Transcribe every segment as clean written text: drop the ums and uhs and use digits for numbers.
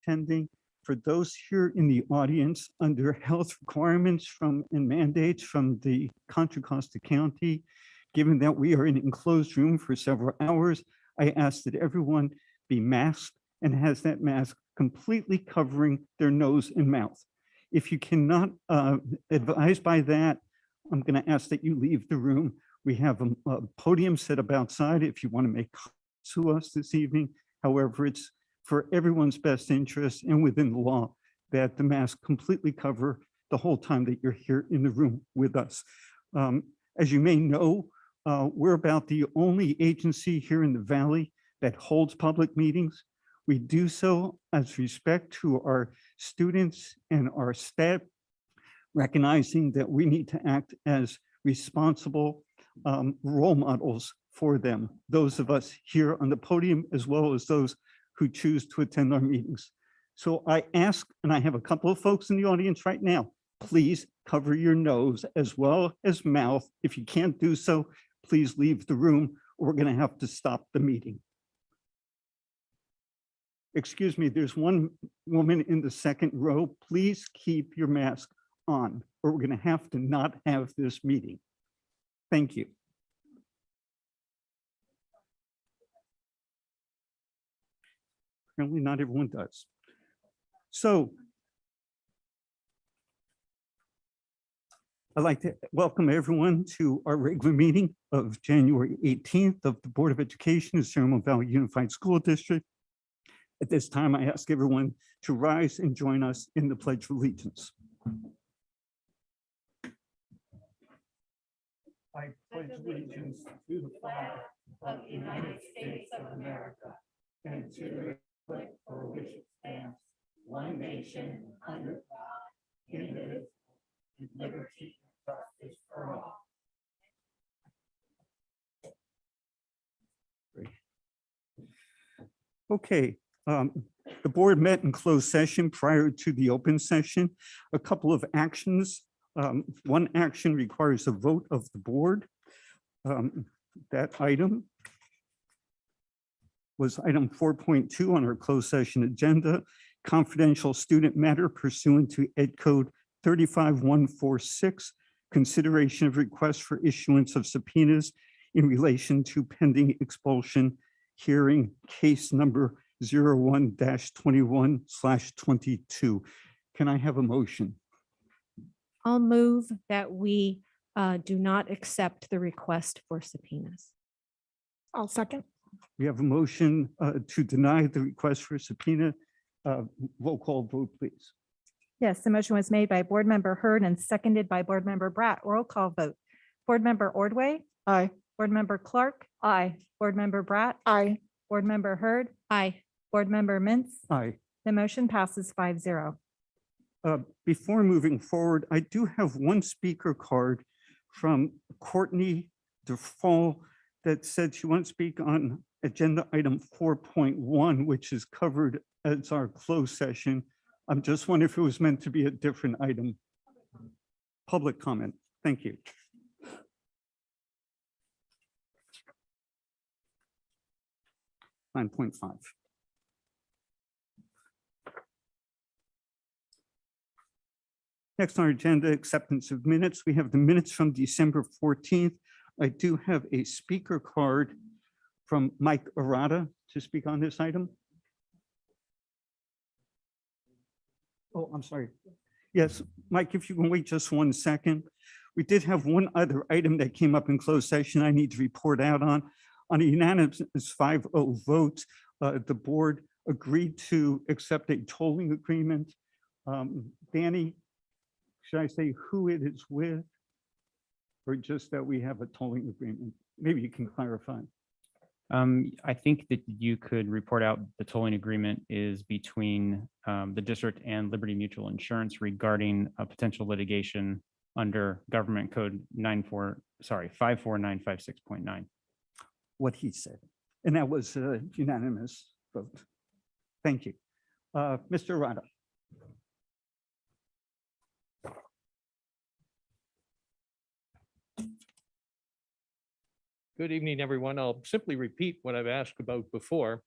attending. For those here in the audience, under health requirements and mandates from the Contra Costa County, given that we are in an enclosed room for several hours, I ask that everyone be masked and has that mask completely covering their nose and mouth. If you cannot advise by that, I'm going to ask that you leave the room. We have a podium set up outside if you want to make comments to us this evening. However, it's for everyone's best interest and within the law that the mask completely cover the whole time that you're here in the room with us. As you may know, we're about the only agency here in the Valley that holds public meetings. We do so as respect to our students and our staff, recognizing that we need to act as responsible role models for them, those of us here on the podium, as well as those who choose to attend our meetings. So I ask, and I have a couple of folks in the audience right now, please cover your nose as well as mouth. If you can't do so, please leave the room, or we're going to have to stop the meeting. Excuse me, there's one woman in the second row. Please keep your mask on, or we're going to have to not have this meeting. Thank you. Apparently not everyone does. So I'd like to welcome everyone to our regular meeting of January 18th of the Board of Education of San Ramon Valley Unified School District. At this time, I ask everyone to rise and join us in the Pledge of Allegiance. I pledge allegiance to the flag of the United States of America and to the republic for which it stands, one nation, under God, indivisible, with liberty and justice for all. Great. Okay. The board met in closed session prior to the open session. A couple of actions. One action requires a vote of the board. That item was item 4.2 on our closed session agenda, confidential student matter pursuant to Ed Code 35146, consideration of requests for issuance of subpoenas in relation to pending expulsion hearing case number 01-21/22. Can I have a motion? I'll move that we do not accept the request for subpoenas. I'll second. We have a motion to deny the request for subpoena. Roll call vote, please. Yes, the motion was made by Board Member Hurd and seconded by Board Member Bratt. Roll call vote. Board Member Ordway. Aye. Board Member Clark. Aye. Board Member Bratt. Aye. Board Member Hurd. Aye. Board Member Mintz. Aye. The motion passes 5-0. Before moving forward, I do have one speaker card from Courtney DeFall that said she wants to speak on agenda item 4.1, which is covered as our closed session. I'm just wondering if it was meant to be a different item. Public comment. Thank you. .5. Next on our agenda, acceptance of minutes. We have the minutes from December 14th. I do have a speaker card from Mike Arata to speak on this item. Oh, I'm sorry. Yes, Mike, if you can wait just 1 second. We did have one other item that came up in closed session I need to report out on. On a unanimous 5-0 vote, the board agreed to accept a tolling agreement. Danny, should I say who it is with? Or just that we have a tolling agreement? Maybe you can clarify. I think that you could report out the tolling agreement is between the district and Liberty Mutual Insurance regarding a potential litigation under Government Code 54956.9. What he said. And that was a unanimous vote. Thank you. Mr. Arata. Good evening, everyone. I'll simply repeat what I've asked about before.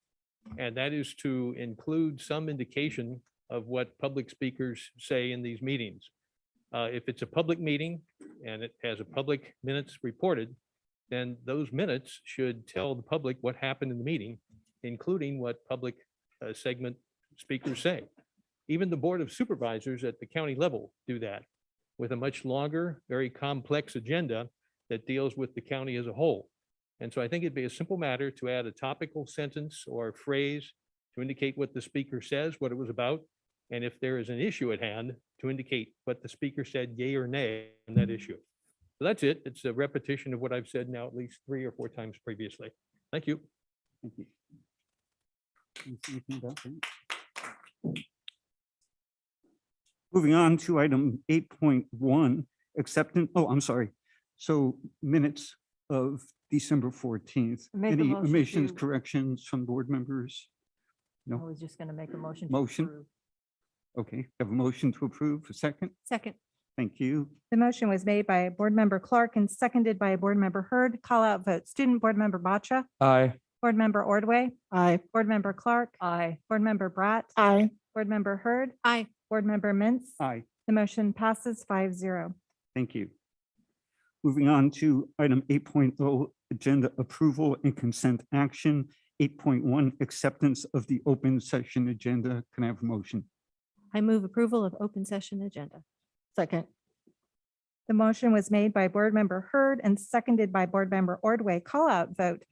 and that is to include some indication of what public speakers say in these meetings. If it's a public meeting and it has a public minutes reported, then those minutes should tell the public what happened in the meeting, including what public segment speakers say. Even the Board of Supervisors at the county level do that with a much longer, very complex agenda that deals with the county as a whole. And so I think it'd be a simple matter to add a topical sentence or phrase to indicate what the speaker says, what it was about, and if there is an issue at hand, to indicate what the speaker said, yay or nay, on that issue. So that's it. It's a repetition of what I've said now at least 3 or 4 times previously. Thank you. Thank you. Can you see anything about that? Moving on to item 8.1, acceptance. Oh, I'm sorry. So minutes of December 14th. Make a Any motion omissions, to- corrections from board members? I No. was just going to make a motion. Motion? approve. Okay, have a motion to approve. A second? Second. Thank you. The motion was made by Board Member Clark and seconded by Board Member Hurd. Call out vote. Student Board Member Batcha. Aye. Board Member Ordway. Aye. Board Member Clark. Aye. Board Member Bratt. Aye. Board Member Hurd. Aye. Board Member Mintz. Aye. The motion passes 5-0. Thank you. Moving on to item 8.0, agenda approval and consent action. 8.1, acceptance of the open session agenda. Can I have a motion? I move approval of open session agenda. Second. The motion was made by Board Member Hurd and seconded by Board Member Ordway. Call out vote.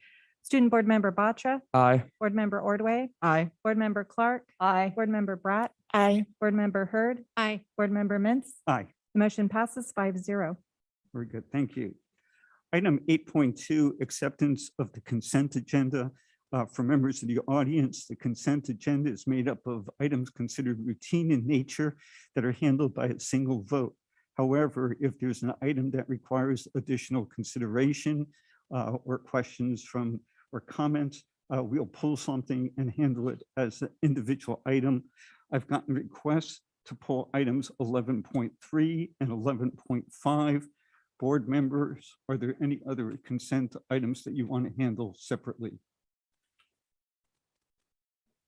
Student Board Member Batcha. Aye. Board Member Ordway. Aye. Board Member Clark. Aye. Board Member Bratt. Aye. Board Member Hurd. Aye. Board Member Mintz. Aye. The motion passes 5-0. Very good. Thank you. Item 8.2, acceptance of the consent agenda. For members of the audience, the consent agenda is made up of items considered routine in nature that are handled by a single vote. However, if there's an item that requires additional consideration or questions from or comments, we'll pull something and handle it as an individual item. I've gotten requests to pull items 11.3 and 11.5. Board members, are there any other consent items that you want to handle separately?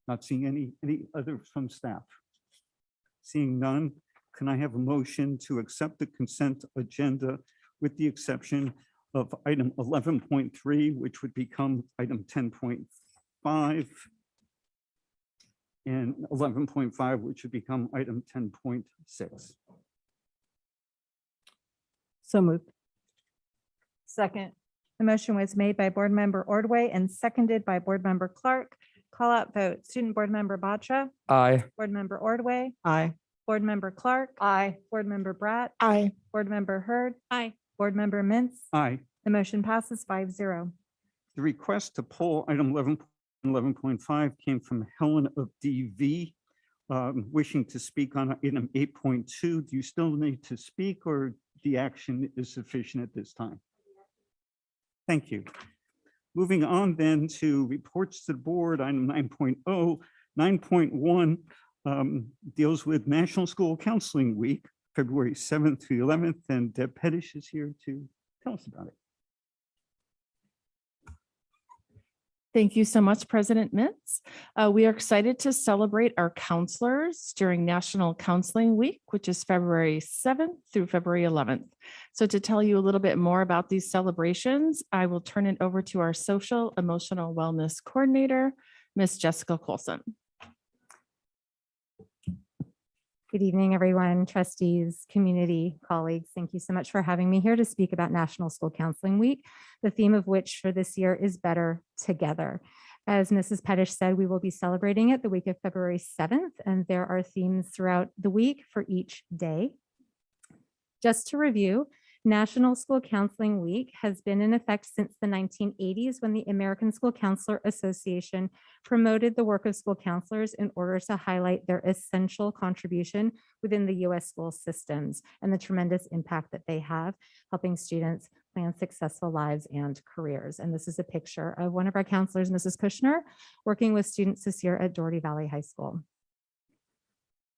Not seeing any others from staff. Seeing none, can I have a motion to accept the consent agenda with the exception of item 11.3, which would become item 10.5, and 11.5, which would become item 10.6. So moved. Second. The motion was made by Board Member Ordway and seconded by Board Member Clark. Call out vote. Student Board Member Batcha. Aye. Board Member Ordway. Aye. Board Member Clark. Aye. Board Member Bratt. Aye. Board Member Hurd. Aye. Board Member Mintz. Aye. The motion passes 5-0. The request to pull item 11.5 came from Helen of DV, wishing to speak on item 8.2. Do you still need to speak or the action is sufficient at this time? Thank you. Moving on then to reports to the board, item 9.0. 9.1 deals with National School Counseling Week, February 7th through 11th, and Deb Pettish is here to tell us about it. Thank you so much, President Mintz. We are excited to celebrate our counselors during National Counseling Week, which is February 7th through February 11th. So to tell you a little bit more about these celebrations, I will turn it over to our Social Emotional Wellness Coordinator, Ms. Jessica Colson. Good evening, everyone, trustees, community, colleagues. Thank you so much for having me here to speak about National School Counseling Week, the theme of which for this year is Better Together. As Mrs. Pettish said, we will be celebrating it the week of February 7th, and there are themes throughout the week for each day. Just to review, National School Counseling Week has been in effect since the 1980s when the American School Counselor Association promoted the work of school counselors in order to highlight their essential contribution within the U.S. school systems and the tremendous impact that they have helping students plan successful lives and careers. And this is a picture of one of our counselors, Mrs. Kushner, working with students this year at Doherty Valley High School.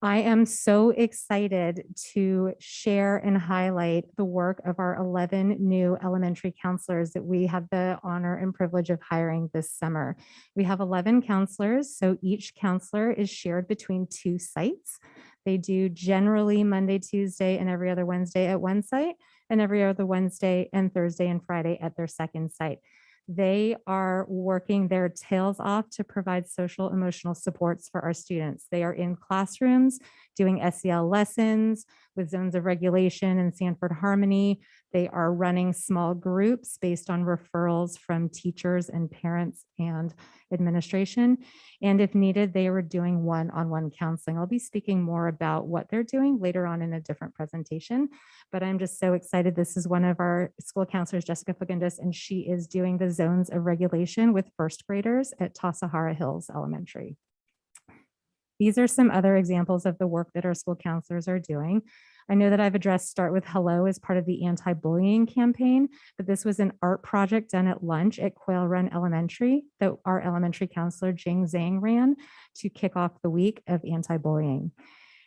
I am so excited to share and highlight the work of our 11 new elementary counselors that we have the honor and privilege of hiring this summer. We have 11 counselors, so each counselor is shared between 2 sites. They do generally Monday, Tuesday, and every other Wednesday at one site, and every other Wednesday and Thursday and Friday at their second site. They are working their tails off to provide social emotional supports for our students. They are in classrooms doing SEL lessons with zones of regulation and Sanford Harmony. They are running small groups based on referrals from teachers and parents and administration. And if needed, they are doing one-on-one counseling. I'll be speaking more about what they're doing later on in a different presentation, but I'm just so excited. This is one of our school counselors, Jessica Fagundes, and she is doing the zones of regulation with first graders at Tassajara Hills Elementary. These are some other examples of the work that our school counselors are doing. I know that I've addressed Start with Hello as part of the anti-bullying campaign, but this was an art project done at lunch at Quail Run Elementary that our elementary counselor Jing Zhang ran to kick off the week of anti-bullying.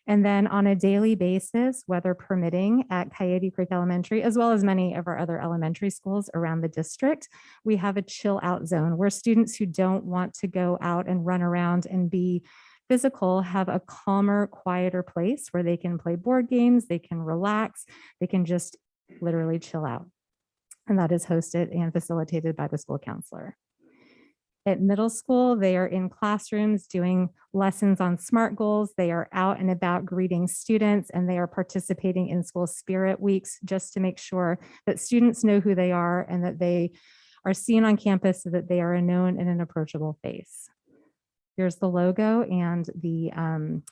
And then on a daily basis, weather permitting at Coyote Creek Elementary, as well as many of our other elementary schools around the district, we have a chill out zone where students who don't want to go out and run around and be physical have a calmer, quieter place where they can play board games, they can relax, they can just literally chill out. And that is hosted and facilitated by the school counselor. At middle school, they are in classrooms doing lessons on SMART goals. They are out and about greeting students, and they are participating in school spirit weeks just to make sure that students know who they are and that they are seen on campus so that they are a known and an approachable face. Here's the logo and the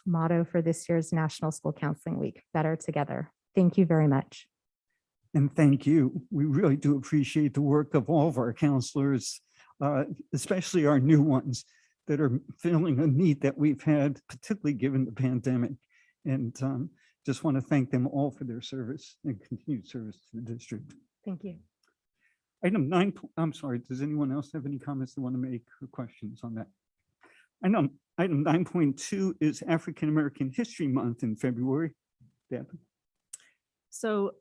motto for this year's National School Counseling Week, Better Together. Thank you very much. And thank you. We really do appreciate the work of all of our counselors, especially our new ones that are filling a need that we've had, particularly given the pandemic. And just want to thank them all for their service and continued service to the district. Thank you. Item 9, I'm sorry, does anyone else have any comments they want to make or questions on that? Item 9.2 is African American History Month in February. Deb? So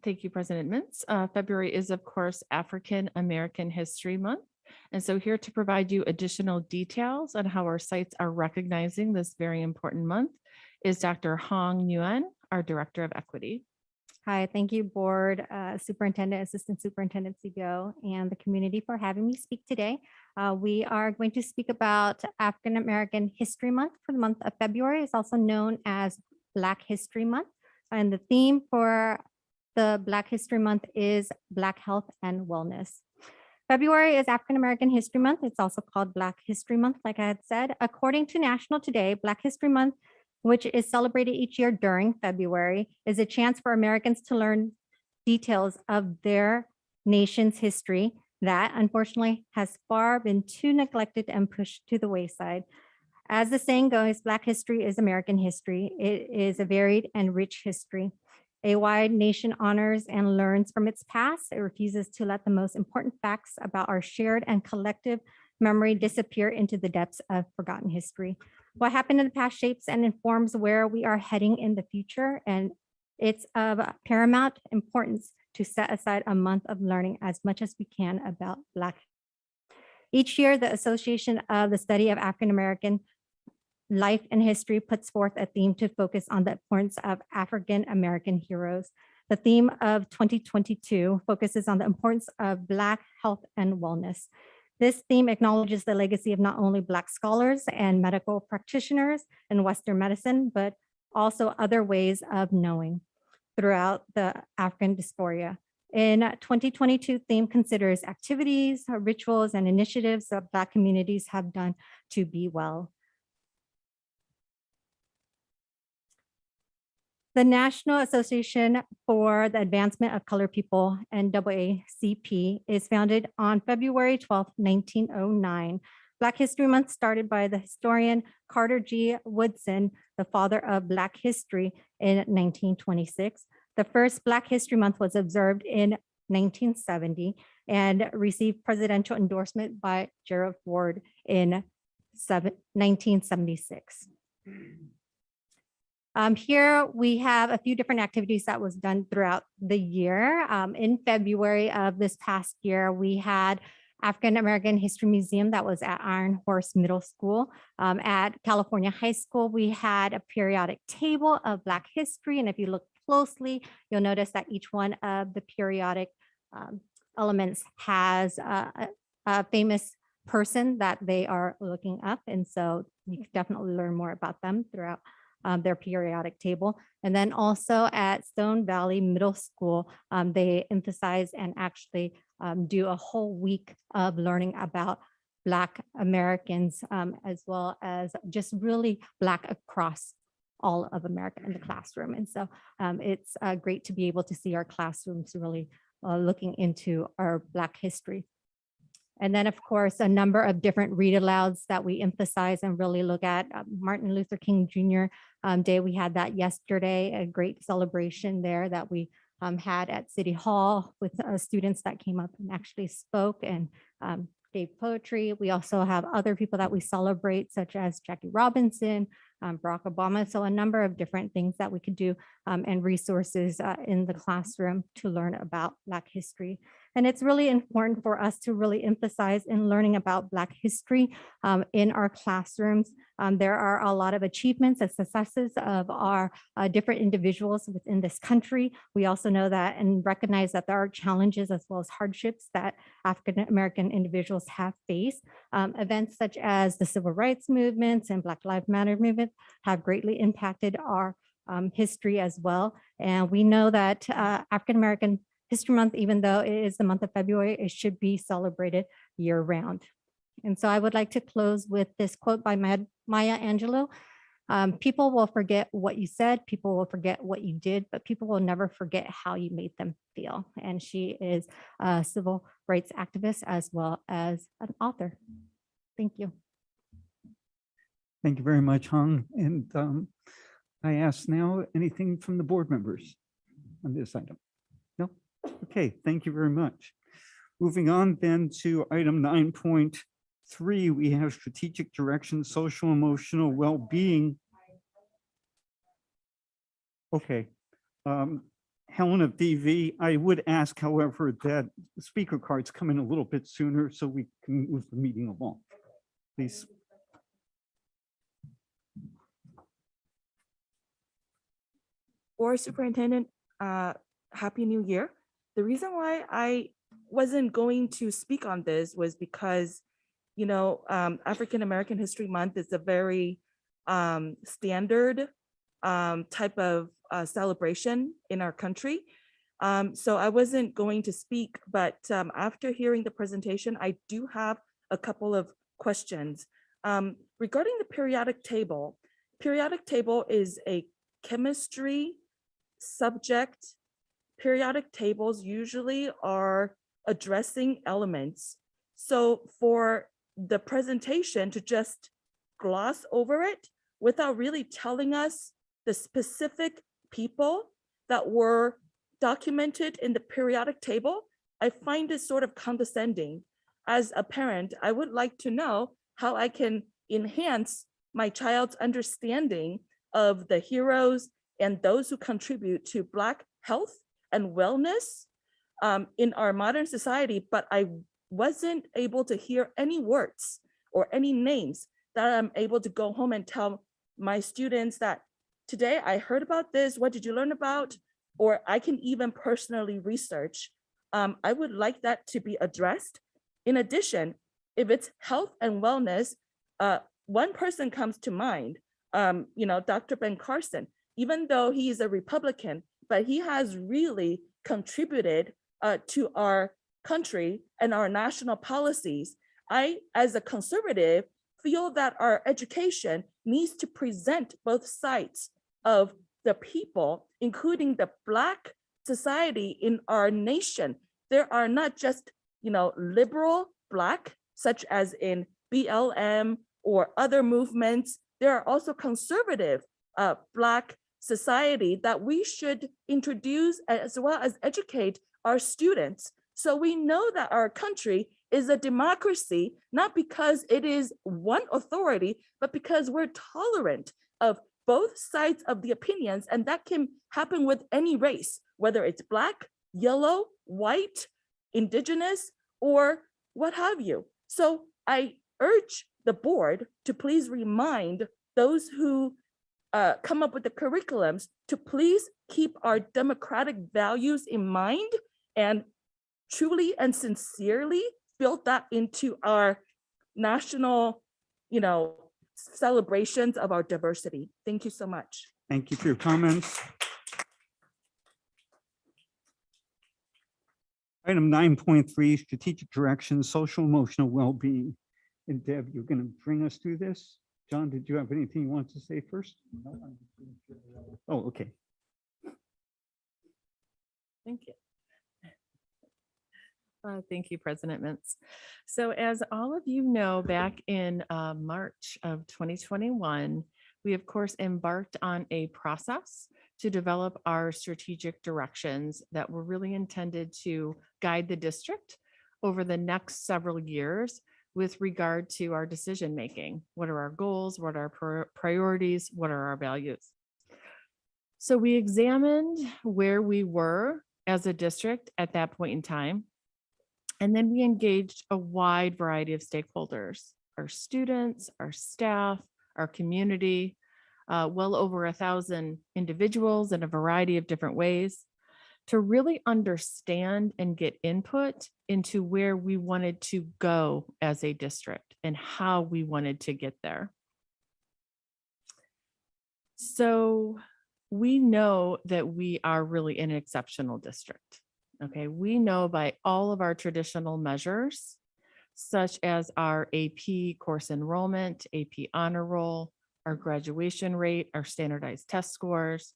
thank you, President Mintz. February is, of course, African American History Month. And so here to provide you additional details on how our sites are recognizing this very important month is Dr. Hong Nguyen, our Director of Equity. Hi, thank you, Board Superintendent, Assistant Superintendent, CBO, and the community for having me speak today. We are going to speak about African American History Month for the month of February. It's also known as Black History Month. And the theme for the Black History Month is Black Health and Wellness. February is African American History Month. It's also called Black History Month, like I had said. According to National Today, Black History Month, which is celebrated each year during February, is a chance for Americans to learn details of their nation's history that unfortunately has far been too neglected and pushed to the wayside. As the saying goes, Black history is American history. It is a varied and rich history. A wide nation honors and learns from its past. It refuses to let the most important facts about our shared and collective memory disappear into the depths of forgotten history. What happened in the past shapes and informs where we are heading in the future, and it's of paramount importance to set aside a month of learning as much as we can about Black. Each year, the Association of the Study of African American Life and History puts forth a theme to focus on the importance of African American heroes. The theme of 2022 focuses on the importance of Black health and wellness. This theme acknowledges the legacy of not only Black scholars and medical practitioners in Western medicine, but also other ways of knowing throughout the African diaspora. In 2022, theme considers activities, rituals, and initiatives that Black communities have done to be well. The National Association for the Advancement of Colored People, NAACP, is founded on February 12, 1909. Black History Month started by the historian Carter G. Woodson, the father of Black history, in 1926. The first Black History Month was observed in 1970 and received presidential endorsement by Gerald Ford in 1976. Here we have a few different activities that was done throughout the year. In February of this past year, we had African American History Museum that was at Iron Horse Middle School. At California High School, we had a periodic table of Black history. And if you look closely, you'll notice that each one of the periodic elements has a famous person that they are looking up. And so you can definitely learn more about them throughout their periodic table. And then also at Stone Valley Middle School, they emphasize and actually do a whole week of learning about Black Americans, as well as just really Black across all of America in the classroom. And so it's great to be able to see our classrooms really looking into our Black history. And then, of course, a number of different read alouds that we emphasize and really look at. Martin Luther King Jr. Day, we had that yesterday, a great celebration there that we had at City Hall with students that came up and actually spoke and gave poetry. We also have other people that we celebrate, such as Jackie Robinson, Barack Obama. So a number of different things that we could do and resources in the classroom to learn about Black history. And it's really important for us to really emphasize in learning about Black history in our classrooms. There are a lot of achievements and successes of our different individuals within this country. We also know that and recognize that there are challenges as well as hardships that African American individuals have faced. Events such as the civil rights movements and Black Lives Matter movement have greatly impacted our history as well. And we know that African American History Month, even though it is the month of February, it should be celebrated year round. And so I would like to close with this quote by Maya Angelou. People will forget what you said, people will forget what you did, but people will never forget how you made them feel. And she is a civil rights activist as well as an author. Thank you. Thank you very much, Hung. And I ask now, anything from the board members on this item? No? Okay, thank you very much. Moving on then to item 9.3, we have strategic direction, social emotional well-being. Okay. Helen of DV, I would ask, however, that the speaker cards come in a little bit sooner so we can move the meeting along. Please. Board Superintendent, Happy New Year. The reason why I wasn't going to speak on this was because, you know, African American History Month is a very standard type of celebration in our country. So I wasn't going to speak, but after hearing the presentation, I do have a couple of questions. Regarding the periodic table is a chemistry subject. Periodic tables usually are addressing elements. So for the presentation to just gloss over it without really telling us the specific people that were documented in the periodic table, I find it sort of condescending. As a parent, I would like to know how I can enhance my child's understanding of the heroes and those who contribute to Black health and wellness in our modern society, but I wasn't able to hear any words or any names that I'm able to go home and tell my students that today I heard about this, what did you learn about? Or I can even personally research. I would like that to be addressed. In addition, if it's health and wellness, one person comes to mind, you know, Dr. Ben Carson, even though he is a Republican, but he has really contributed to our country and our national policies. I, as a conservative, feel that our education needs to present both sides of the people, including the Black society in our nation. There are not just, you know, liberal Black, such as in BLM or other movements. There are also conservative Black society that we should introduce as well as educate our students. So we know that our country is a democracy, not because it is one authority, but because we're tolerant of both sides of the opinions, and that can happen with any race, whether it's Black, yellow, white, indigenous, or what have you. So I urge the board to please remind those who come up with the curriculums to please keep our democratic values in mind and truly and sincerely build that into our national, celebrations of our diversity. Thank you so much. Thank you for your comments. Item 9.3, strategic direction, social emotional well-being. And Deb, you're going to bring us through this. John, did you have anything you want to say first? Oh, okay. Thank you. Thank you, President Mintz. So as all of you know, back in March of 2021, we of course embarked on a process to develop our strategic directions that were really intended to guide the district over the next several years with regard to our decision-making. What are our goals? What are our priorities? What are our values? So we examined where we were as a district at that point in time. And then we engaged a wide variety of stakeholders, our students, our staff, our community, well over 1,000 individuals in a variety of different ways to really understand and get input into where we wanted to go as a district and how we wanted to get there. So we know that we are really an exceptional district. Okay, we know by all of our traditional measures, such as our AP course enrollment, AP honor roll, our graduation rate, our standardized test scores,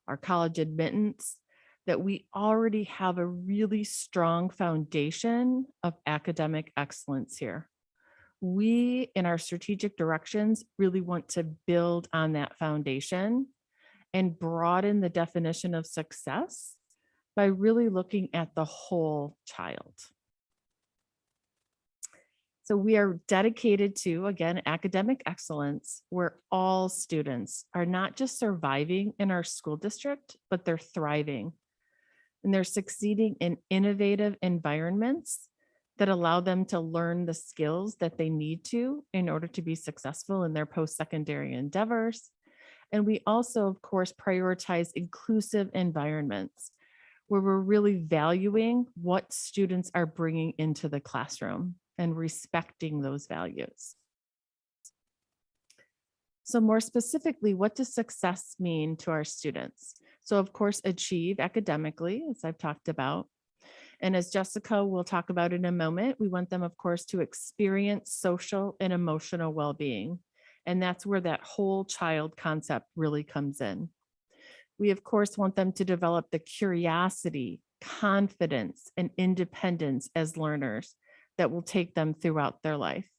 our college admittance, that we already have a really strong foundation of academic excellence here. We, in our strategic directions, really want to build on that foundation and broaden the definition of success by really looking at the whole child. So we are dedicated to, again, academic excellence, where all students are not just surviving in our school district, but they're thriving. And they're succeeding in innovative environments that allow them to learn the skills that they need to in order to be successful in their post-secondary endeavors. And we also, of course, prioritize inclusive environments where we're really valuing what students are bringing into the classroom and respecting those values. So more specifically, what does success mean to our students? So of course, achieve academically, as I've talked about. And as Jessica will talk about in a moment, we want them, of course, to experience social and emotional well-being. And that's where that whole child concept really comes in. We, of course, want them to develop the curiosity, confidence, and independence as learners that will take them throughout their life.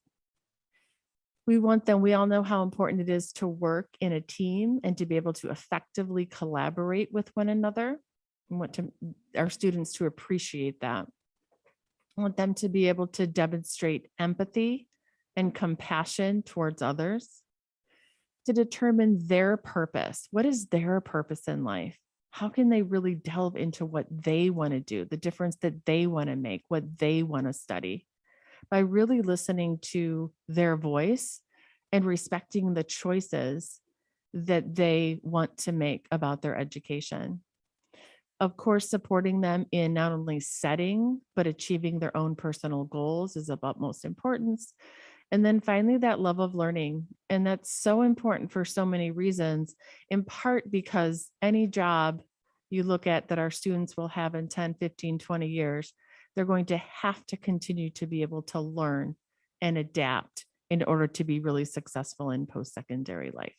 We want them, we all know how important it is to work in a team and to be able to effectively collaborate with one another. We want our students to appreciate that. I want them to be able to demonstrate empathy and compassion towards others, to determine their purpose. What is their purpose in life? How can they really delve into what they want to do, the difference that they want to make, what they want to study, by really listening to their voice and respecting the choices that they want to make about their education. Of course, supporting them in not only setting, but achieving their own personal goals is of utmost importance. And then finally, that love of learning. And that's so important for so many reasons, in part because any job you look at that our students will have in 10, 15, 20 years, they're going to have to continue to be able to learn and adapt in order to be really successful in post-secondary life.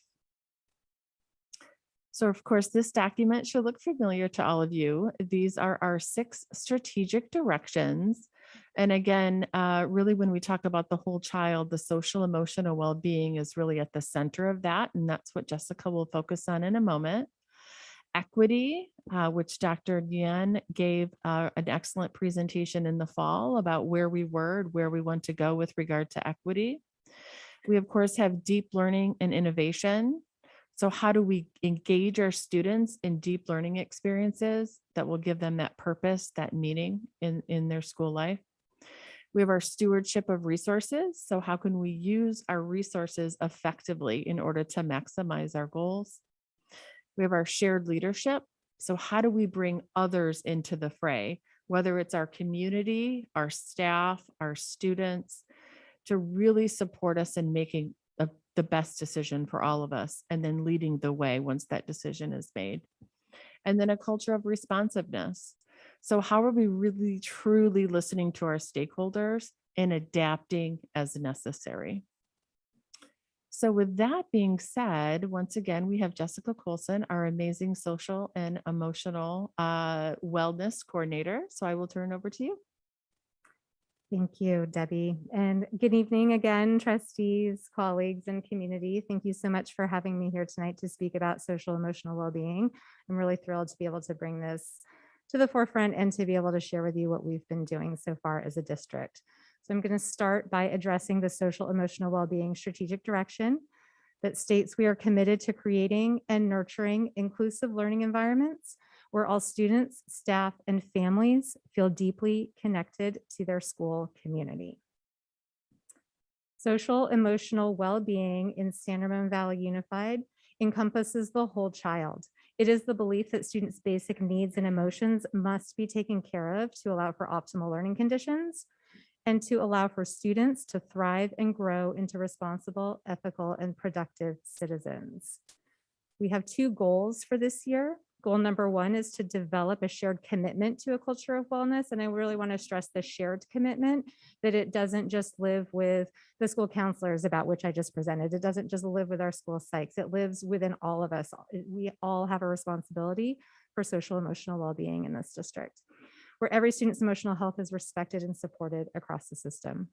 So of course, this document should look familiar to all of you. These are our 6 strategic directions. And again, really when we talk about the whole child, the social emotional well-being is really at the center of that. And that's what Jessica will focus on in a moment. Equity, which Dr. Nguyen gave an excellent presentation in the fall about where we were, where we want to go with regard to equity. We of course have deep learning and innovation. So how do we engage our students in deep learning experiences that will give them that purpose, that meaning in their school life? We have our stewardship of resources. So how can we use our resources effectively in order to maximize our goals? We have our shared leadership. So how do we bring others into the fray, whether it's our community, our staff, our students, to really support us in making the best decision for all of us, and then leading the way once that decision is made. And then a culture of responsiveness. So how are we really truly listening to our stakeholders and adapting as necessary? So with that being said, once again, we have Jessica Colson, our amazing social and emotional wellness coordinator. So I will turn over to you. Thank you, Debbie. And good evening again, trustees, colleagues, and community. Thank you so much for having me here tonight to speak about social emotional well-being. I'm really thrilled to be able to bring this to the forefront and to be able to share with you what we've been doing so far as a district. So I'm going to start by addressing the social emotional well-being strategic direction that states we are committed to creating and nurturing inclusive learning environments where all students, staff, and families feel deeply connected to their school community. Social emotional well-being in San Ramon Valley Unified encompasses the whole child. It is the belief that students' basic needs and emotions must be taken care of to allow for optimal learning conditions and to allow for students to thrive and grow into responsible, ethical, and productive citizens. We have 2 goals for this year. Goal number 1 is to develop a shared commitment to a culture of wellness. And I really want to stress the shared commitment, that it doesn't just live with the school counselors about which I just presented. It doesn't just live with our school psychs. It lives within all of us. We all have a responsibility for social emotional well-being in this district, where every student's emotional health is respected and supported across the system.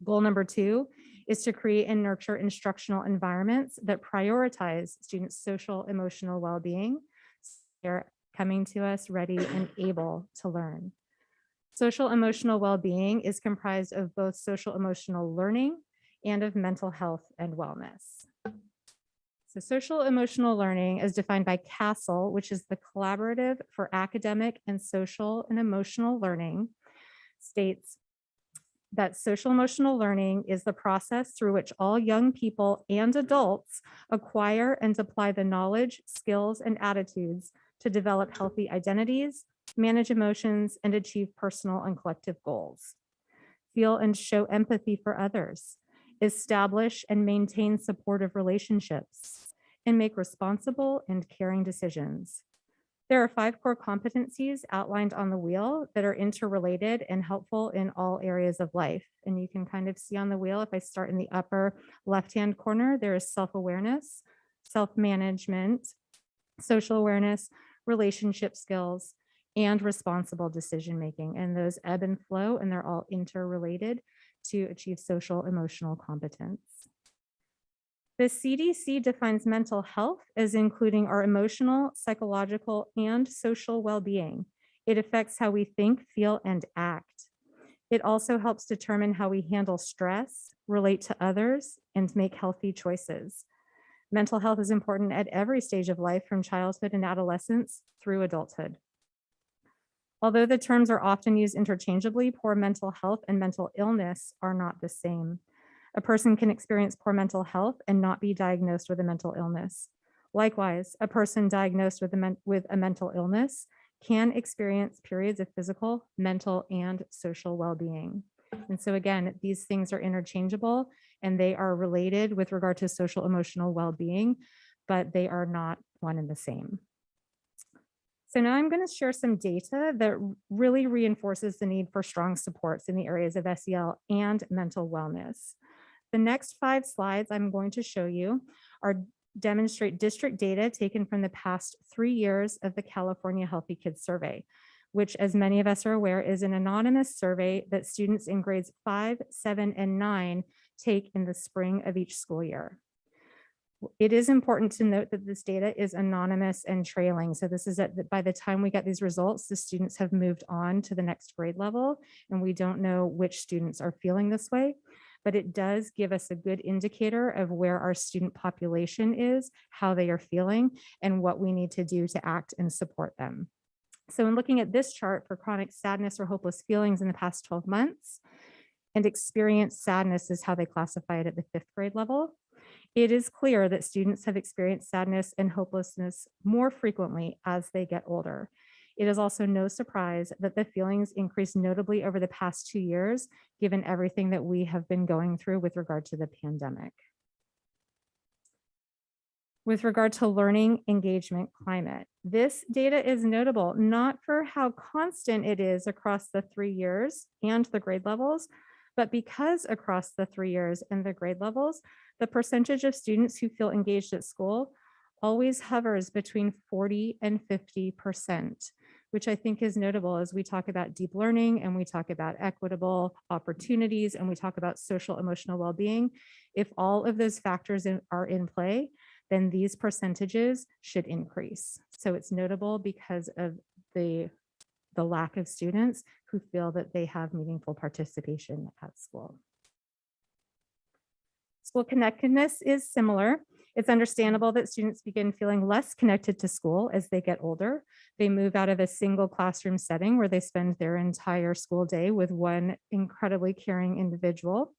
Goal number 2 is to create and nurture instructional environments that prioritize students' social emotional well-being. They're coming to us ready and able to learn. Social emotional well-being is comprised of both social emotional learning and of mental health and wellness. So social emotional learning is defined by CASEL, which is the Collaborative for Academic and Social and Emotional Learning, states that social emotional learning is the process through which all young people and adults acquire and apply the knowledge, skills, and attitudes to develop healthy identities, manage emotions, and achieve personal and collective goals. Feel and show empathy for others, establish and maintain supportive relationships, and make responsible and caring decisions. There are 5 core competencies outlined on the wheel that are interrelated and helpful in all areas of life. And you can kind of see on the wheel, if I start in the upper left-hand corner, there is self-awareness, self-management, social awareness, relationship skills, and responsible decision-making. And those ebb and flow, and they're all interrelated to achieve social emotional competence. The CDC defines mental health as including our emotional, psychological, and social well-being. It affects how we think, feel, and act. It also helps determine how we handle stress, relate to others, and make healthy choices. Mental health is important at every stage of life, from childhood and adolescence through adulthood. Although the terms are often used interchangeably, poor mental health and mental illness are not the same. A person can experience poor mental health and not be diagnosed with a mental illness. Likewise, a person diagnosed with a mental illness can experience periods of physical, mental, and social well-being. And so again, these things are interchangeable and they are related with regard to social emotional well-being, but they are not one and the same. So now I'm going to share some data that really reinforces the need for strong supports in the areas of SEL and mental wellness. The next 5 slides I'm going to show you demonstrate district data taken from the past 3 years of the California Healthy Kids Survey, which, as many of us are aware, is an anonymous survey that students in grades 5, 7, and 9 take in the spring of each school year. It is important to note that this data is anonymous and trailing. So this is by the time we get these results, the students have moved on to the next grade level, and we don't know which students are feeling this way. but it does give us a good indicator of where our student population is, how they are feeling, and what we need to do to act and support them. So in looking at this chart for chronic sadness or hopeless feelings in the past 12 months, and experienced sadness is how they classify it at the 5th grade level, it is clear that students have experienced sadness and hopelessness more frequently as they get older. It is also no surprise that the feelings increased notably over the past 2 years, given everything that we have been going through with regard to the pandemic. With regard to learning engagement climate, this data is notable, not for how constant it is across the 3 years and the grade levels, but because across the 3 years and the grade levels, the percentage of students who feel engaged at school always hovers between 40 and 50%, which I think is notable as we talk about deep learning and we talk about equitable opportunities and we talk about social emotional well-being. If all of those factors are in play, then these percentages should increase. So it's notable because of the lack of students who feel that they have meaningful participation at school. School connectedness is similar. It's understandable that students begin feeling less connected to school as they get older. They move out of a single classroom setting where they spend their entire school day with one incredibly caring individual,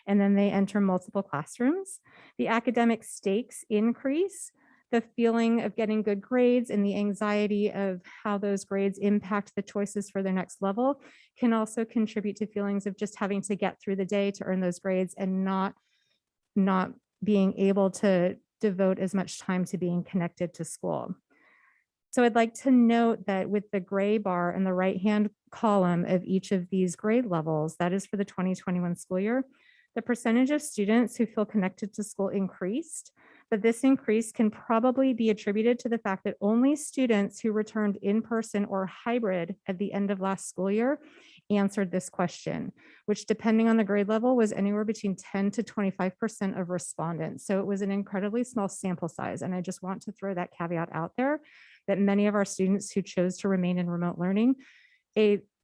and then they enter multiple classrooms. The academic stakes increase. The feeling of getting good grades and the anxiety of how those grades impact the choices for their next level can also contribute to feelings of just having to get through the day to earn those grades and not being able to devote as much time to being connected to school. So I'd like to note that with the gray bar in the right-hand column of each of these grade levels, that is for the 2021 school year, the percentage of students who feel connected to school increased, but this increase can probably be attributed to the fact that only students who returned in person or hybrid at the end of last school year answered this question, which depending on the grade level was anywhere between 10 to 25% of respondents. So it was an incredibly small sample size. And I just want to throw that caveat out there that many of our students who chose to remain in remote learning,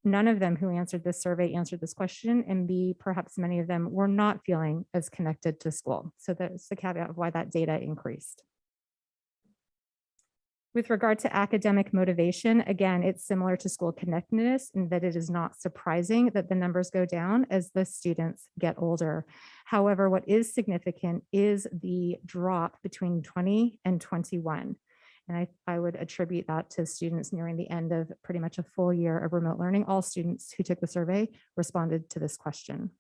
none of them who answered this survey answered this question, and B, perhaps many of them were not feeling as connected to school. So that's the caveat of why that data increased. With regard to academic motivation, again, it's similar to school connectedness in that it is not surprising that the numbers go down as the students get older. However, what is significant is the drop between 20 and 21. And I would attribute that to students nearing the end of pretty much a full year of remote learning. All students who took the survey responded to this question.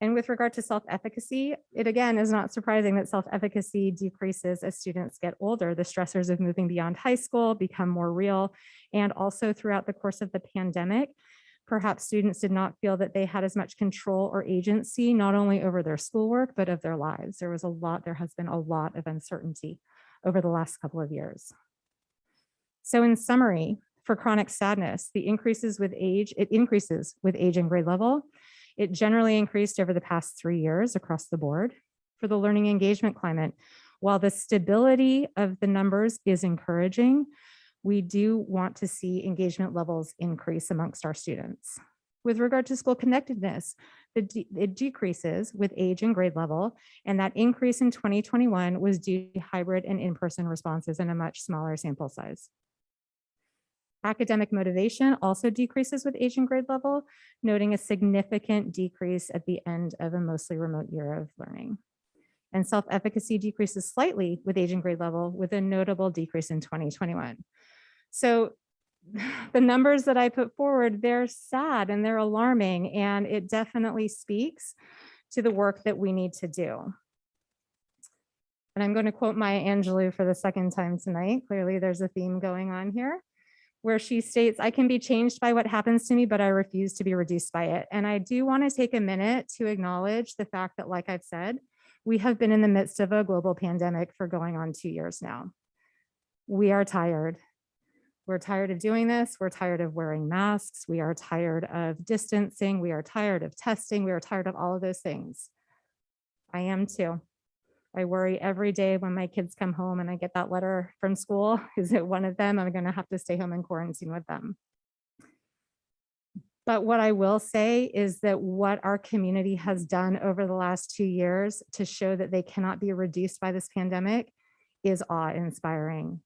And with regard to self-efficacy, it again is not surprising that self-efficacy decreases as students get older. The stressors of moving beyond high school become more real. And also throughout the course of the pandemic, perhaps students did not feel that they had as much control or agency, not only over their schoolwork, but of their lives. There has been a lot of uncertainty over the last couple of years. So in summary, for chronic sadness, it increases with age and grade level. It generally increased over the past 3 years across the board. For the learning engagement climate, while the stability of the numbers is encouraging, we do want to see engagement levels increase amongst our students. With regard to school connectedness, it decreases with age and grade level, and that increase in 2021 was due to hybrid and in-person responses in a much smaller sample size. Academic motivation also decreases with age and grade level, noting a significant decrease at the end of a mostly remote year of learning. And self-efficacy decreases slightly with age and grade level, with a notable decrease in 2021. So the numbers that I put forward, they're sad and they're alarming, and it definitely speaks to the work that we need to do. And I'm going to quote Maya Angelou for the second time tonight. Clearly there's a theme going on here, where she states, "I can be changed by what happens to me, but I refuse to be reduced by it." And I do want to take a minute to acknowledge the fact that, like I've said, we have been in the midst of a global pandemic for going on 2 years now. We are tired. We're tired of doing this. We're tired of wearing masks. We are tired of distancing. We are tired of testing. We are tired of all of those things. I am too. I worry every day when my kids come home and I get that letter from school. Is it one of them? I'm going to have to stay home and quarantine with them. But what I will say is that what our community has done over the last 2 years to show that they cannot be reduced by this pandemic is awe-inspiring.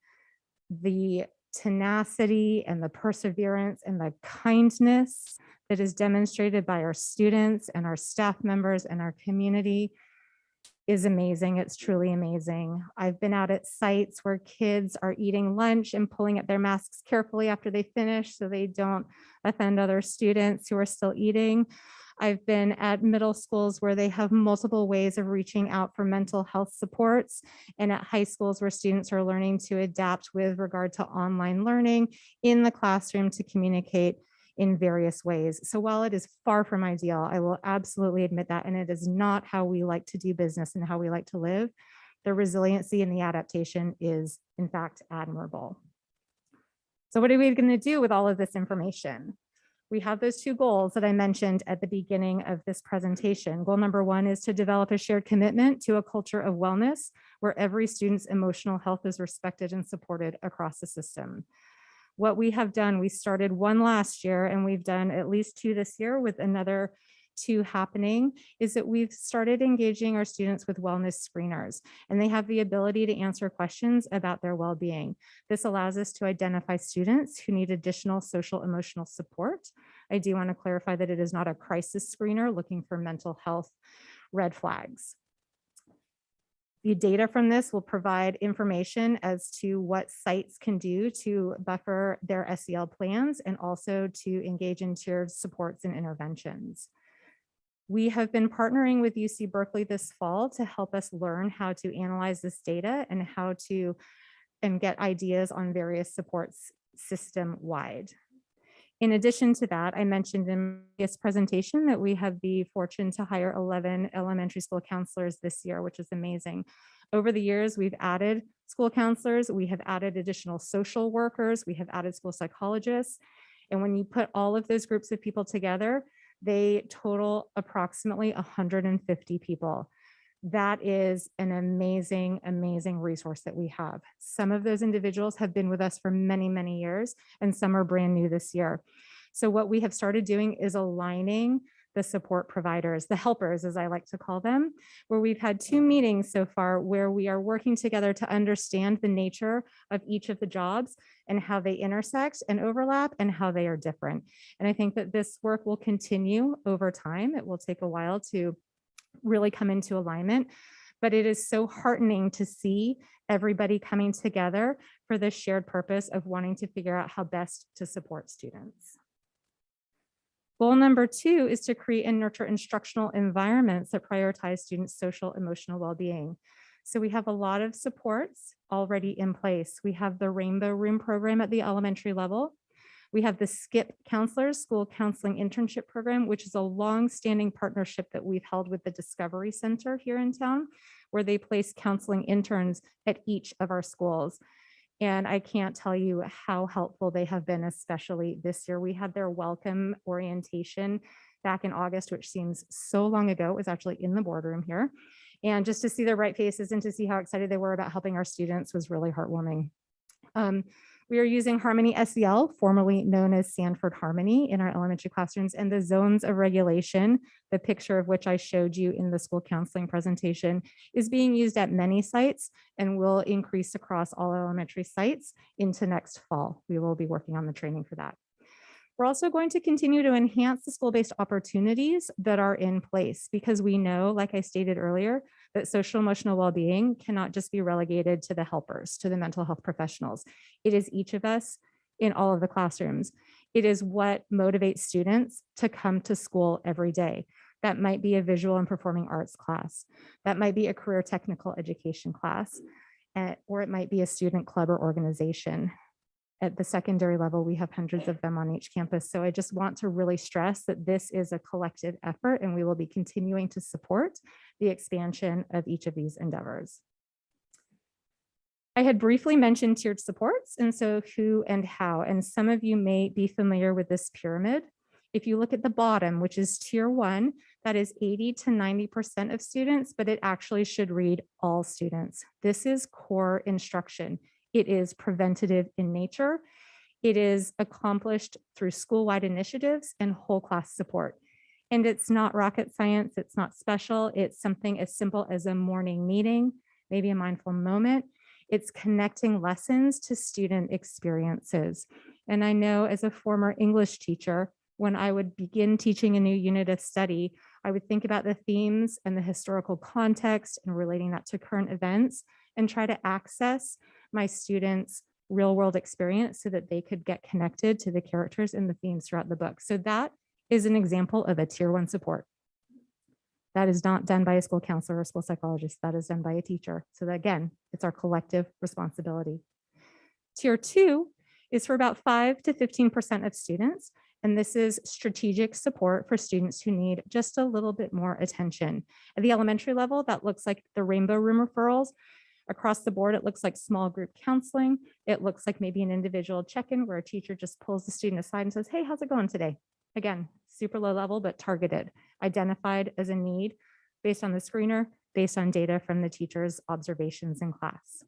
The tenacity and the perseverance and the kindness that is demonstrated by our students and our staff members and our community is amazing. It's truly amazing. I've been out at sites where kids are eating lunch and pulling up their masks carefully after they finish so they don't offend other students who are still eating. I've been at middle schools where they have multiple ways of reaching out for mental health supports, and at high schools where students are learning to adapt with regard to online learning in the classroom to communicate in various ways. So while it is far from ideal, I will absolutely admit that, and it is not how we like to do business and how we like to live, the resiliency and the adaptation is in fact admirable. So what are we going to do with all of this information? We have those 2 goals that I mentioned at the beginning of this presentation. Goal number 1 is to develop a shared commitment to a culture of wellness where every student's emotional health is respected and supported across the system. What we have done, we started 1 last year and we've done at least 2 this year with another 2 happening, is that we've started engaging our students with wellness screeners, and they have the ability to answer questions about their well-being. This allows us to identify students who need additional social emotional support. I do want to clarify that it is not a crisis screener looking for mental health red flags. The data from this will provide information as to what sites can do to buffer their SEL plans and also to engage in tiered supports and interventions. We have been partnering with UC Berkeley this fall to help us learn how to analyze this data and how to get ideas on various supports system-wide. In addition to that, I mentioned in this presentation that we have the fortune to hire 11 elementary school counselors this year, which is amazing. Over the years, we've added school counselors, we have added additional social workers, we have added school psychologists. And when you put all of those groups of people together, they total approximately 150 people. That is an amazing, amazing resource that we have. Some of those individuals have been with us for many, many years, and some are brand new this year. So what we have started doing is aligning the support providers, the helpers, as I like to call them, where we've had 2 meetings so far where we are working together to understand the nature of each of the jobs and how they intersect and overlap and how they are different. And I think that this work will continue over time. It will take a while to really come into alignment, but it is so heartening to see everybody coming together for this shared purpose of wanting to figure out how best to support students. Goal number 2 is to create and nurture instructional environments that prioritize students' social emotional well-being. So we have a lot of supports already in place. We have the Rainbow Room program at the elementary level. We have the SKIP Counselors School Counseling Internship Program, which is a long-standing partnership that we've held with the Discovery Center here in town, where they place counseling interns at each of our schools. And I can't tell you how helpful they have been, especially this year. We had their welcome orientation back in August, which seems so long ago. It was actually in the boardroom here. And just to see their bright faces and to see how excited they were about helping our students was really heartwarming. We are using Harmony SEL, formerly known as Sanford Harmony, in our elementary classrooms, and the zones of regulation, the picture of which I showed you in the school counseling presentation, is being used at many sites and will increase across all elementary sites into next fall. We will be working on the training for that. We're also going to continue to enhance the school-based opportunities that are in place, because we know, like I stated earlier, that social emotional well-being cannot just be relegated to the helpers, to the mental health professionals. It is each of us in all of the classrooms. It is what motivates students to come to school every day. That might be a visual and performing arts class. That might be a career technical education class, or it might be a student club or organization. At the secondary level, we have hundreds of them on each campus. So I just want to really stress that this is a collective effort, and we will be continuing to support the expansion of each of these endeavors. I had briefly mentioned tiered supports, and so who and how, and some of you may be familiar with this pyramid. If you look at the bottom, which is tier 1, that is 80 to 90% of students, but it actually should read all students. This is core instruction. It is preventative in nature. It is accomplished through school-wide initiatives and whole class support. And it's not rocket science, it's not special, it's something as simple as a morning meeting, maybe a mindful moment. It's connecting lessons to student experiences. And I know as a former English teacher, when I would begin teaching a new unit of study, I would think about the themes and the historical context and relating that to current events and try to access my students' real world experience so that they could get connected to the characters and the themes throughout the book. So that is an example of a tier 1 support. That is not done by a school counselor or school psychologist. That is done by a teacher. So that, again, it's our collective responsibility. Tier 2 is for about 5 to 15% of students. And this is strategic support for students who need just a little bit more attention. At the elementary level, that looks like the rainbow room referrals. Across the board, it looks like small group counseling. It looks like maybe an individual check-in where a teacher just pulls the student aside and says, hey, how's it going today? Again, super low level, but targeted, identified as a need based on the screener, based on data from the teacher's observations in class.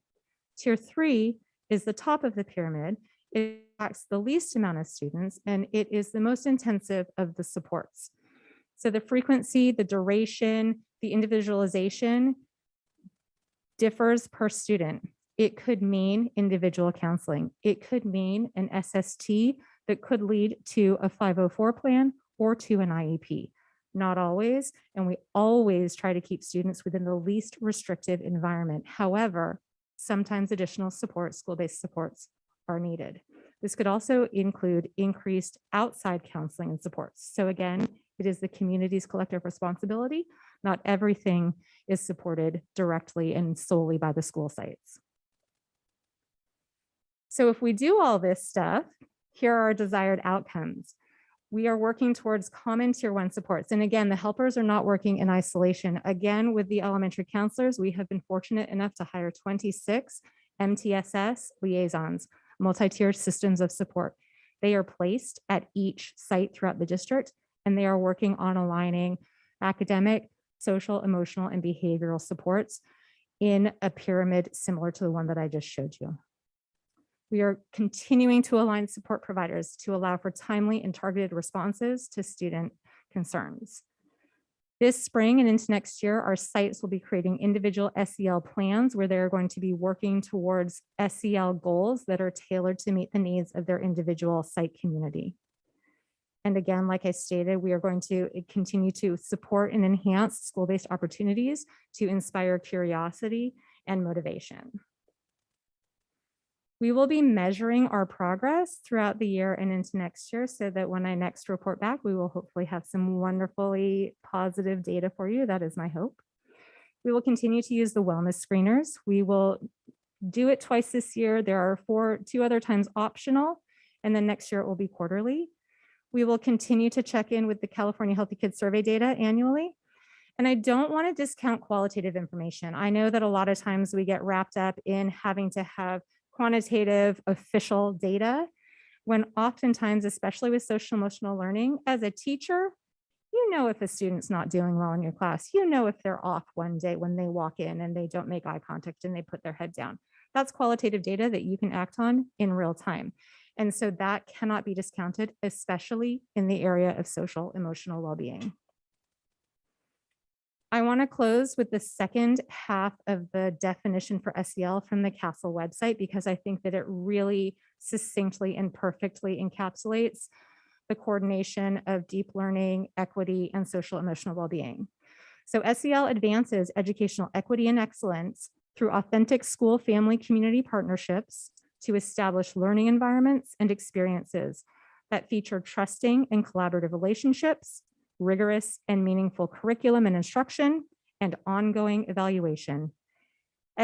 Tier 3 is the top of the pyramid. It impacts the least amount of students, and it is the most intensive of the supports. So the frequency, the duration, the individualization differs per student. It could mean individual counseling. It could mean an SST that could lead to a 504 plan or to an IEP. Not always, and we always try to keep students within the least restrictive environment. However, sometimes additional support, school-based supports are needed. This could also include increased outside counseling and supports. So again, it is the community's collective responsibility. Not everything is supported directly and solely by the school sites. So if we do all this stuff, here are our desired outcomes. We are working towards common tier 1 supports. And again, the helpers are not working in isolation. Again, with the elementary counselors, we have been fortunate enough to hire 26 MTSS liaisons, multi-tiered systems of support. They are placed at each site throughout the district, and they are working on aligning academic, social, emotional, and behavioral supports in a pyramid similar to the one that I just showed you. We are continuing to align support providers to allow for timely and targeted responses to student concerns. This spring and into next year, our sites will be creating individual SEL plans where they're going to be working towards SEL goals that are tailored to meet the needs of their individual site community. And again, like I stated, we are going to continue to support and enhance school-based opportunities to inspire curiosity and motivation. We will be measuring our progress throughout the year and into next year so that when I next report back, we will hopefully have some wonderfully positive data for you. That is my hope. We will continue to use the wellness screeners. We will do it twice this year. There are 2 other times optional, and then next year it will be quarterly. We will continue to check in with the California Healthy Kids Survey data annually. And I don't want to discount qualitative information. I know that a lot of times we get wrapped up in having to have quantitative official data, when oftentimes, especially with social emotional learning, as a teacher, you know if a student's not doing well in your class, you know if they're off one day when they walk in and they don't make eye contact and they put their head down. That's qualitative data that you can act on in real time. And so that cannot be discounted, especially in the area of social emotional well-being. I want to close with the second half of the definition for SEL from the CASEL website, because I think that it really succinctly and perfectly encapsulates the coordination of deep learning, equity, and social emotional well-being. So SEL advances educational equity and excellence through authentic school, family, community partnerships to establish learning environments and experiences that feature trusting and collaborative relationships, rigorous and meaningful curriculum and instruction, and ongoing evaluation.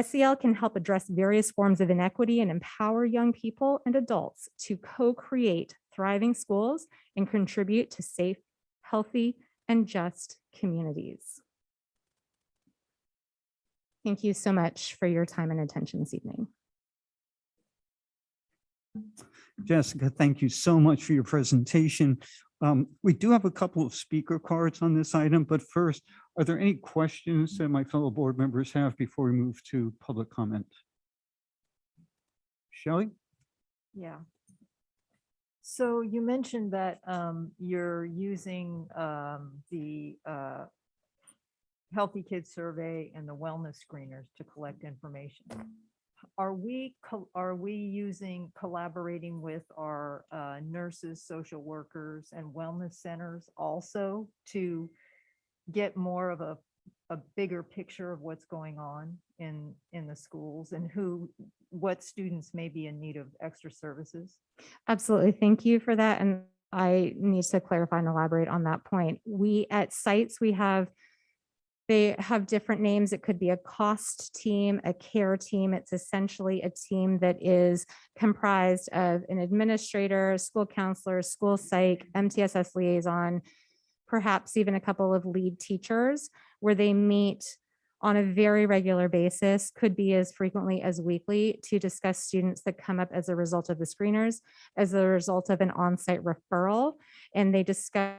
SEL can help address various forms of inequity and empower young people and adults to co-create thriving schools and contribute to safe, healthy, and just communities. Thank you so much for your time and attention this evening. Jessica, thank you so much for your presentation. We do have a couple of speaker cards on this item, but first, are there any questions that my fellow board members have before we move to public comment? Shelley? Yeah. So you mentioned that you're using the Healthy Kids Survey and the wellness screeners to collect information. Are we collaborating with our nurses, social workers, and wellness centers also to get more of a bigger picture of what's going on in the schools and what students may be in need of extra services? Absolutely. Thank you for that. And I need to clarify and elaborate on that point. We at sites, they have different names. It could be a cost team, a care team. It's essentially a team that is comprised of an administrator, school counselor, school psych, MTSS liaison, perhaps even a couple of lead teachers, where they meet on a very regular basis, could be as frequently as weekly, to discuss students that come up as a result of the screeners, as a result of an on-site referral. And they discuss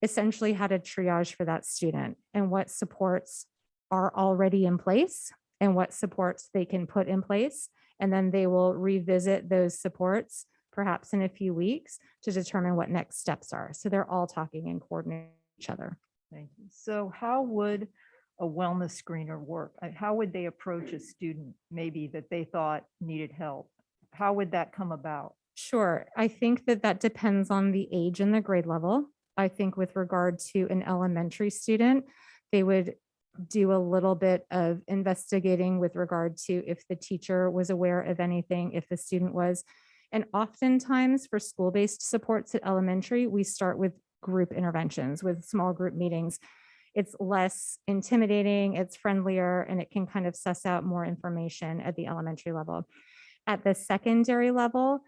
essentially how to triage for that student and what supports are already in place and what supports they can put in place. And then they will revisit those supports perhaps in a few weeks to determine what next steps are. So they're all talking and coordinating each other. Thank you. So how would a wellness screener work? How would they approach a student maybe that they thought needed help? How would that come about? Sure. I think that depends on the age and the grade level. I think with regard to an elementary student, they would do a little bit of investigating with regard to if the teacher was aware of anything, if the student was. And oftentimes for school-based supports at elementary, we start with group interventions, with small group meetings. It's less intimidating, it's friendlier, and it can kind of suss out more information at the elementary level. At the secondary level,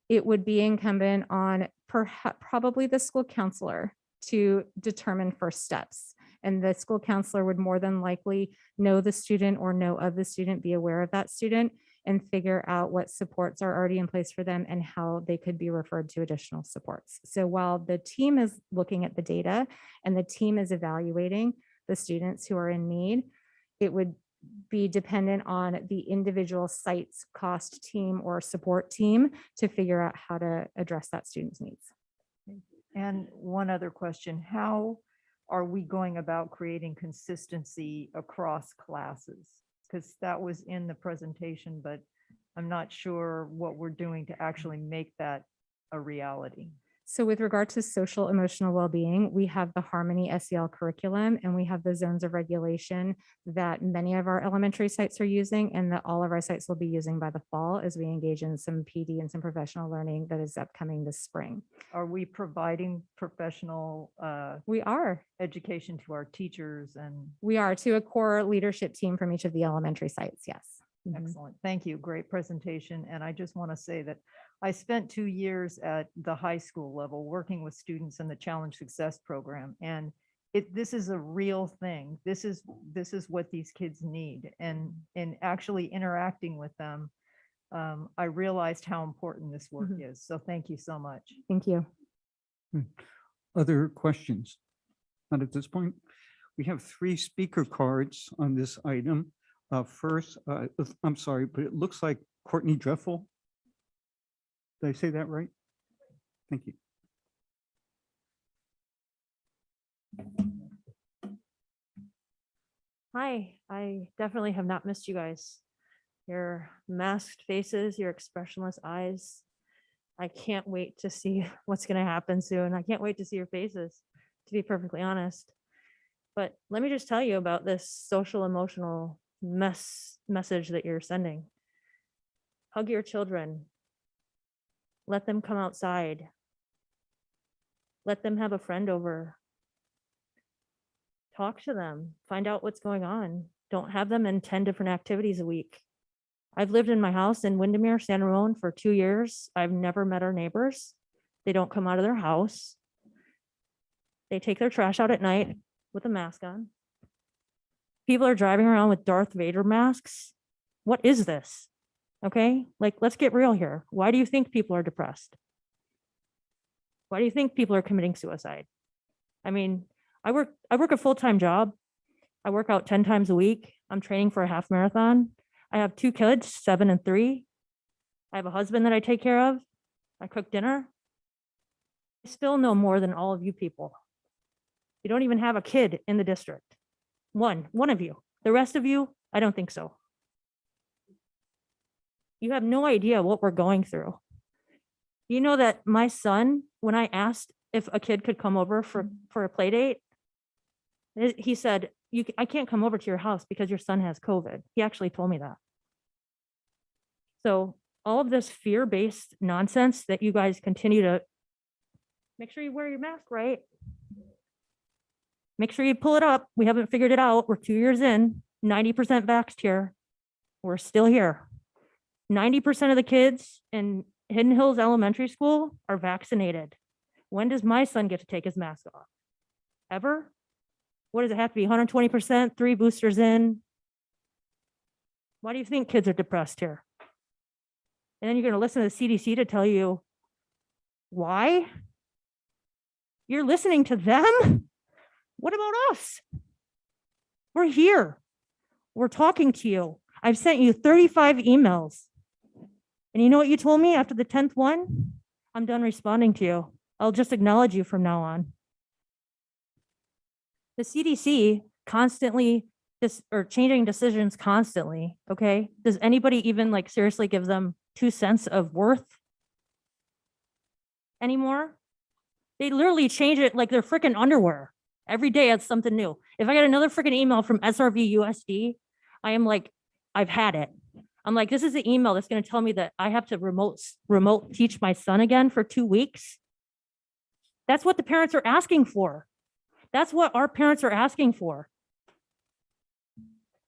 it would be incumbent on probably the school counselor to determine first steps. And the school counselor would more than likely know the student or know of the student, be aware of that student, and figure out what supports are already in place for them and how they could be referred to additional supports. So while the team is looking at the data and the team is evaluating the students who are in need, it would be dependent on the individual site's cost team or support team to figure out how to address that student's needs. And one other question, how are we going about creating consistency across classes? Because that was in the presentation, but I'm not sure what we're doing to actually make that a reality. So with regard to social emotional well-being, we have the Harmony SEL curriculum, and we have the zones of regulation that many of our elementary sites are using and that all of our sites will be using by the fall as we engage in some PD and some professional learning that is upcoming this spring. Are we providing professional We are education to our teachers? And to a core leadership team from each of the elementary sites, yes. excellent. Thank you. Great presentation. And I just want to say that I spent 2 years at the high school level working with students in the Challenge Success Program. And this is a real thing. This is what these kids need. And in actually interacting with them, I realized how important this work is. So thank you so much. Thank you. Other questions? Not at this point. We have 3 speaker cards on this item. First, I'm sorry, but it looks like Courtney Dreffel. Did I say that right? Thank you. Hi, I definitely have not missed you guys. Your masked faces, your expressionless eyes. I can't wait to see what's going to happen soon. I can't wait to see your faces, to be perfectly honest. But let me just tell you about this social emotional message that you're sending. Hug your children. Let them come outside. Let them have a friend over. Talk to them, find out what's going on. Don't have them in 10 different activities a week. I've lived in my house in Windermere, San Ramon for 2 years. I've never met our neighbors. They don't come out of their house. They take their trash out at night with a mask on. People are driving around with Darth Vader masks. What is this? Okay, like, let's get real here. Why do you think people are depressed? Why do you think people are committing suicide? I mean, I work a full-time job. I work out 10 times a week. I'm training for a half marathon. I have 2 kids, 7 and 3. I have a husband that I take care of. I cook dinner. I still know more than all of you people. You don't even have a kid in the district. One of you. The rest of you, I don't think so. You have no idea what we're going through. You know that my son, when I asked if a kid could come over for a play date, he said, I can't come over to your house because your son has COVID. He actually told me that. So all of this fear-based nonsense that you guys continue to make sure you wear your mask right. Make sure you pull it up. We haven't figured it out. We're 2 years in, 90% vaxxed here. We're still here. 90% of the kids in Hidden Hills Elementary School are vaccinated. When does my son get to take his mask off? Ever? What does it have to be? 120%, 3 boosters in? Why do you think kids are depressed here? And then you're going to listen to the CDC to tell you why? You're listening to them? What about us? We're here. We're talking to you. I've sent you 35 emails. And you know what you told me after the 10th one? I'm done responding to you. I'll just acknowledge you from now on. The CDC constantly changing decisions constantly, okay? Does anybody even like seriously give them 2 cents of worth anymore? They literally change it like they're freaking underwear. Every day it's something new. If I get another freaking email from SRVUSD, I am like, I've had it. I'm like, this is the email that's going to tell me that I have to remote teach my son again for 2 weeks. That's what the parents are asking for. That's what our parents are asking for.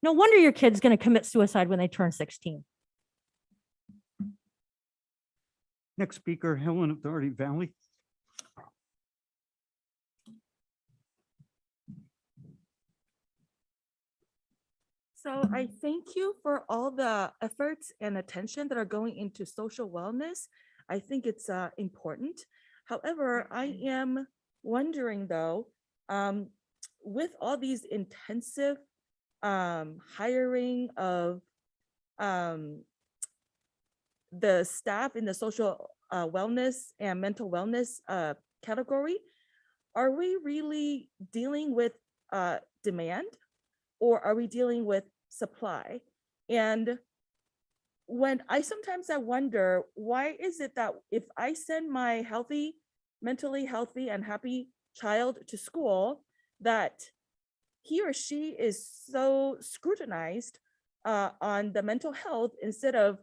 No wonder your kid's going to commit suicide when they turn 16. Next speaker, Helen of Doherty Valley. So I thank you for all the efforts and attention that are going into social wellness. I think it's important. However, I am wondering though, with all these intensive hiring of the staff in the social wellness and mental wellness category, are we really dealing with demand, or are we dealing with supply? And when sometimes I wonder, why is it that if I send my mentally healthy and happy child to school, that he or she is so scrutinized on the mental health instead of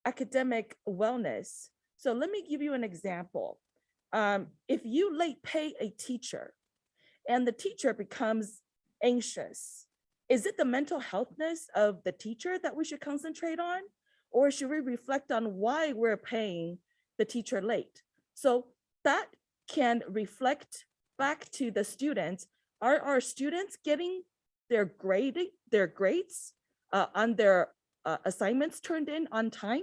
academic wellness? So let me give you an example. If you late pay a teacher and the teacher becomes anxious, is it the mental healthness of the teacher that we should concentrate on? Or should we reflect on why we're paying the teacher late? So that can reflect back to the students. Are our students getting their grades on their assignments turned in on time?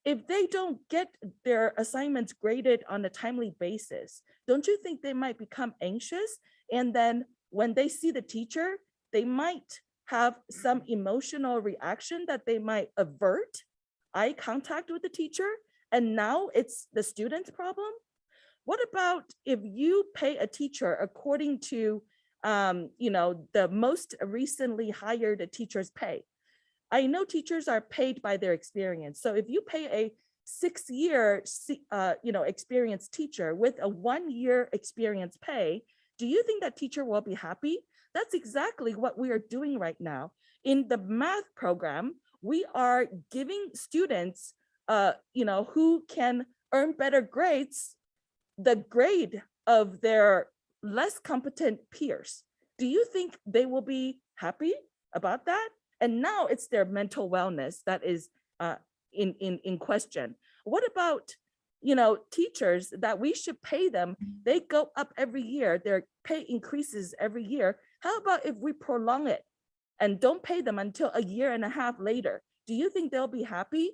If they don't get their assignments graded on a timely basis, don't you think they might become anxious? And then when they see the teacher, they might have some emotional reaction that they might avert eye contact with the teacher, and now it's the student's problem? What about if you pay a teacher according to the most recently hired teacher's pay? I know teachers are paid by their experience. So if you pay a 6-year experienced teacher with a 1-year experience pay, do you think that teacher will be happy? That's exactly what we are doing right now. In the math program, we are giving students, who can earn better grades, the grade of their less competent peers. Do you think they will be happy about that? And now it's their mental wellness that is in question. What about, teachers that we should pay them? They go up every year. Their pay increases every year. How about if we prolong it and don't pay them until 1.5 years later? Do you think they'll be happy?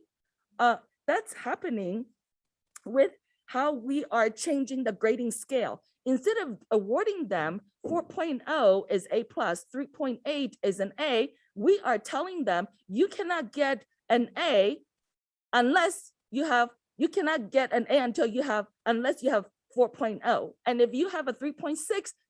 That's happening with how we are changing the grading scale. Instead of awarding them 4.0 is A+, 3.8 is an A, we are telling them you cannot get an A unless you cannot get an A unless you have 4.0. And if you have a 3.6,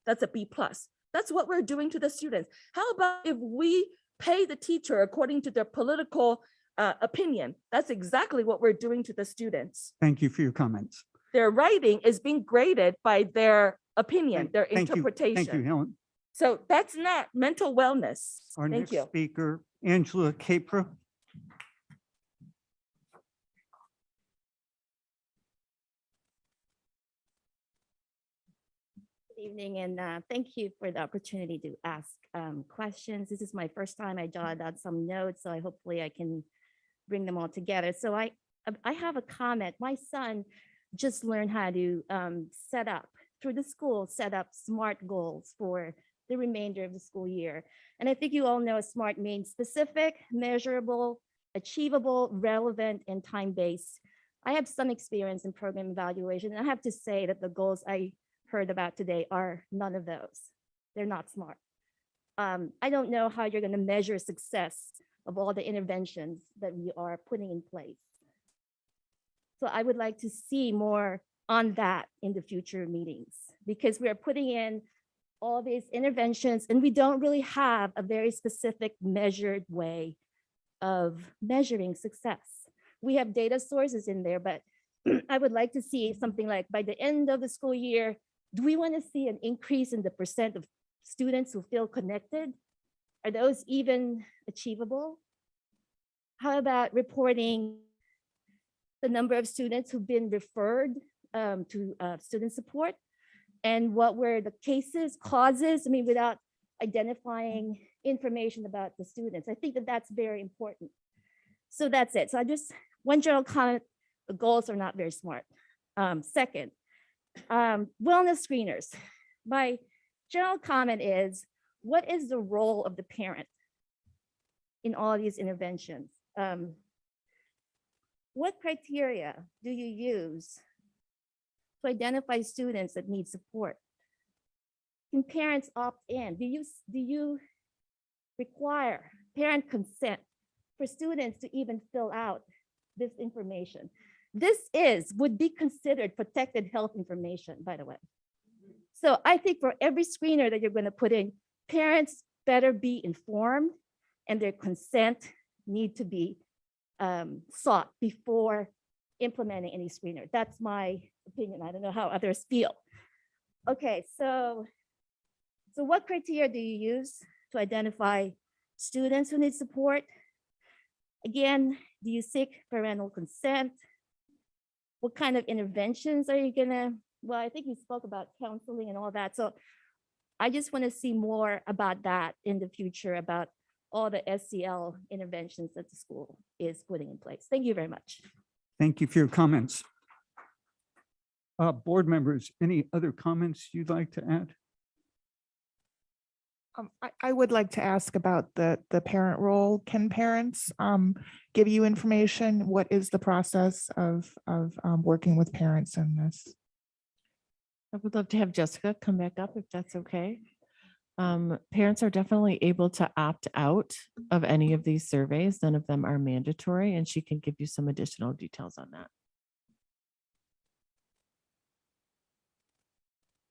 that's a B plus. That's what we're doing to the students. How about if we pay the teacher according to their political opinion? That's exactly what we're doing to the students. Thank you for your comments. Their writing is being graded by their opinion, Thank- their thank you. interpretation. Thank you, Helen. So that's not mental wellness. Our Thank next you. speaker, Angela Capra. Good evening, and thank you for the opportunity to ask questions. This is my first time. I jotted out some notes, so hopefully I can bring them all together. So I have a comment. My son just learned how to set up SMART goals for the remainder of the school year. And I think you all know SMART means specific, measurable, achievable, relevant, and time-based. I have some experience in program evaluation, and I have to say that the goals I heard about today are none of those. They're not SMART. I don't know how you're going to measure success of all the interventions that we are putting in place. So I would like to see more on that in the future meetings, because we are putting in all these interventions and we don't really have a very specific measured way of measuring success. We have data sources in there, but I would like to see something like by the end of the school year, do we want to see an increase in the percent of students who feel connected? Are those even achievable? How about reporting the number of students who've been referred to student support? And what were the cases, causes? I mean, without identifying information about the students. I think that that's very important. So that's it. So I just, one general comment, the goals are not very SMART. Second, wellness screeners. My general comment is, what is the role of the parent in all these interventions? What criteria do you use to identify students that need support? Can parents opt in? Do you require parent consent for students to even fill out this information? This would be considered protected health information, by the way. So I think for every screener that you're going to put in, parents better be informed and their consent need to be sought before implementing any screener. That's my opinion. I don't know how others feel. Okay, so what criteria do you use to identify students who need support? Again, do you seek parental consent? What kind of interventions are you gonna, well, I think you spoke about counseling and all that. So I just want to see more about that in the future, about all the SEL interventions that the school is putting in place. Thank you very much. Thank you for your comments. Board members, any other comments you'd like to add? I would like to ask about the parent role. Can parents give you information? What is the process of working with parents in this? I would love to have Jessica come back up if that's okay. Parents are definitely able to opt out of any of these surveys. None of them are mandatory, and she can give you some additional details on that.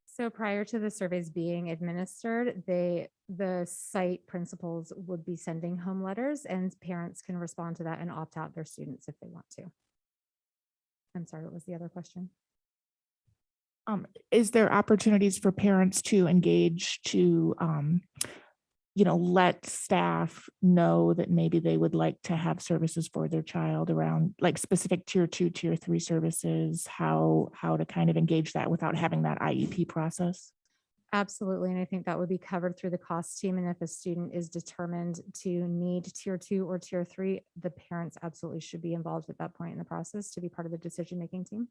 So prior to the surveys being administered, the site principals would be sending home letters, and parents can respond to that and opt out their students if they want to. I'm sorry, what was the other question? Is there opportunities for parents to engage to, let staff know that maybe they would like to have services for their child around like specific tier 2, tier 3 services, how to kind of engage that without having that IEP process? Absolutely. And I think that would be covered through the cost team. And if a student is determined to need tier 2 or tier 3, the parents absolutely should be involved at that point in the process to be part of the decision-making team.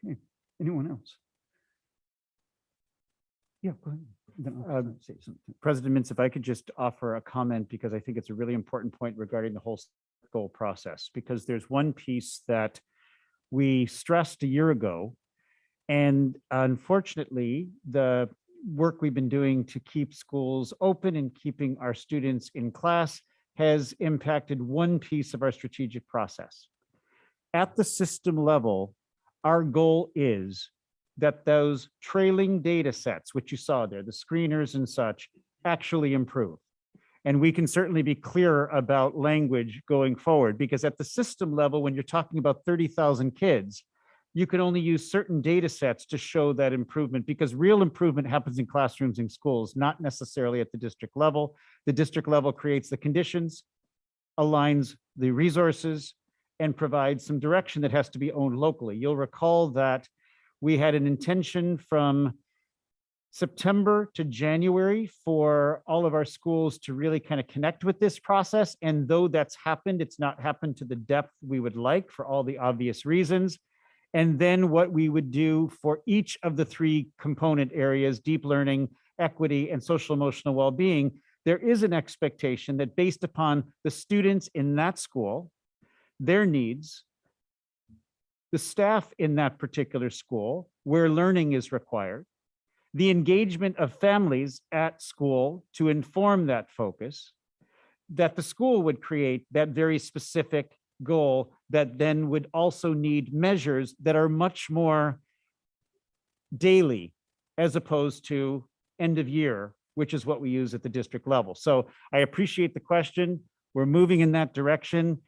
Okay, anyone else? Yeah, go ahead. Then I'll say something. President Mintz, if I could just offer a comment, because I think it's a really important point regarding the whole goal process, because there's one piece that we stressed a year ago. And unfortunately, the work we've been doing to keep schools open and keeping our students in class has impacted one piece of our strategic process. at the system level, our goal is that those trailing data sets, which you saw there, the screeners and such, actually improve. And we can certainly be clearer about language going forward, because at the system level, when you're talking about 30,000 kids, you can only use certain data sets to show that improvement, because real improvement happens in classrooms and schools, not necessarily at the district level. The district level creates the conditions, aligns the resources, and provides some direction that has to be owned locally. You'll recall that we had an intention from September to January for all of our schools to really kind of connect with this process. And though that's happened, it's not happened to the depth we would like for all the obvious reasons. And then what we would do for each of the three component areas, deep learning, equity, and social emotional well-being, there is an expectation that based upon the students in that school, their needs, the staff in that particular school where learning is required, the engagement of families at school to inform that focus, that the school would create that very specific goal that then would also need measures that are much more daily as opposed to end of year, which is what we use at the district level. So I appreciate the question. We're moving in that direction.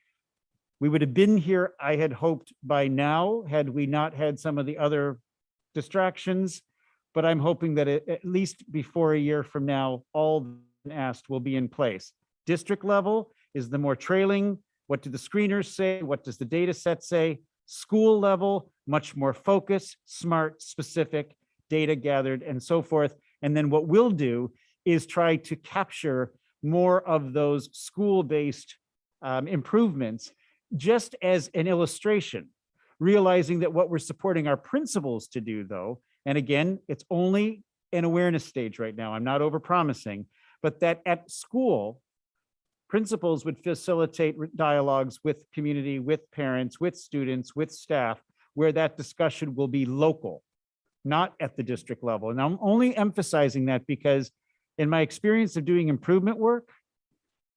We would have been here, I had hoped by now, had we not had some of the other distractions, but I'm hoping that at least before a year from now, all asked will be in place. District level is the more trailing. What do the screeners say? What does the data set say? School level, much more focused, smart, specific, data gathered, and so forth. And then what we'll do is try to capture more of those school-based improvements just as an illustration, realizing that what we're supporting our principals to do, though, and again, it's only an awareness stage right now, I'm not overpromising, but that at school, principals would facilitate dialogues with community, with parents, with students, with staff, where that discussion will be local, not at the district level. And I'm only emphasizing that because in my experience of doing improvement work,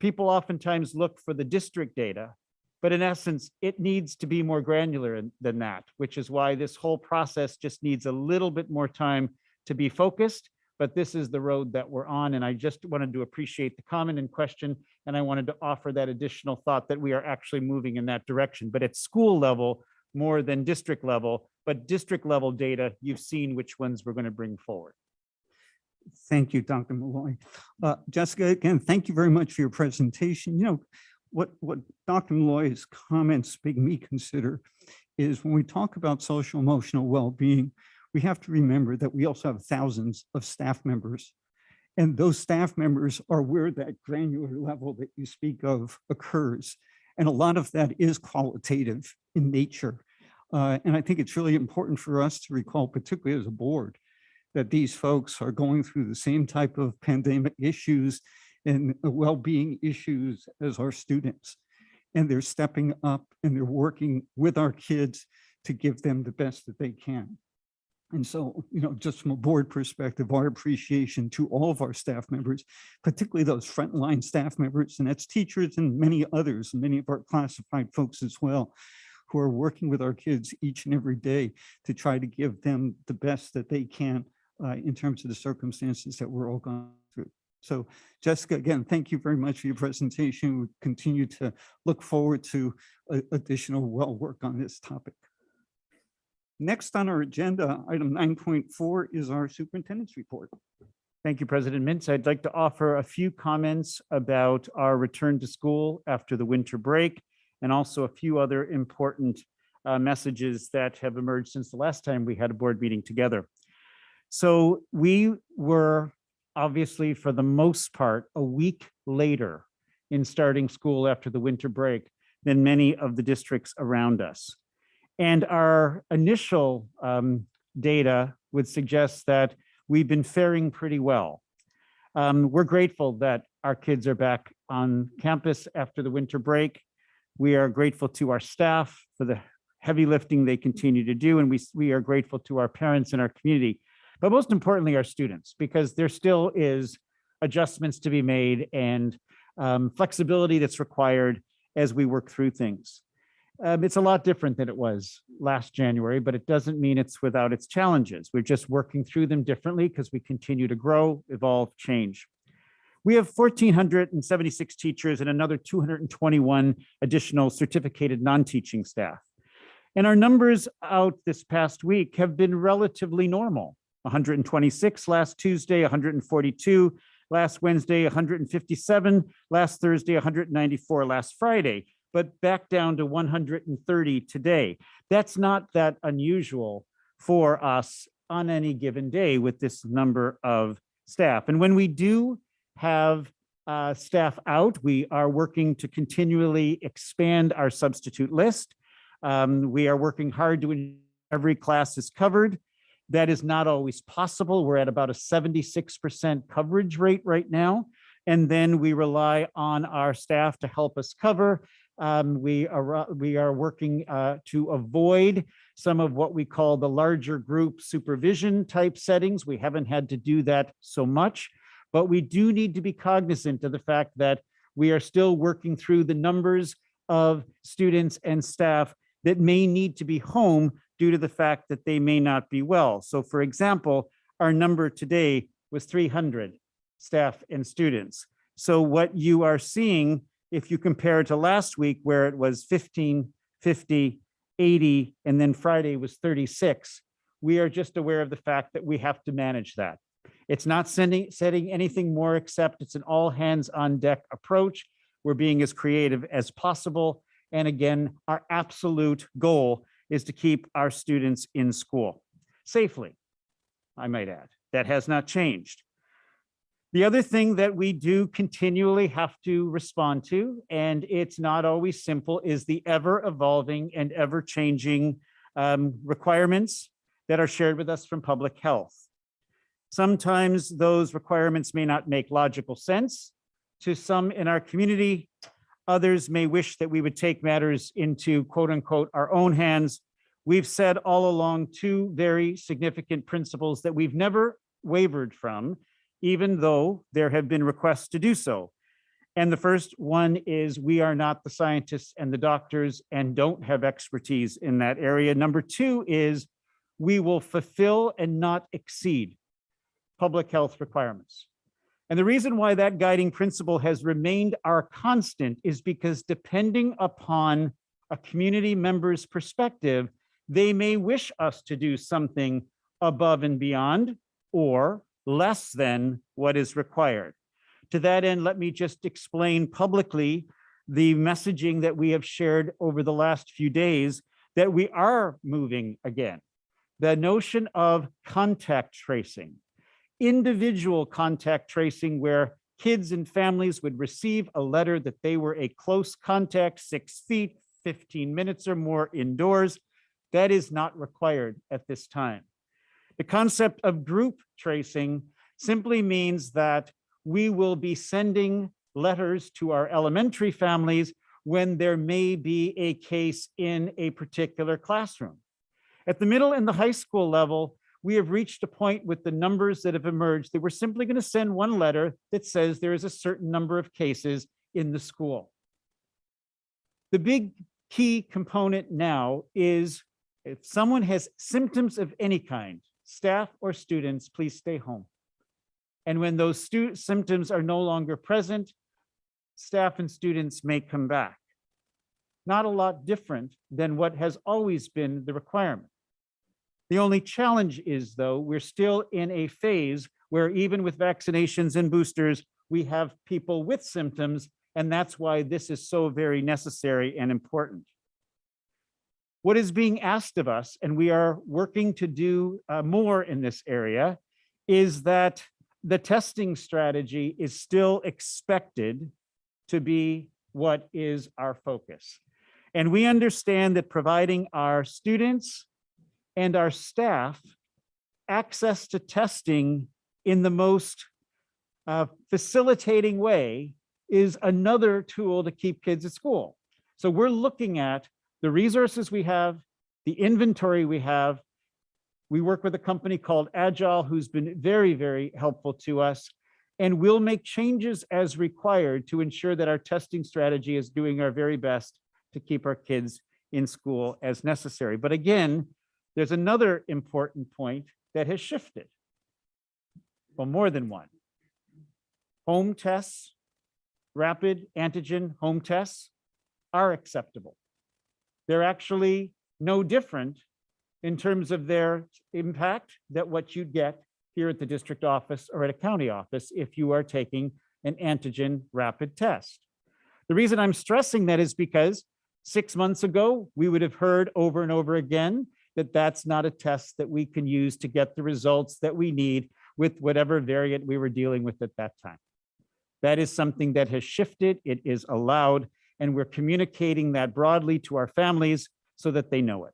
people oftentimes look for the district data, but in essence, it needs to be more granular than that, which is why this whole process just needs a little bit more time to be focused. But this is the road that we're on. And I just wanted to appreciate the comment and question. And I wanted to offer that additional thought that we are actually moving in that direction, but at school level, more than district level, but district level data, you've seen which ones we're going to bring forward. Thank you, Dr. Malloy. Jessica, again, thank you very much for your presentation. You know, what Dr. Malloy's comments make me consider is when we talk about social emotional well-being, we have to remember that we also have thousands of staff members. And those staff members are where that granular level that you speak of occurs. And a lot of that is qualitative in nature. And I think it's really important for us to recall, particularly as a board, that these folks are going through the same type of pandemic issues and well-being issues as our students. And they're stepping up and they're working with our kids to give them the best that they can. And so, you know, just from a board perspective, our appreciation to all of our staff members, particularly those frontline staff members, and that's teachers and many others, many of our classified folks as well, who are working with our kids each and every day to try to give them the best that they can in terms of the circumstances that we're all going through. So Jessica, again, thank you very much for your presentation. We continue to look forward to additional well work on this topic. Next on our agenda, item 9.4 is our superintendent's report. Thank you, President Mintz. I'd like to offer a few comments about our return to school after the winter break, and also a few other important messages that have emerged since the last time we had a board meeting together. So we were obviously, for the most part, a week later in starting school after the winter break than many of the districts around us. And our initial data would suggest that we've been faring pretty well. We're grateful that our kids are back on campus after the winter break. We are grateful to our staff for the heavy lifting they continue to do, and we are grateful to our parents and our community, but most importantly, our students, because there still is adjustments to be made and flexibility that's required as we work through things. It's a lot different than it was last January, but it doesn't mean it's without its challenges. We're just working through them differently because we continue to grow, evolve, change. We have 1,476 teachers and another 221 additional certificated non-teaching staff. And our numbers out this past week have been relatively normal. 126 last Tuesday, 142 last Wednesday, 157 last Thursday, 194 last Friday, but back down to 130 today. That's not that unusual for us on any given day with this number of staff. And when we do have staff out, we are working to continually expand our substitute list. We are working hard to ensure every class is covered. That is not always possible. We're at about a 76% coverage rate right now. And then we rely on our staff to help us cover. We are working to avoid some of what we call the larger group supervision type settings. We haven't had to do that so much, but we do need to be cognizant of the fact that we are still working through the numbers of students and staff that may need to be home due to the fact that they may not be well. So for example, our number today was 300 staff and students. So what you are seeing, if you compare it to last week where it was 15, 50, 80, and then Friday was 36, we are just aware of the fact that we have to manage that. It's not setting anything more except it's an all hands on deck approach. We're being as creative as possible. And again, our absolute goal is to keep our students in school safely, I might add. That has not changed. The other thing that we do continually have to respond to, and it's not always simple, is the ever-evolving and ever-changing requirements that are shared with us from public health. Sometimes those requirements may not make logical sense to some in our community. Others may wish that we would take matters into quote unquote our own hands. We've said all along two very significant principles that we've never wavered from, even though there have been requests to do so. And the first one is we are not the scientists and the doctors and don't have expertise in that area. Number two is we will fulfill and not exceed public health requirements. And the reason why that guiding principle has remained our constant is because depending upon a community member's perspective, they may wish us to do something above and beyond or less than what is required. To that end, let me just explain publicly the messaging that we have shared over the last few days that we are moving again. The notion of contact tracing, individual contact tracing where kids and families would receive a letter that they were a close contact, 6 feet, 15 minutes or more indoors. That is not required at this time. The concept of group tracing simply means that we will be sending letters to our elementary families when there may be a case in a particular classroom. At the middle and the high school level, we have reached a point with the numbers that have emerged that we're simply going to send one letter that says there is a certain number of cases in the school. The big key component now is if someone has symptoms of any kind, staff or students, please stay home. And when those symptoms are no longer present, staff and students may come back. Not a lot different than what has always been the requirement. The only challenge is, though, we're still in a phase where even with vaccinations and boosters, we have people with symptoms, and that's why this is so very necessary and important. What is being asked of us, and we are working to do more in this area, is that the testing strategy is still expected to be what is our focus. And we understand that providing our students and our staff access to testing in the most facilitating way is another tool to keep kids at school. So we're looking at the resources we have, the inventory we have. We work with a company called Agile, who's been very, very helpful to us, and we'll make changes as required to ensure that our testing strategy is doing our very best to keep our kids in school as necessary. But again, there's another important point that has shifted. Well, more than one. Home tests, rapid antigen home tests are acceptable. They're actually no different in terms of their impact that what you'd get here at the district office or at a county office if you are taking an antigen rapid test. The reason I'm stressing that is because 6 months ago, we would have heard over and over again that that's not a test that we can use to get the results that we need with whatever variant we were dealing with at that time. That is something that has shifted, it is allowed, and we're communicating that broadly to our families so that they know it.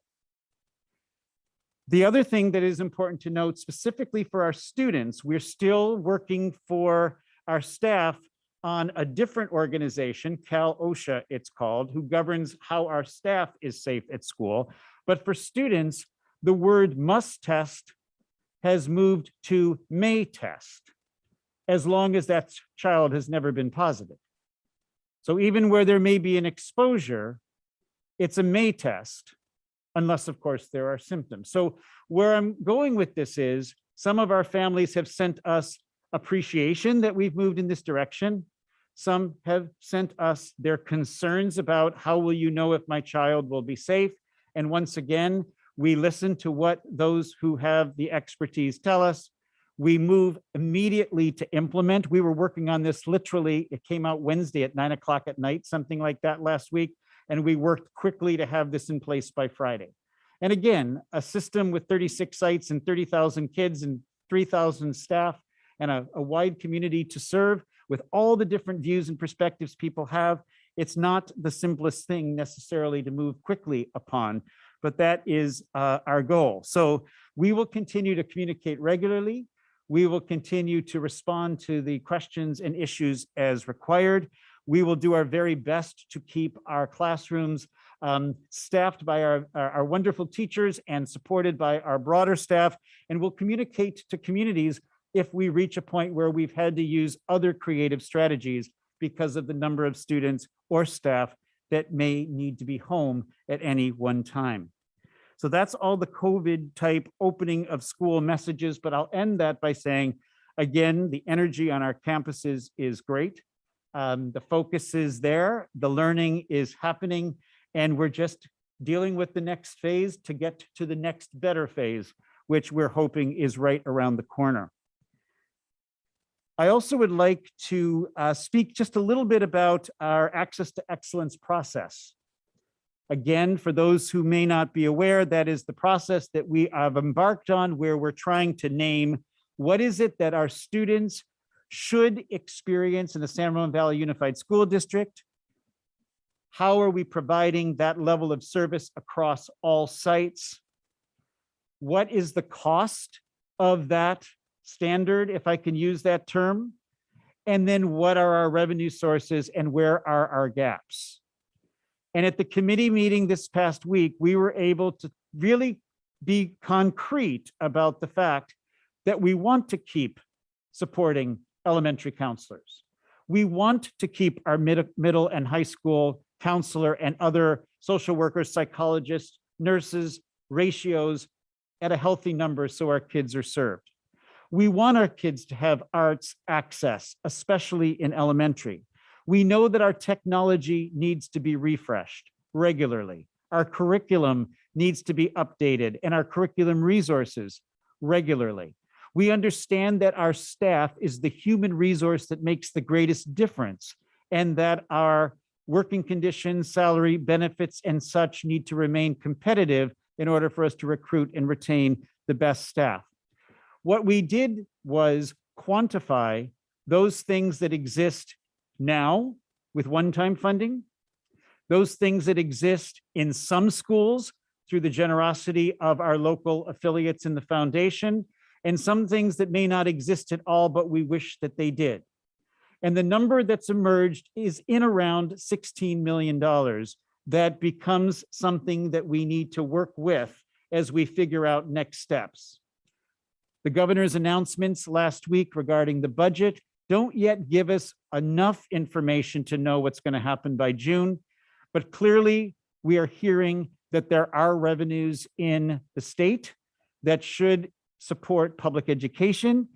The other thing that is important to note specifically for our students, we're still working for our staff on a different organization, Cal OSHA it's called, who governs how our staff is safe at school. But for students, the word must test has moved to may test, as long as that child has never been positive. So even where there may be an exposure, it's a may test, unless of course there are symptoms. So where I'm going with this is some of our families have sent us appreciation that we've moved in this direction. Some have sent us their concerns about how will you know if my child will be safe? And once again, we listen to what those who have the expertise tell us. We move immediately to implement. We were working on this literally, it came out Wednesday at 9 o'clock at night, something like that last week. And we worked quickly to have this in place by Friday. And again, a system with 36 sites and 30,000 kids and 3,000 staff and a wide community to serve with all the different views and perspectives people have. It's not the simplest thing necessarily to move quickly upon, but that is our goal. So we will continue to communicate regularly. We will continue to respond to the questions and issues as required. We will do our very best to keep our classrooms staffed by our wonderful teachers and supported by our broader staff. And we'll communicate to communities if we reach a point where we've had to use other creative strategies because of the number of students or staff that may need to be home at any one time. So that's all the COVID type opening of school messages, but I'll end that by saying, again, the energy on our campuses is great. The focus is there, the learning is happening, and we're just dealing with the next phase to get to the next better phase, which we're hoping is right around the corner. I also would like to speak just a little bit about our Access to Excellence process. Again, for those who may not be aware, that is the process that we have embarked on where we're trying to name what is it that our students should experience in the San Ramon Valley Unified School District. How are we providing that level of service across all sites? What is the cost of that standard, if I can use that term? And then what are our revenue sources and where are our gaps? And at the committee meeting this past week, we were able to really be concrete about the fact that we want to keep supporting elementary counselors. We want to keep our middle and high school counselor and other social workers, psychologists, nurses, ratios at a healthy number so our kids are served. We want our kids to have arts access, especially in elementary. We know that our technology needs to be refreshed regularly. Our curriculum needs to be updated and our curriculum resources regularly. We understand that our staff is the human resource that makes the greatest difference and that our working conditions, salary, benefits, and such need to remain competitive in order for us to recruit and retain the best staff. What we did was quantify those things that exist now with one-time funding, those things that exist in some schools through the generosity of our local affiliates in the foundation, and some things that may not exist at all, but we wish that they did. And the number that's emerged is in around $16 million that becomes something that we need to work with as we figure out next steps. The governor's announcements last week regarding the budget don't yet give us enough information to know what's going to happen by June, but clearly we are hearing that there are revenues in the state that should support public education,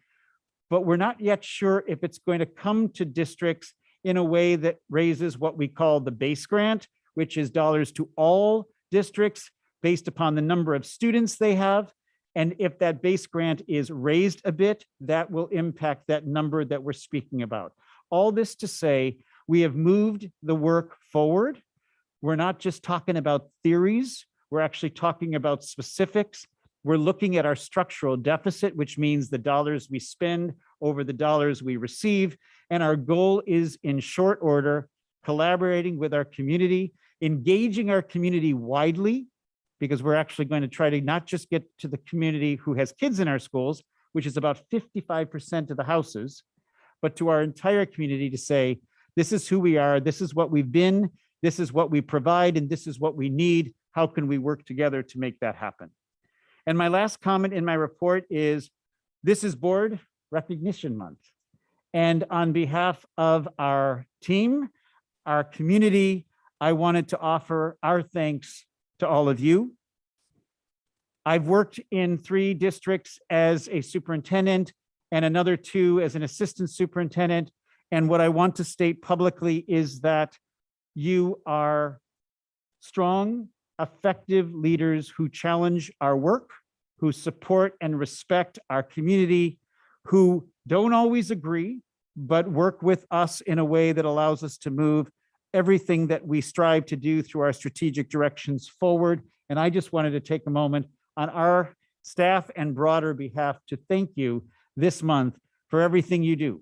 but we're not yet sure if it's going to come to districts in a way that raises what we call the base grant, which is dollars to all districts based upon the number of students they have. And if that base grant is raised a bit, that will impact that number that we're speaking about. All this to say, we have moved the work forward. We're not just talking about theories, we're actually talking about specifics. We're looking at our structural deficit, which means the dollars we spend over the dollars we receive. And our goal is, in short order, collaborating with our community, engaging our community widely, because we're actually going to try to not just get to the community who has kids in our schools, which is about 55% of the houses, but to our entire community to say, this is who we are, this is what we've been, this is what we provide, and this is what we need. How can we work together to make that happen? And my last comment in my report is, this is Board Recognition Month. And on behalf of our team, our community, I wanted to offer our thanks to all of you. I've worked in 3 districts as a superintendent and another 2 as an assistant superintendent. And what I want to state publicly is that you are strong, effective leaders who challenge our work, who support and respect our community, who don't always agree, but work with us in a way that allows us to move everything that we strive to do through our strategic directions forward. And I just wanted to take a moment on our staff and broader behalf to thank you this month for everything you do.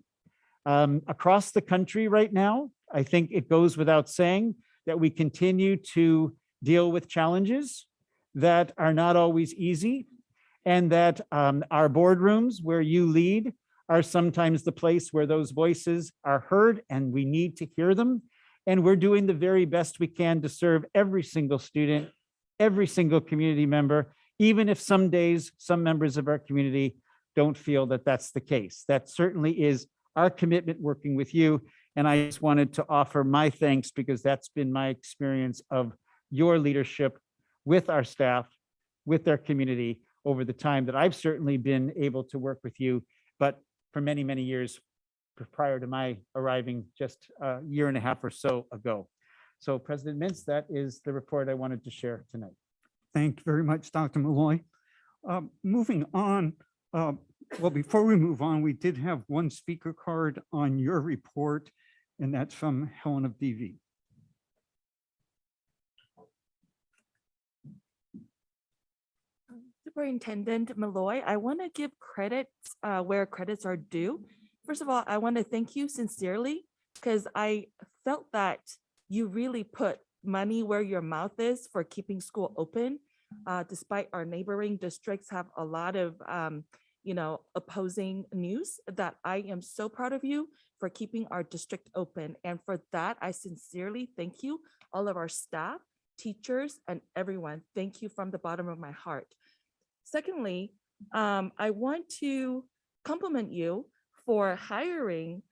Across the country right now, I think it goes without saying that we continue to deal with challenges that are not always easy, and that our boardrooms where you lead are sometimes the place where those voices are heard, and we need to hear them. And we're doing the very best we can to serve every single student, every single community member, even if some days, some members of our community don't feel that that's the case. That certainly is our commitment working with you. And I just wanted to offer my thanks, because that's been my experience of your leadership with our staff, with our community over the time that I've certainly been able to work with you, but for many, many years prior to my arriving just a year and a half or so ago. So President Mintz, that is the report I wanted to share tonight. Thank you very much, Dr. Malloy. Moving on, well, before we move on, we did have one speaker card on your report, and that's from Helen of DV. Superintendent Malloy, I want to give credits where credits are due. First of all, I want to thank you sincerely, because I felt that you really put money where your mouth is for keeping school open, despite our neighboring districts have a lot of opposing news. That I am so proud of you for keeping our district open. And for that, I sincerely thank you, all of our staff, teachers, and everyone. Thank you from the bottom of my heart. Secondly, I want to compliment you for hiring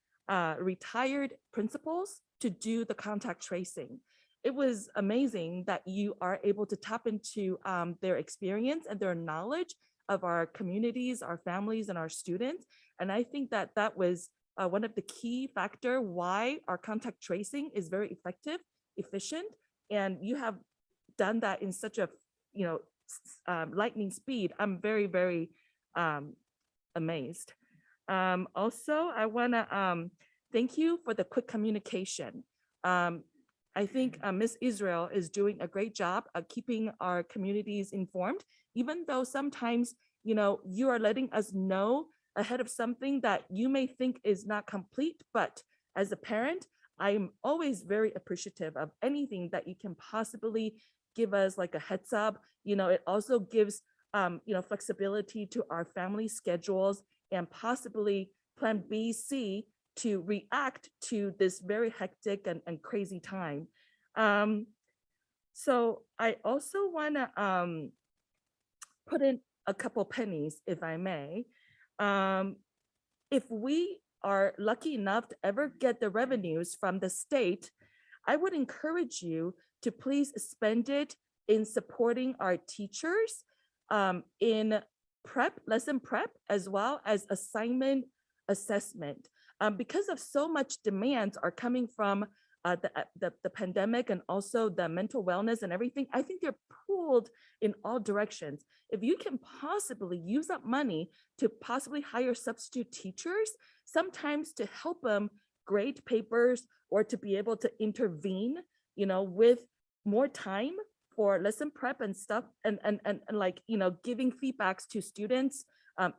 retired principals to do the contact tracing. It was amazing that you are able to tap into their experience and their knowledge of our communities, our families, and our students. And I think that that was one of the key factors why our contact tracing is very effective, efficient, and you have done that in such a lightning speed. I'm very, very amazed. Also, I want to thank you for the quick communication. I think Ms. Israel is doing a great job of keeping our communities informed, even though sometimes, you are letting us know ahead of something that you may think is not complete. But as a parent, I am always very appreciative of anything that you can possibly give us, like a heads up. It also gives, flexibility to our family schedules and possibly plan B, C to react to this very hectic and crazy time. So I also want to put in a couple pennies, if I may. If we are lucky enough to ever get the revenues from the state, I would encourage you to please spend it in supporting our teachers in lesson prep, as well as assignment assessment. Because of so much demands are coming from the pandemic and also the mental wellness and everything, I think they're pulled in all directions. If you can possibly use up money to possibly hire substitute teachers, sometimes to help them grade papers or to be able to intervene, with more time for lesson prep and stuff, and like, giving feedbacks to students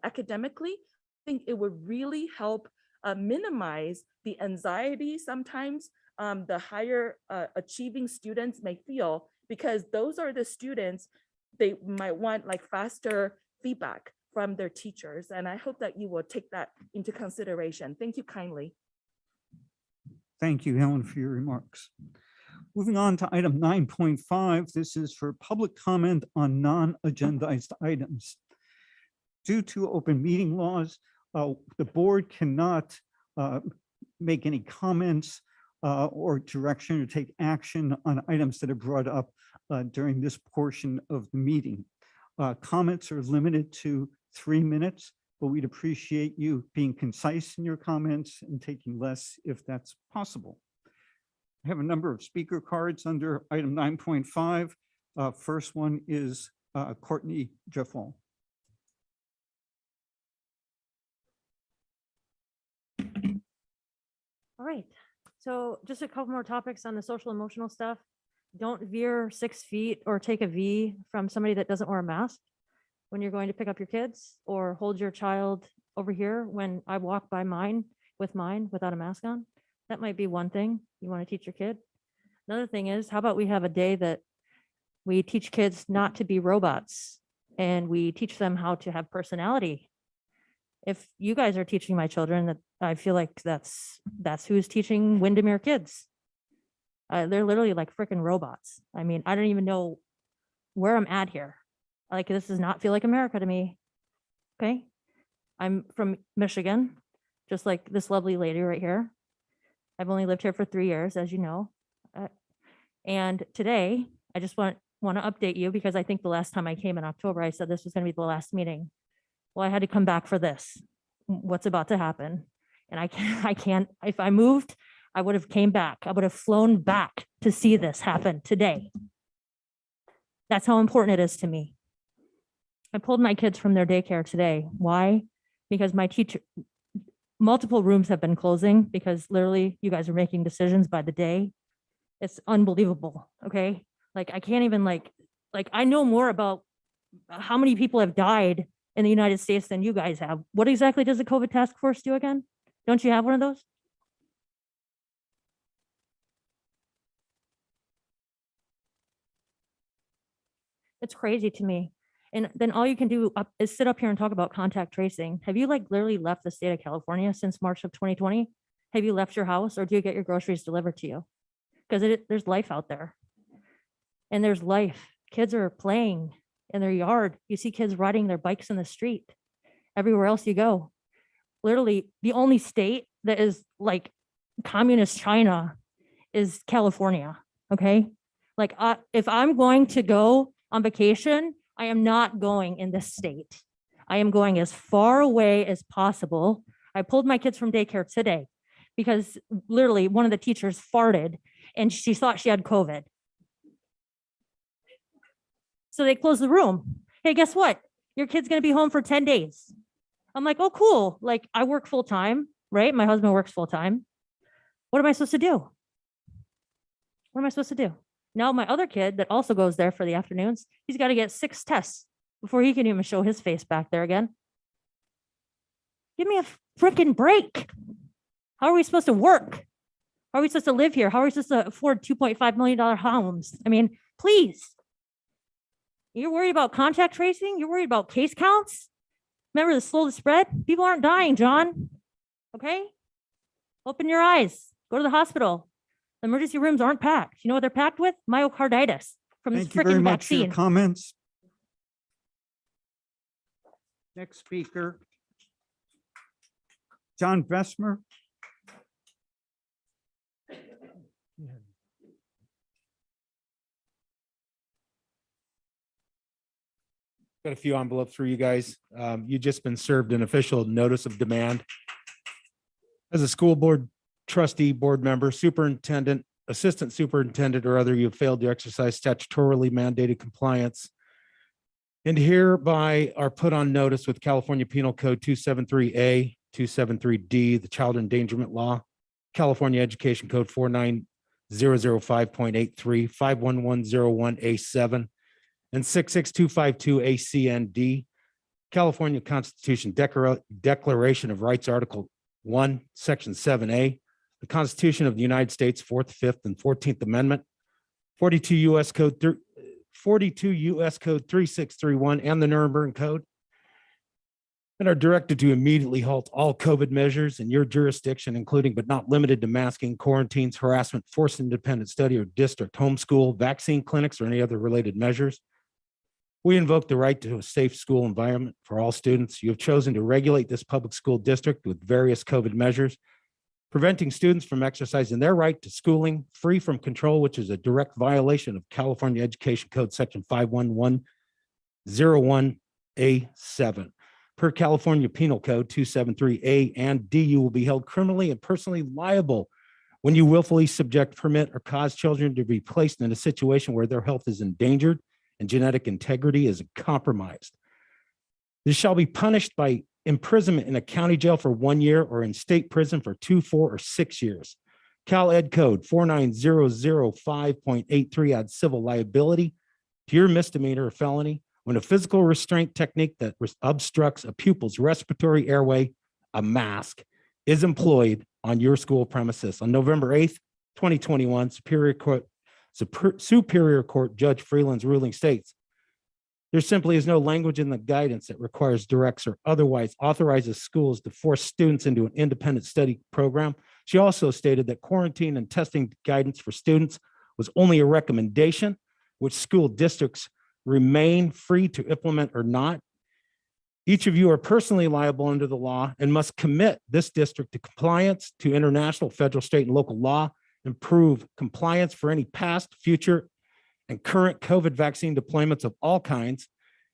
academically, I think it would really help minimize the anxiety sometimes the higher achieving students may feel, because those are the students, they might want like faster feedback from their teachers. And I hope that you will take that into consideration. Thank you kindly. Thank you, Helen, for your remarks. Moving on to item 9.5, this is for public comment on non-agendized items. Due to open meeting laws, the board cannot make any comments or direction or take action on items that are brought up during this portion of the meeting. Comments are limited to 3 minutes, but we'd appreciate you being concise in your comments and taking less if that's possible. I have a number of speaker cards under item 9.5. First one is Courtney Jeffall. All right, so just a couple more topics on the social emotional stuff. Don't veer 6 feet or take a V from somebody that doesn't wear a mask when you're going to pick up your kids, or hold your child over here when I walk by mine without a mask on. That might be one thing you want to teach your kid. Another thing is, how about we have a day that we teach kids not to be robots and we teach them how to have personality. If you guys are teaching my children, that I feel like that's who's teaching Windermere kids. They're literally like freaking robots. I mean, I don't even know where I'm at here. Like, this does not feel like America to me. Okay. I'm from Michigan, just like this lovely lady right here. I've only lived here for 3 years, as you know. And today, I just want to update you, because I think the last time I came in October, I said this was going to be the last meeting. Well, I had to come back for this. What's about to happen? And I can't, if I moved, I would have came back. I would have flown back to see this happen today. That's how important it is to me. I pulled my kids from their daycare today. Why? Because my teacher, multiple rooms have been closing because literally you guys are making decisions by the day. It's unbelievable. Okay. Like, I can't even like I know more about how many people have died in the United States than you guys have. What exactly does the COVID task force do again? Don't you have one of those? It's crazy to me. And then all you can do is sit up here and talk about contact tracing. Have you like literally left the state of California since March of 2020? Have you left your house, or do you get your groceries delivered to you? Because there's life out there. And there's life. Kids are playing in their yard. You see kids riding their bikes in the street. Everywhere else you go. Literally, the only state that is like communist China is California. Okay. Like, if I'm going to go on vacation, I am not going in this state. I am going as far away as possible. I pulled my kids from daycare today because literally one of the teachers farted and she thought she had COVID. So they closed the room. Hey, guess what? Your kid's going to be home for 10 days. I'm like, oh, cool. Like, I work full time, right? My husband works full time. What am I supposed to do? What am I supposed to do? Now, my other kid that also goes there for the afternoons, he's got to get 6 tests before he can even show his face back there again. Give me a freaking break. How are we supposed to work? How are we supposed to live here? How are we supposed to afford $2.5 million homes? I mean, please. You're worried about contact tracing? You're worried about case counts? Remember the slow the spread? People aren't dying, John. Okay? Open your eyes. Go to the hospital. The emergency rooms aren't packed. You know what they're packed with? Myocarditis from this Thank you very freaking much for your vaccine. comments. Next speaker, John Vesmer. Got a few envelopes for you guys. You just been served an official notice of demand. As a school board trustee, board member, superintendent, assistant superintendent, or other, you have failed to exercise statutorily mandated compliance and hereby are put on notice with California Penal Code 273A, 273D, the Child Endangerment Law, California Education Code 49005.83, 51101A7, and 66252ACND, California Constitution Declaration of Rights, Article 1, Section 7A, the Constitution of the United States, 4th, 5th, and 14th Amendment, 42 U.S. Code 3631, and the Nuremberg Code, and are directed to immediately halt all COVID measures in your jurisdiction, including but not limited to masking, quarantines, harassment, forced independent study or district homeschool, vaccine clinics, or any other related measures. We invoke the right to a safe school environment for all students. You have chosen to regulate this public school district with various COVID measures, preventing students from exercising their right to schooling free from control, which is a direct violation of California Education Code Section 51101A7. Per California Penal Code 273A and D, you will be held criminally and personally liable when you willfully subject, permit, or cause children to be placed in a situation where their health is endangered and genetic integrity is compromised. This shall be punished by imprisonment in a county jail for 1 year or in state prison for 2, 4, or 6 years. Cal Ed Code 49005.83 adds civil liability to your misdemeanor or felony when a physical restraint technique that obstructs a pupil's respiratory airway, a mask, is employed on your school premises. On November 8th, 2021, Superior Court Judge Freeland's ruling states, there simply is no language in the guidance that requires, directs, or otherwise authorizes schools to force students into an independent study program. She also stated that quarantine and testing guidance for students was only a recommendation, which school districts remain free to implement or not. Each of you are personally liable under the law and must commit this district to compliance to international, federal, state, and local law, improve compliance for any past, future, and current COVID vaccine deployments of all kinds.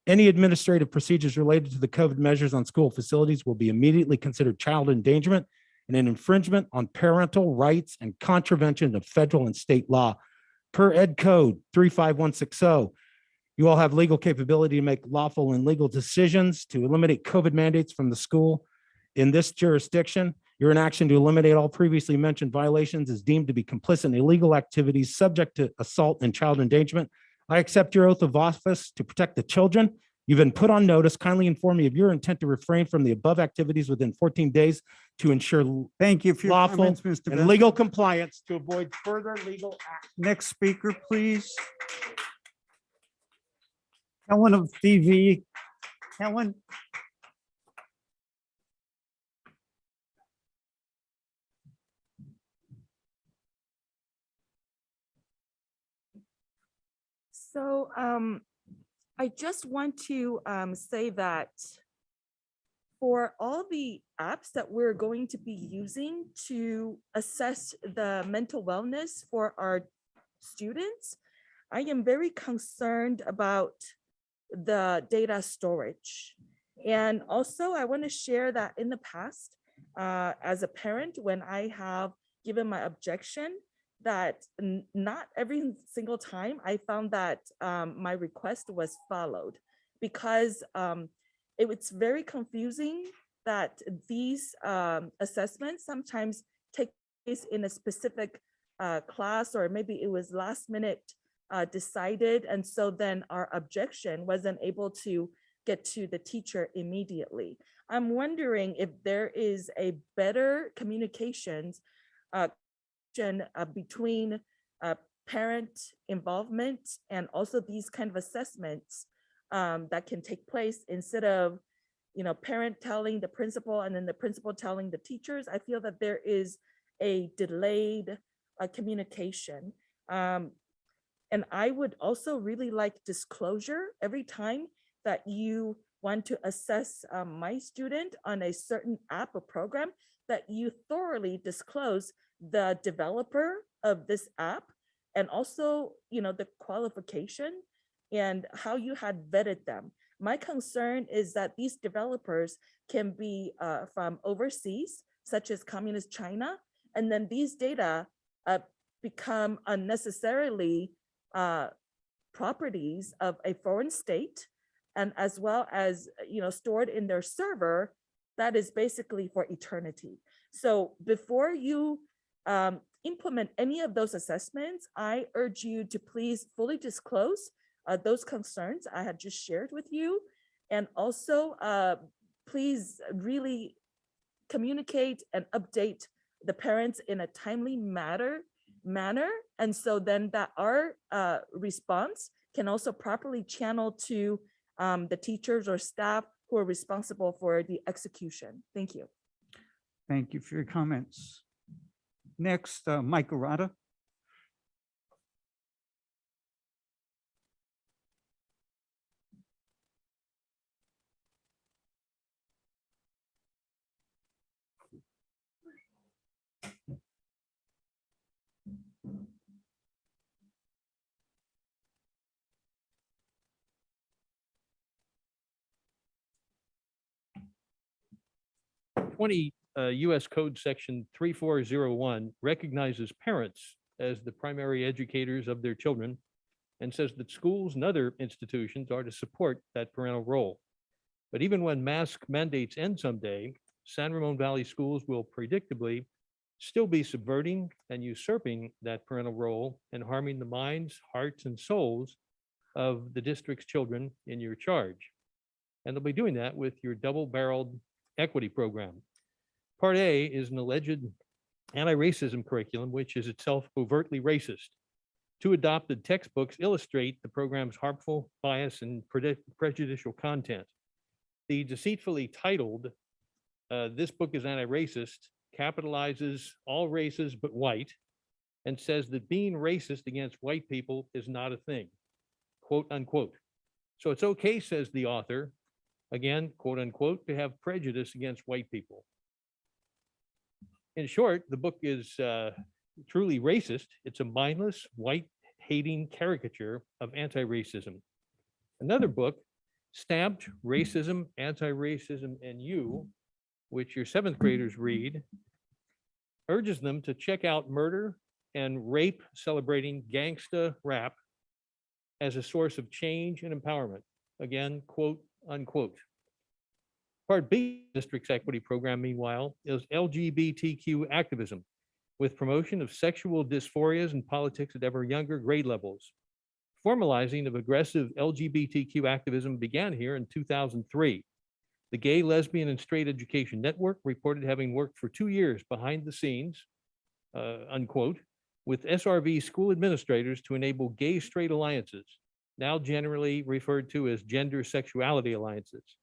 Any administrative procedures related to the COVID measures on school facilities will be immediately considered child endangerment and an infringement on parental rights and contravention of federal and state law. Per Ed Code 35160, you all have legal capability to make lawful and legal decisions to eliminate COVID mandates from the school. In this jurisdiction, your inaction to eliminate all previously mentioned violations is deemed to be complicit in illegal activities subject to assault and child endangerment. I accept your oath of office to protect the children. You've been put on notice. Kindly inform me of your intent to refrain from the above activities within 14 days to ensure Thank you for your lawful comments, Mr. and Best. legal compliance to avoid further legal action. Next speaker, please. Helen of TV. Helen. So I just want to say that for all the apps that we're going to be using to assess the mental wellness for our students, I am very concerned about the data storage. And also I want to share that in the past, as a parent, when I have given my objection, that not every single time I found that my request was followed, because it's very confusing that these assessments sometimes take place in a specific class, or maybe it was last minute decided. And so then our objection wasn't able to get to the teacher immediately. I'm wondering if there is a better communications between parent involvement and also these kind of assessments that can take place, instead of, parent telling the principal and then the principal telling the teachers. I feel that there is a delayed communication. And I would also really like disclosure every time that you want to assess my student on a certain app or program, that you thoroughly disclose the developer of this app, and also, the qualification and how you had vetted them. My concern is that these developers can be from overseas, such as communist China, and then these data become unnecessarily properties of a foreign state, and as well as stored in their server that is basically for eternity. So before you implement any of those assessments, I urge you to please fully disclose those concerns I had just shared with you. And also, please really communicate and update the parents in a timely manner. And so then that our response can also properly channel to the teachers or staff who are responsible for the execution. Thank you. Thank you for your comments. Next, Mike Arata. U.S. Code Section 3401 recognizes parents as the primary educators of their children and says that schools and other institutions are to support that parental role. But even when mask mandates end someday, San Ramon Valley schools will predictably still be subverting and usurping that parental role and harming the minds, hearts, and souls of the district's children in your charge. And they'll be doing that with your double-barreled equity program. Part A is an alleged anti-racism curriculum, which is itself overtly racist. Two adopted textbooks illustrate the program's harmful, bias, and prejudicial content. The deceitfully titled, "This book is anti-racist," capitalizes all races but white and says that being racist against white people is not a thing, quote unquote. So it's okay, says the author, again, quote unquote, to have prejudice against white people. In short, the book is truly racist. It's a mindless, white-hating caricature of anti-racism. Another book, stamped Racism, Anti-Racism, and You, which your seventh graders read, urges them to check out murder and rape celebrating gangsta rap as a source of change and empowerment. Again, quote unquote. Part B, district's equity program, meanwhile, is LGBTQ activism with promotion of sexual dysphorias and politics at ever younger grade levels. Formalizing of aggressive LGBTQ activism began here in 2003. The Gay, Lesbian, and Straight Education Network reported having worked for 2 years behind the scenes, unquote, with SRV school administrators to enable gay-straight alliances, now generally referred to as gender sexuality alliances.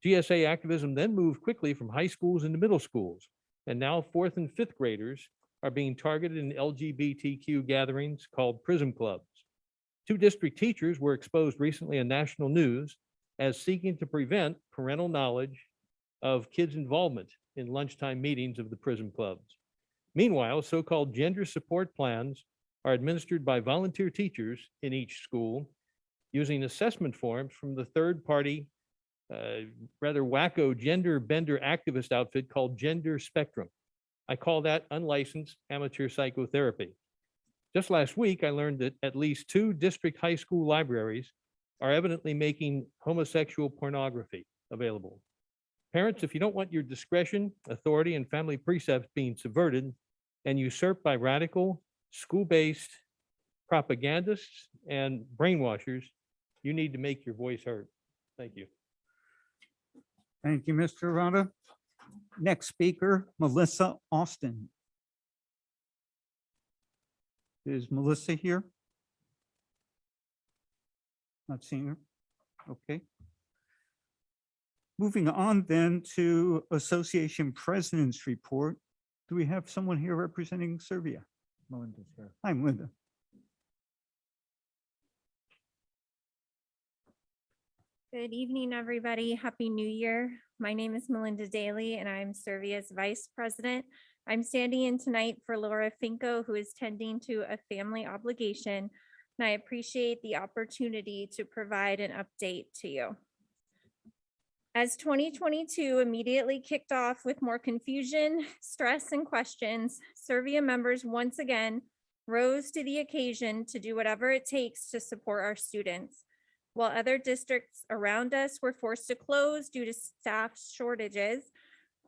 GSA activism then moved quickly from high schools into middle schools, and now 4th and 5th graders are being targeted in LGBTQ gatherings called Prism Clubs. 2 district teachers were exposed recently in national news as seeking to prevent parental knowledge of kids' involvement in lunchtime meetings of the Prism Clubs. Meanwhile, so-called gender support plans are administered by volunteer teachers in each school using assessment forms from the third-party rather wacko gender bender activist outfit called Gender Spectrum. I call that unlicensed amateur psychotherapy. Just last week, I learned that at least 2 district high school libraries are evidently making homosexual pornography available. Parents, if you don't want your discretion, authority, and family precepts being subverted and usurped by radical, school-based propagandists and brainwashers, you need to make your voice heard. Thank you. Thank you, Mr. Arata. Next speaker, Melissa Austin. Is Melissa here? Not seeing her. Okay. Moving on then to Association President's Report. Do we have someone here representing Serbia? Melinda's here. Hi, Melinda. Good evening, everybody. Happy New Year. My name is Melinda Daly, and I'm Serbia's Vice President. I'm standing in tonight for Laura Finko, who is tending to a family obligation, and I appreciate the opportunity to provide an update to you. As 2022 immediately kicked off with more confusion, stress, and questions, Servia members once again rose to the occasion to do whatever it takes to support our students. While other districts around us were forced to close due to staff shortages,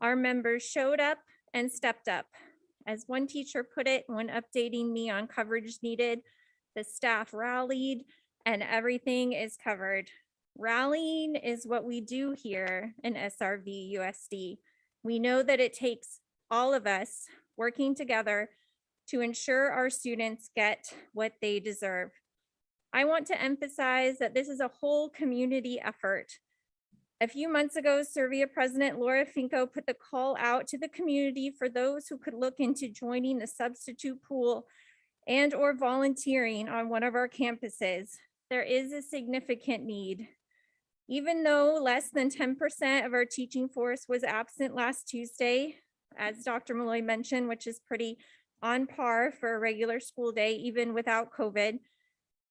our members showed up and stepped up. As one teacher put it when updating me on coverage needed, the staff rallied and everything is covered. Rallying is what we do here in SRVUSD. We know that it takes all of us working together to ensure our students get what they deserve. I want to emphasize that this is a whole community effort. A few months ago, Servia President Laura Finco put the call out to the community for those who could look into joining the substitute pool and or volunteering on one of our campuses. There is a significant need. Even though less than 10% of our teaching force was absent last Tuesday, as Dr. Malloy mentioned, which is pretty on par for a regular school day, even without COVID,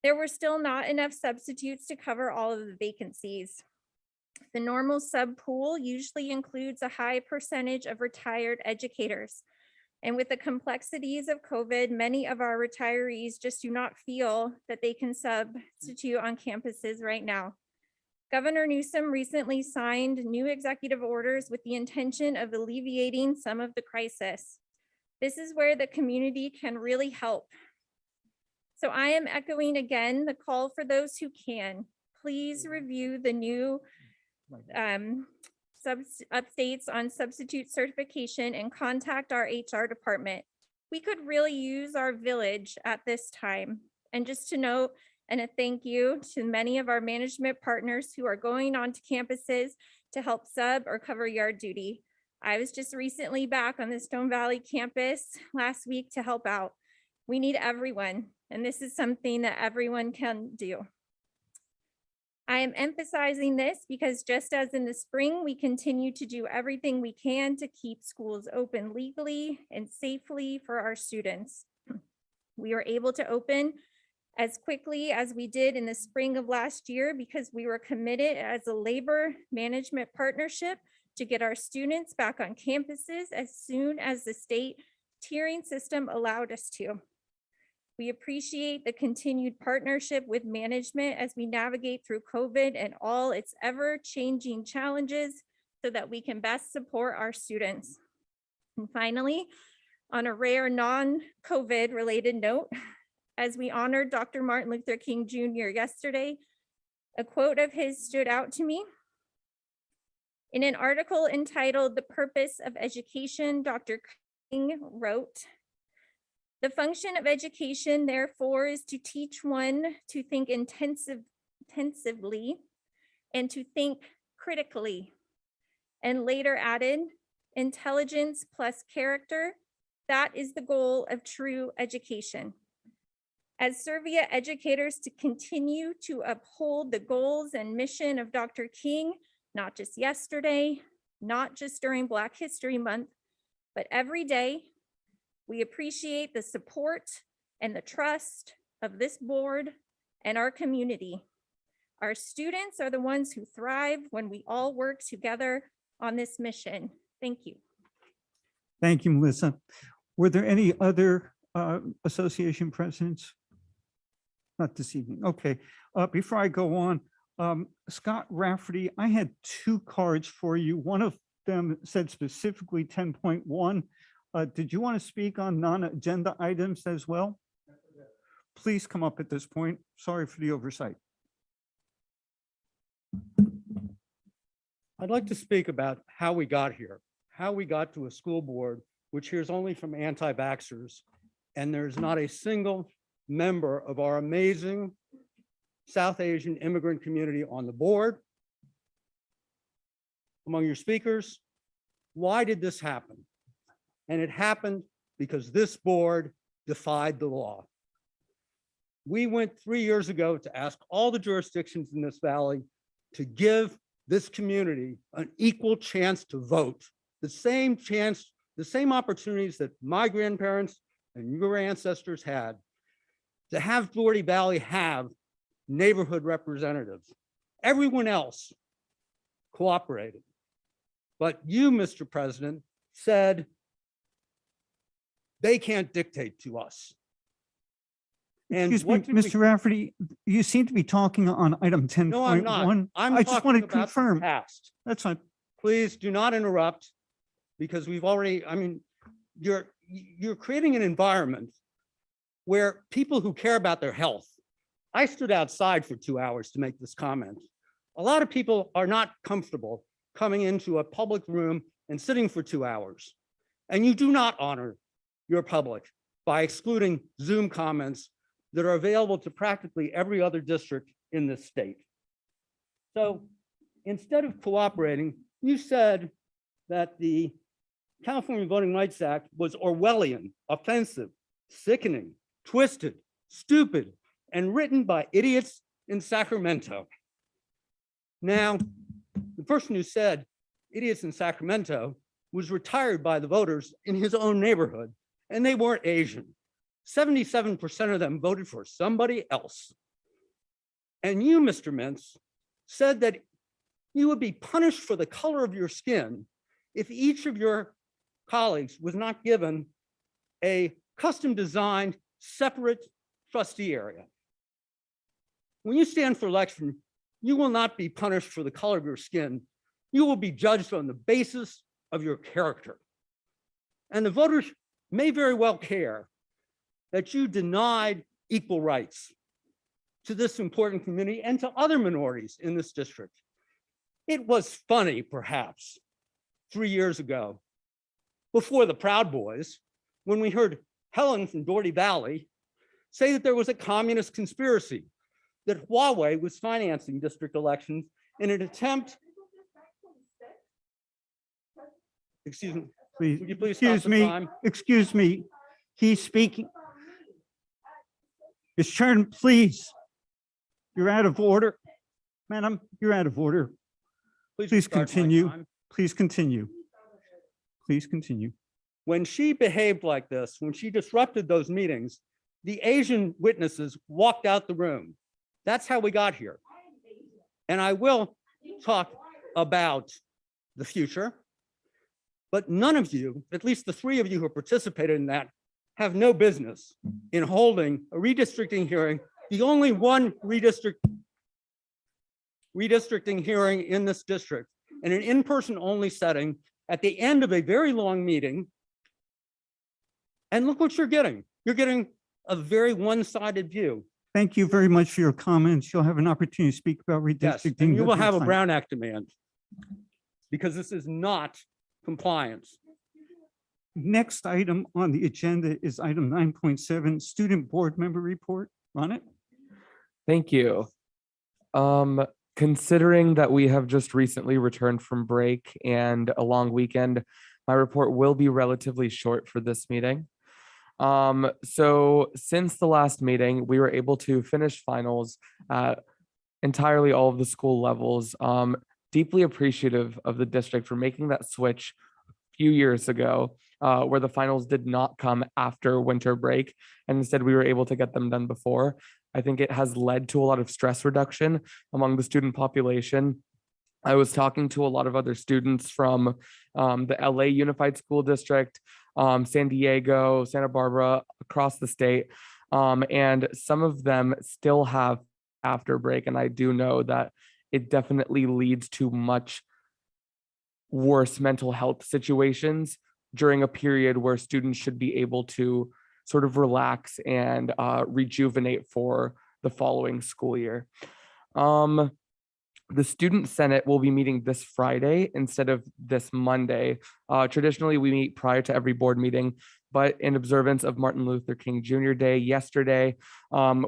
there were still not enough substitutes to cover all of the vacancies. The normal sub pool usually includes a high percentage of retired educators. And with the complexities of COVID, many of our retirees just do not feel that they can substitute on campuses right now. Governor Newsom recently signed new executive orders with the intention of alleviating some of the crisis. This is where the community can really help. So I am echoing again the call for those who can. Please review the new updates on substitute certification and contact our HR department. We could really use our village at this time. And just to note, and a thank you to many of our management partners who are going on to campuses to help sub or cover yard duty. I was just recently back on the Stone Valley campus last week to help out. We need everyone, and this is something that everyone can do. I am emphasizing this because just as in the spring, we continue to do everything we can to keep schools open legally and safely for our students. We were able to open as quickly as we did in the spring of last year because we were committed as a labor management partnership to get our students back on campuses as soon as the state tiering system allowed us to. We appreciate the continued partnership with management as we navigate through COVID and all its ever-changing challenges so that we can best support our students. And finally, on a rare non-COVID related note, as we honored Dr. Martin Luther King Jr. yesterday, a quote of his stood out to me. In an article entitled "The Purpose of Education," Dr. King wrote, "The function of education, therefore, is to teach one to think intensively and to think critically." And later added, "Intelligence plus character, that is the goal of true education." As Servia educators to continue to uphold the goals and mission of Dr. King, not just yesterday, not just during Black History Month, but every day, we appreciate the support and the trust of this board and our community. Our students are the ones who thrive when we all work together on this mission. Thank you. Thank you, Melissa. Were there any other association presidents? Not this evening. Okay. Before I go on, Scott Rafferty, I had two cards for you. One of them said specifically 10.1. Did you want to speak on non-agenda items as well? Please come up at this point. Sorry for the oversight. I'd like to speak about how we got here, how we got to a school board which hears only from anti-vaxxers, and there's not a single member of our amazing South Asian immigrant community on the board. Among your speakers, why did this happen? And it happened because this board defied the law. We went 3 years ago to ask all the jurisdictions in this valley to give this community an equal chance to vote, the same chance, the same opportunities that my grandparents and your ancestors had, to have Florida Valley have neighborhood representatives. Everyone else cooperated. But you, Mr. President, said they can't dictate to us. And Excuse me, what did we- Mr. Rafferty, you seem to be talking on item 10.1. No, I'm not. I'm I just want talking to about the confirm. past. That's fine. Please do not interrupt, because we've already, I mean, you're creating an environment where people who care about their health, I stood outside for 2 hours to make this comment. A lot of people are not comfortable coming into a public room and sitting for 2 hours. And you do not honor your public by excluding Zoom comments that are available to practically every other district in this state. So instead of cooperating, you said that the California Voting Rights Act was Orwellian, offensive, sickening, twisted, stupid, and written by idiots in Sacramento. Now, the person who said idiots in Sacramento was retired by the voters in his own neighborhood, and they weren't Asian. 77% of them voted for somebody else. And you, Mr. Mintz, said that you would be punished for the color of your skin if each of your colleagues was not given a custom designed separate trustee area. When you stand for election, you will not be punished for the color of your skin. You will be judged on the basis of your character. And the voters may very well care that you denied equal rights to this important community and to other minorities in this district. It was funny, perhaps, 3 years ago, before the Proud Boys, when we heard Helen from Doherty Valley say that there was a communist conspiracy, that Huawei was financing district elections in an attempt. Excuse me. Please, Would you please stop excuse the me, time? excuse me. He's speaking. Ms. Chairman, please. You're out of order. Madam, you're out of order. Please restart my continue. time. Please continue. Please continue. When she behaved like this, when she disrupted those meetings, the Asian witnesses walked out the room. That's how we got here. And I will talk about the future, but none of you, at least the three of you who participated in that, have no business in holding a redistricting hearing, the only one redistricting hearing in this district, in an in-person only setting at the end of a very long meeting. And look what you're getting. You're getting a very one-sided view. Thank you very much for your comments. You'll have an opportunity to speak about Yes, redistricting. and you will at the have a time. Brown Act demand because this is not compliance. Next item on the agenda is item 9.7, student board member report. Run it. Thank you. Considering that we have just recently returned from break and a long weekend, my report will be relatively short for this meeting. So since the last meeting, we were able to finish finals at entirely all of the school levels. Deeply appreciative of the district for making that switch a few years ago, where the finals did not come after winter break, and instead we were able to get them done before. I think it has led to a lot of stress reduction among the student population. I was talking to a lot of other students from the LA Unified School District, San Diego, Santa Barbara, across the state. And some of them still have after break. And I do know that it definitely leads to much worse mental health situations during a period where students should be able to sort of relax and rejuvenate for the following school year. The Student Senate will be meeting this Friday instead of this Monday. Traditionally, we meet prior to every board meeting, but in observance of Martin Luther King Jr. Day yesterday,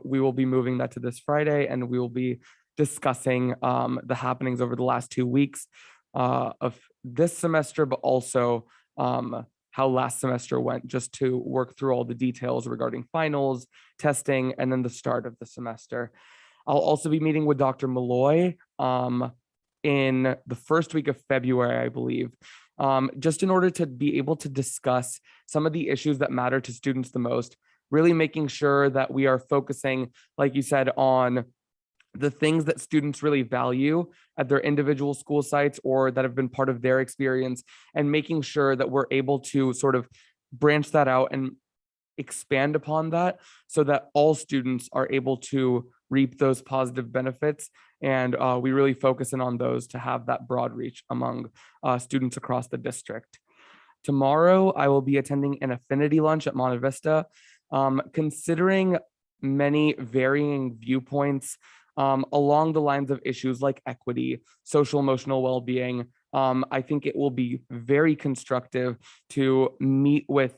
we will be moving that to this Friday, and we will be discussing the happenings over the last 2 weeks of this semester, but also how last semester went, just to work through all the details regarding finals, testing, and then the start of the semester. I'll also be meeting with Dr. Malloy in the first week of February, I believe, just in order to be able to discuss some of the issues that matter to students the most, really making sure that we are focusing, like you said, on the things that students really value at their individual school sites or that have been part of their experience, and making sure that we're able to sort of branch that out and expand upon that so that all students are able to reap those positive benefits. And we really focus in on those to have that broad reach among students across the district. Tomorrow, I will be attending an Affinity Lunch at Monte Vista. Considering many varying viewpoints along the lines of issues like equity, social emotional well-being, I think it will be very constructive to meet with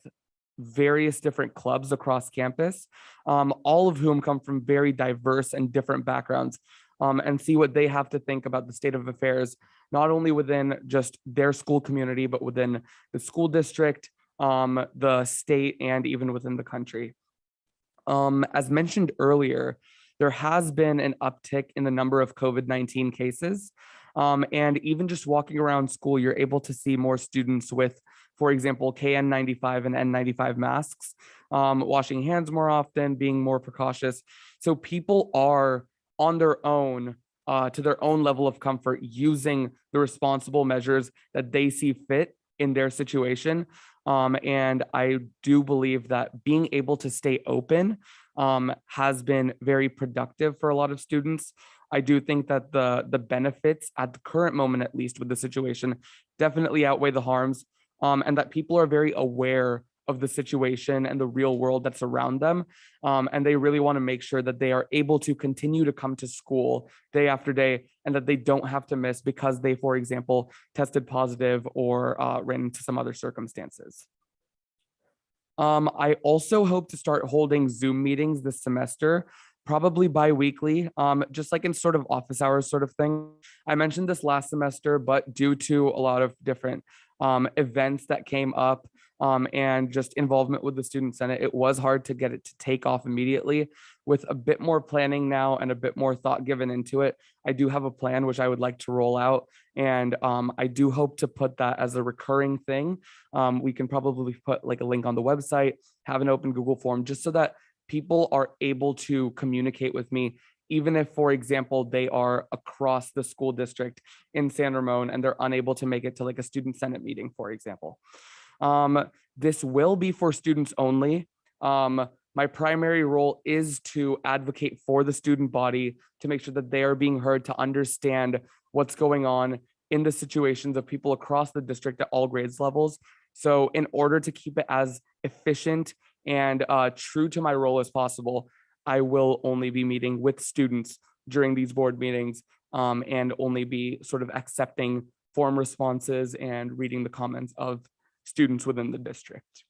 various different clubs across campus, all of whom come from very diverse and different backgrounds, and see what they have to think about the state of affairs, not only within just their school community, but within the school district, the state, and even within the country. As mentioned earlier, there has been an uptick in the number of COVID-19 cases. And even just walking around school, you're able to see more students with, for example, KN95 and N95 masks, washing hands more often, being more precautious. So people are on their own, to their own level of comfort, using the responsible measures that they see fit in their situation. And I do believe that being able to stay open has been very productive for a lot of students. I do think that the benefits at the current moment, at least with the situation, definitely outweigh the harms, and that people are very aware of the situation and the real world that's around them. And they really want to make sure that they are able to continue to come to school day after day, and that they don't have to miss because they, for example, tested positive or ran into some other circumstances. I also hope to start holding Zoom meetings this semester, probably bi-weekly, just like in sort of office hours sort of thing. I mentioned this last semester, but due to a lot of different events that came up and just involvement with the Student Senate, it was hard to get it to take off immediately. With a bit more planning now and a bit more thought given into it, I do have a plan which I would like to roll out. And I do hope to put that as a recurring thing. We can probably put like a link on the website, have an open Google form, just so that people are able to communicate with me, even if, for example, they are across the school district in San Ramon and they're unable to make it to like a Student Senate meeting, for example. This will be for students only. My primary role is to advocate for the student body, to make sure that they are being heard, to understand what's going on in the situations of people across the district at all grades levels. So in order to keep it as efficient and true to my role as possible, I will only be meeting with students during these board meetings, and only be sort of accepting form responses and reading the comments of students within the district.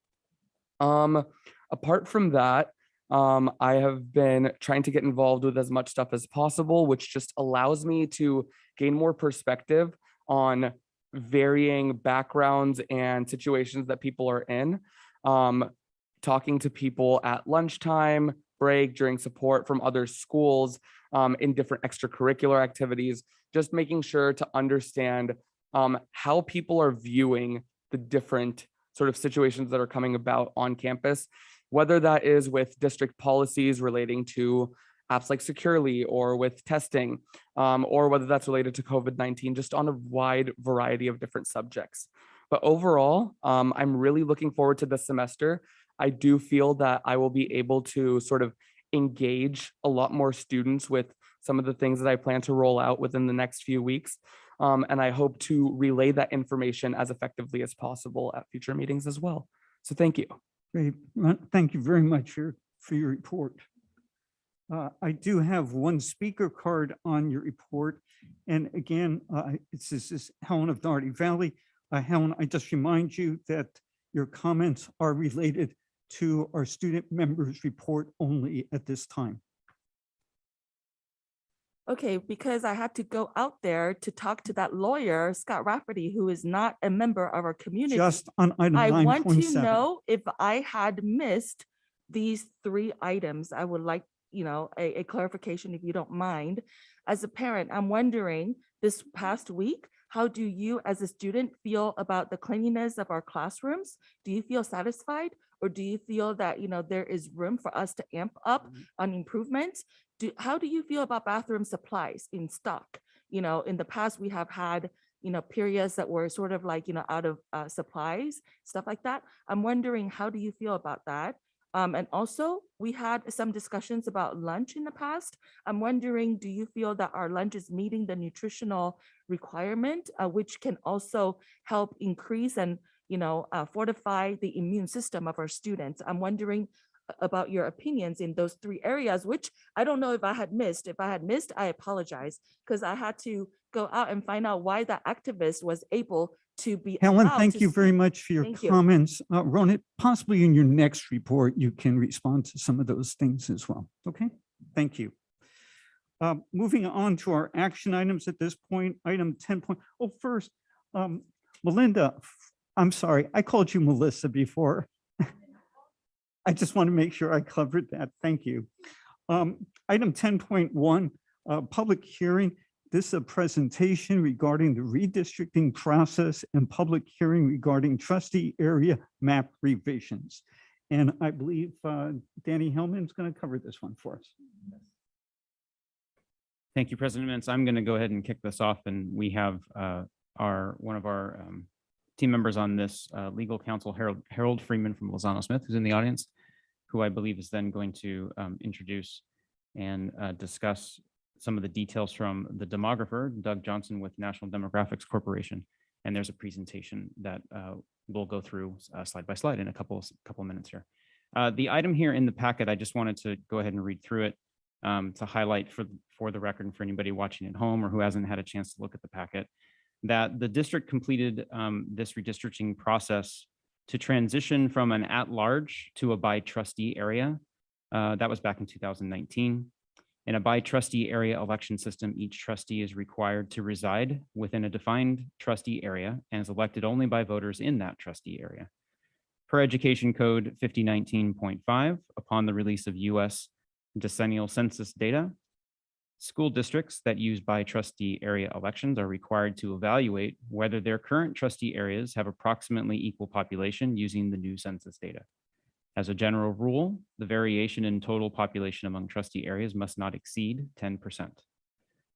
Apart from that, I have been trying to get involved with as much stuff as possible, which just allows me to gain more perspective on varying backgrounds and situations that people are in. Talking to people at lunchtime, break, during support from other schools, in different extracurricular activities, just making sure to understand how people are viewing the different sort of situations that are coming about on campus, whether that is with district policies relating to apps like Securely or with testing, or whether that's related to COVID-19, just on a wide variety of different subjects. But overall, I'm really looking forward to this semester. I do feel that I will be able to sort of engage a lot more students with some of the things that I plan to roll out within the next few weeks. And I hope to relay that information as effectively as possible at future meetings as well. So thank you. Great. Thank you very much for your report. I do have one speaker card on your report. And again, this is Helen of Doherty Valley. Helen, I just remind you that your comments are related to our student members report only at this time. Okay, because I had to go out there to talk to that lawyer, Scott Rafferty, who is not a member of our community. Just on item I want to 9.7. know if I had missed these 3 items. I would like, a clarification if you don't mind. As a parent, I'm wondering this past week, how do you as a student feel about the cleanliness of our classrooms? Do you feel satisfied? Or do you feel that, there is room for us to amp up on improvements? How do you feel about bathroom supplies in stock? In the past, we have had, periods that were sort of like, out of supplies, stuff like that. I'm wondering, how do you feel about that? And also, we had some discussions about lunch in the past. I'm wondering, do you feel that our lunch is meeting the nutritional requirement, which can also help increase and fortify the immune system of our students? I'm wondering about your opinions in those three areas, which I don't know if I had missed. If I had missed, I apologize, because I had to go out and find out why that activist was able to be. Helen, allowed thank to you very speak. much for your Thank you. comments. Ronit, possibly in your next report, you can respond to some of those things as well. Okay, thank you. Moving on to our action items at this point, item 10 point. Oh, first, Melinda, I'm sorry, I called you Melissa before. I just want to make sure I covered that. Thank you. Item 10.1, public hearing. This is a presentation regarding the redistricting process and public hearing regarding trustee area map revisions. And I believe Danny Hellman is going to cover this one for us. Thank you, President Mintz. I'm going to go ahead and kick this off, and we have one of our team members on this, legal counsel Harold Freeman from Lozano Smith, who's in the audience, who I believe is then going to introduce and discuss some of the details from the demographer, Doug Johnson with National Demographics Corporation. And there's a presentation that we'll go through slide by slide in a couple minutes here. The item here in the packet, I just wanted to go ahead and read through it to highlight for the record and for anybody watching at home or who hasn't had a chance to look at the packet, that the district completed this redistricting process to transition from an at-large to a by-trustee area. That was back in 2019. In a by-trustee area election system, each trustee is required to reside within a defined trustee area and is elected only by voters in that trustee area. Per Education Code 5019.5, upon the release of U.S. decennial census data, school districts that use by-trustee area elections are required to evaluate whether their current trustee areas have approximately equal population using the new census data. As a general rule, the variation in total population among trustee areas must not exceed 10%.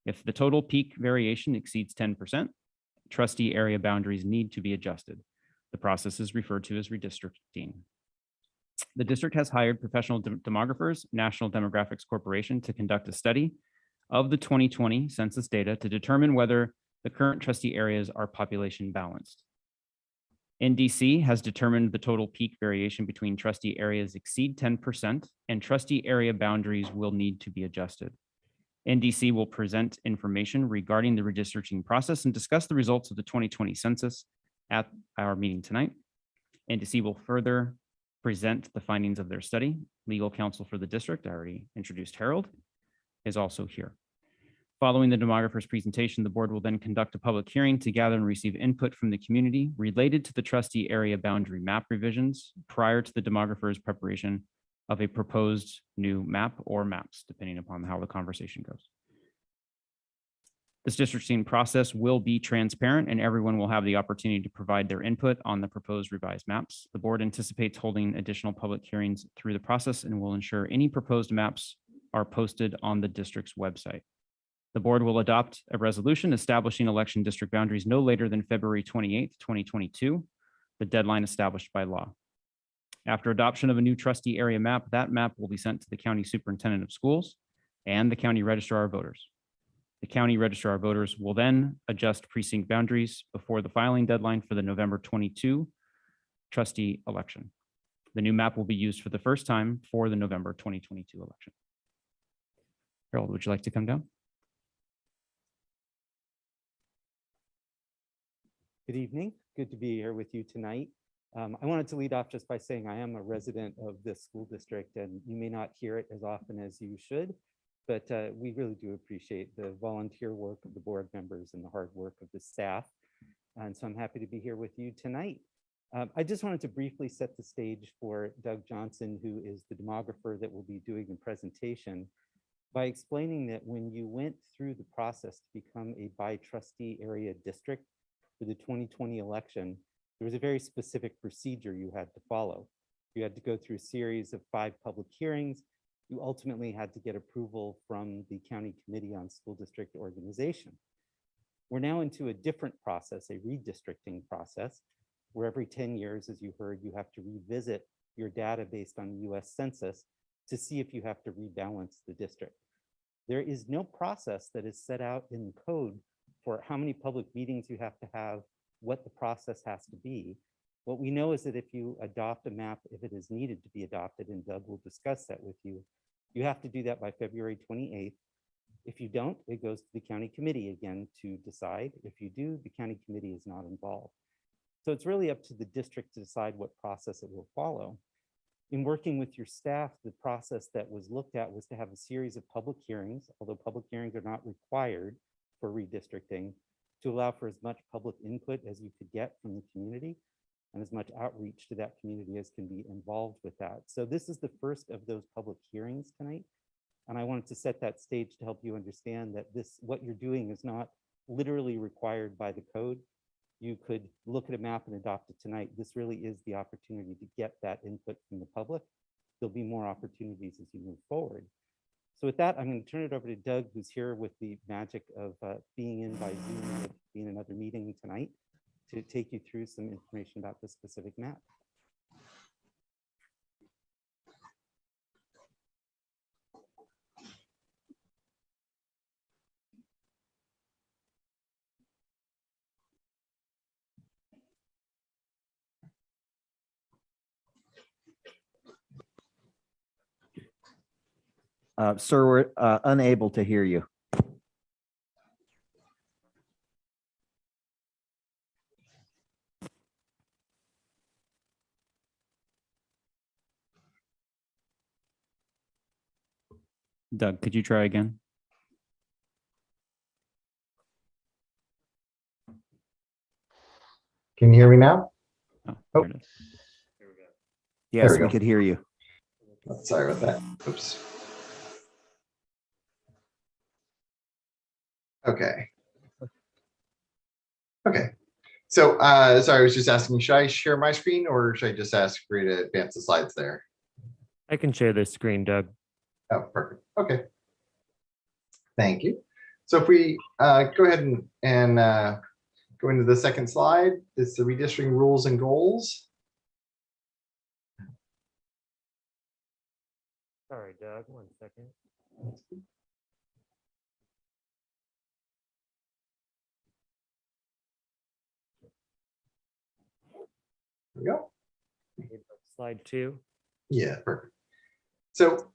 If the total peak variation exceeds 10%, trustee area boundaries need to be adjusted. The process is referred to as redistricting. The district has hired professional demographers, National Demographics Corporation, to conduct a study of the 2020 census data to determine whether the current trustee areas are population balanced. NDC has determined the total peak variation between trustee areas exceed 10% and trustee area boundaries will need to be adjusted. NDC will present information regarding the redistricting process and discuss the results of the 2020 census at our meeting tonight. NDC will further present the findings of their study. Legal counsel for the district, I already introduced Harold, is also here. Following the demographer's presentation, the board will then conduct a public hearing to gather and receive input from the community related to the trustee area boundary map revisions prior to the demographer's preparation of a proposed new map or maps, depending upon how the conversation goes. This districting process will be transparent and everyone will have the opportunity to provide their input on the proposed revised maps. The board anticipates holding additional public hearings through the process and will ensure any proposed maps are posted on the district's website. The board will adopt a resolution establishing election district boundaries no later than February 28th, 2022, the deadline established by law. After adoption of a new trustee area map, that map will be sent to the county superintendent of schools and the county registrar of voters. The county registrar of voters will then adjust precinct boundaries before the filing deadline for the November 22 trustee election. The new map will be used for the first time for the November 2022 election. Harold, would you like to come down? Good evening. Good to be here with you tonight. I wanted to lead off just by saying I am a resident of this school district, and you may not hear it as often as you should, but we really do appreciate the volunteer work of the board members and the hard work of the staff. And so I'm happy to be here with you tonight. I just wanted to briefly set the stage for Doug Johnson, who is the demographer that will be doing the presentation, by explaining that when you went through the process to become a by-trustee area district for the 2020 election, there was a very specific procedure you had to follow. You had to go through a series of 5 public hearings. You ultimately had to get approval from the County Committee on School District Organization. We're now into a different process, a redistricting process, where every 10 years, as you heard, you have to revisit your data based on the US Census to see if you have to rebalance the district. There is no process that is set out in the code for how many public meetings you have to have, what the process has to be. What we know is that if you adopt a map, if it is needed to be adopted, and Doug will discuss that with you, you have to do that by February 28th. If you don't, it goes to the county committee again to decide. If you do, the county committee is not involved. So it's really up to the district to decide what process it will follow. In working with your staff, the process that was looked at was to have a series of public hearings, although public hearings are not required for redistricting, to allow for as much public input as you could get from the community and as much outreach to that community as can be involved with that. So this is the first of those public hearings tonight. And I wanted to set that stage to help you understand that what you're doing is not literally required by the code. You could look at a map and adopt it tonight. This really is the opportunity to get that input from the public. There'll be more opportunities as you move forward. So with that, I'm going to turn it over to Doug, who's here with the magic of being in by Zoom, being another meeting tonight, to take you through some information about this specific map. Sir, we're unable to hear you. Doug, could you try again? Can you hear me now? Oh, there it is. Yes, we we go. could hear you. Sorry about that. Oops. Okay. Okay. So, sorry, I was just asking, should I share my screen or should I just ask for you to advance the slides there? I can share this screen, Doug. Oh, perfect. Okay. Thank you. So if we go ahead and go into the second slide, it's the redistricting rules and goals. Sorry, Doug, 1 second. There we go. Slide 2. Yeah, perfect. So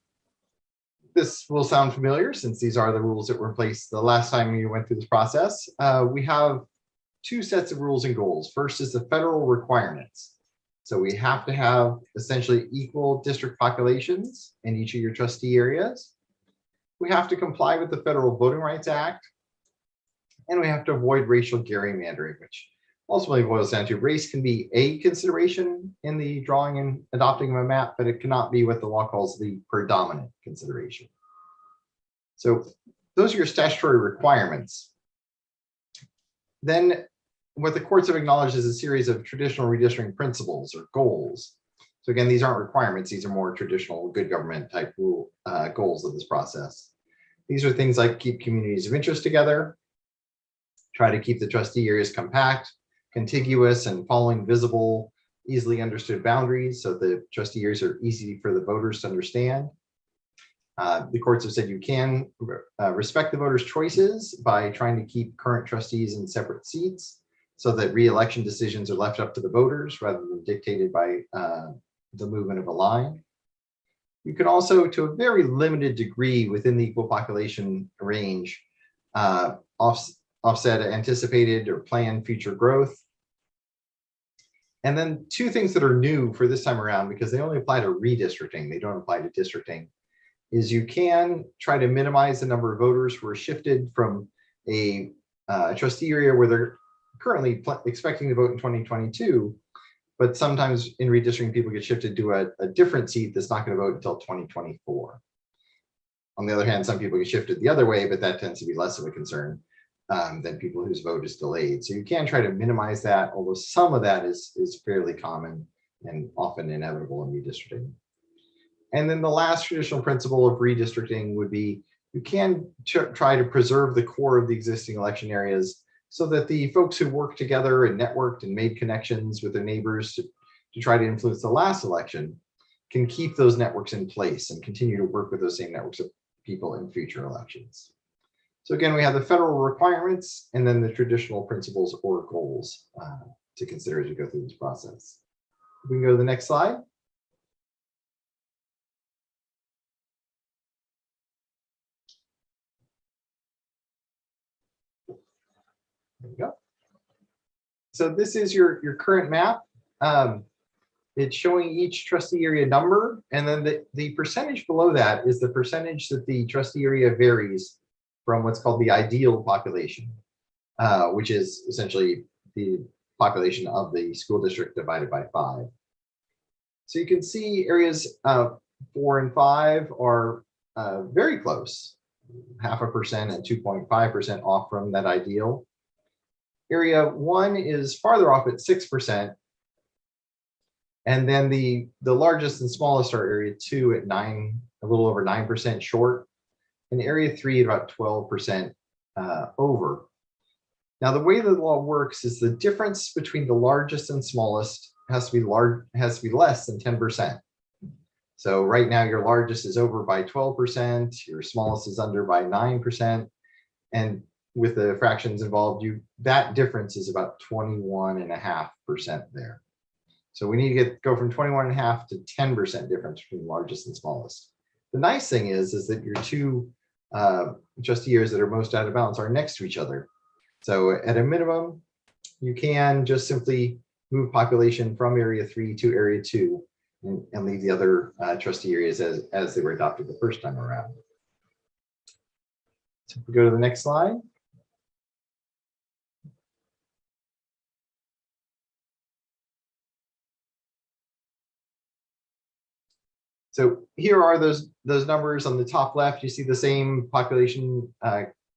this will sound familiar since these are the rules that were in place the last time we went through this process. We have 2 sets of rules and goals. First is the federal requirements. So we have to have essentially equal district populations in each of your trustee areas. We have to comply with the Federal Voting Rights Act. And we have to avoid racial gerrymandering, which ultimately boils down to race can be a consideration in the drawing and adopting of a map, but it cannot be what the law calls the predominant consideration. So those are your statutory requirements. Then what the courts have acknowledged is a series of traditional redistricting principles or goals. So again, these aren't requirements. These are more traditional good government type rule goals of this process. These are things like keep communities of interest together, try to keep the trustee areas compact, contiguous, and following visible, easily understood boundaries so the trustee areas are easy for the voters to understand. The courts have said you can respect the voters' choices by trying to keep current trustees in separate seats so that re-election decisions are left up to the voters rather than dictated by the movement of a line. You can also, to a very limited degree within the equal population range, offset anticipated or planned future growth. And then 2 things that are new for this time around, because they only apply to redistricting, they don't apply to districting, is you can try to minimize the number of voters who are shifted from a trustee area where they're currently expecting to vote in 2022, but sometimes in redistricting, people get shifted to a different seat that's not going to vote until 2024. On the other hand, some people get shifted the other way, but that tends to be less of a concern than people whose vote is delayed. So you can try to minimize that, although some of that is fairly common and often inevitable in redistricting. And then the last traditional principle of redistricting would be you can try to preserve the core of the existing election areas so that the folks who worked together and networked and made connections with their neighbors to try to influence the last election can keep those networks in place and continue to work with those same networks of people in future elections. So again, we have the federal requirements and then the traditional principles or goals to consider as we go through this process. We can go to the next slide. There we go. So this is your current map. It's showing each trustee area number, and then the percentage below that is the percentage that the trustee area varies from what's called the ideal population, which is essentially the population of the school district divided by 5. So you can see areas 4 and 5 are very close, 0.5% and 2.5% off from that ideal. Area 1 is farther off at 6%. And then the largest and smallest are area 2 at 9, a little over 9% short, and area 3 at about 12% over. Now, the way the law works is the difference between the largest and smallest has to be less than 10%. So right now, your largest is over by 12%, your smallest is under by 9%, and with the fractions involved, that difference is about 21.5% there. So we need to go from 21.5 to 10% difference between largest and smallest. The nice thing is that your two trustee areas that are most out of balance are next to each other. So at a minimum, you can just simply move population from area 3 to area 2 and leave the other trustee areas as they were adopted the first time around. So if we go to the next slide. So here are those numbers on the top left. You see the same population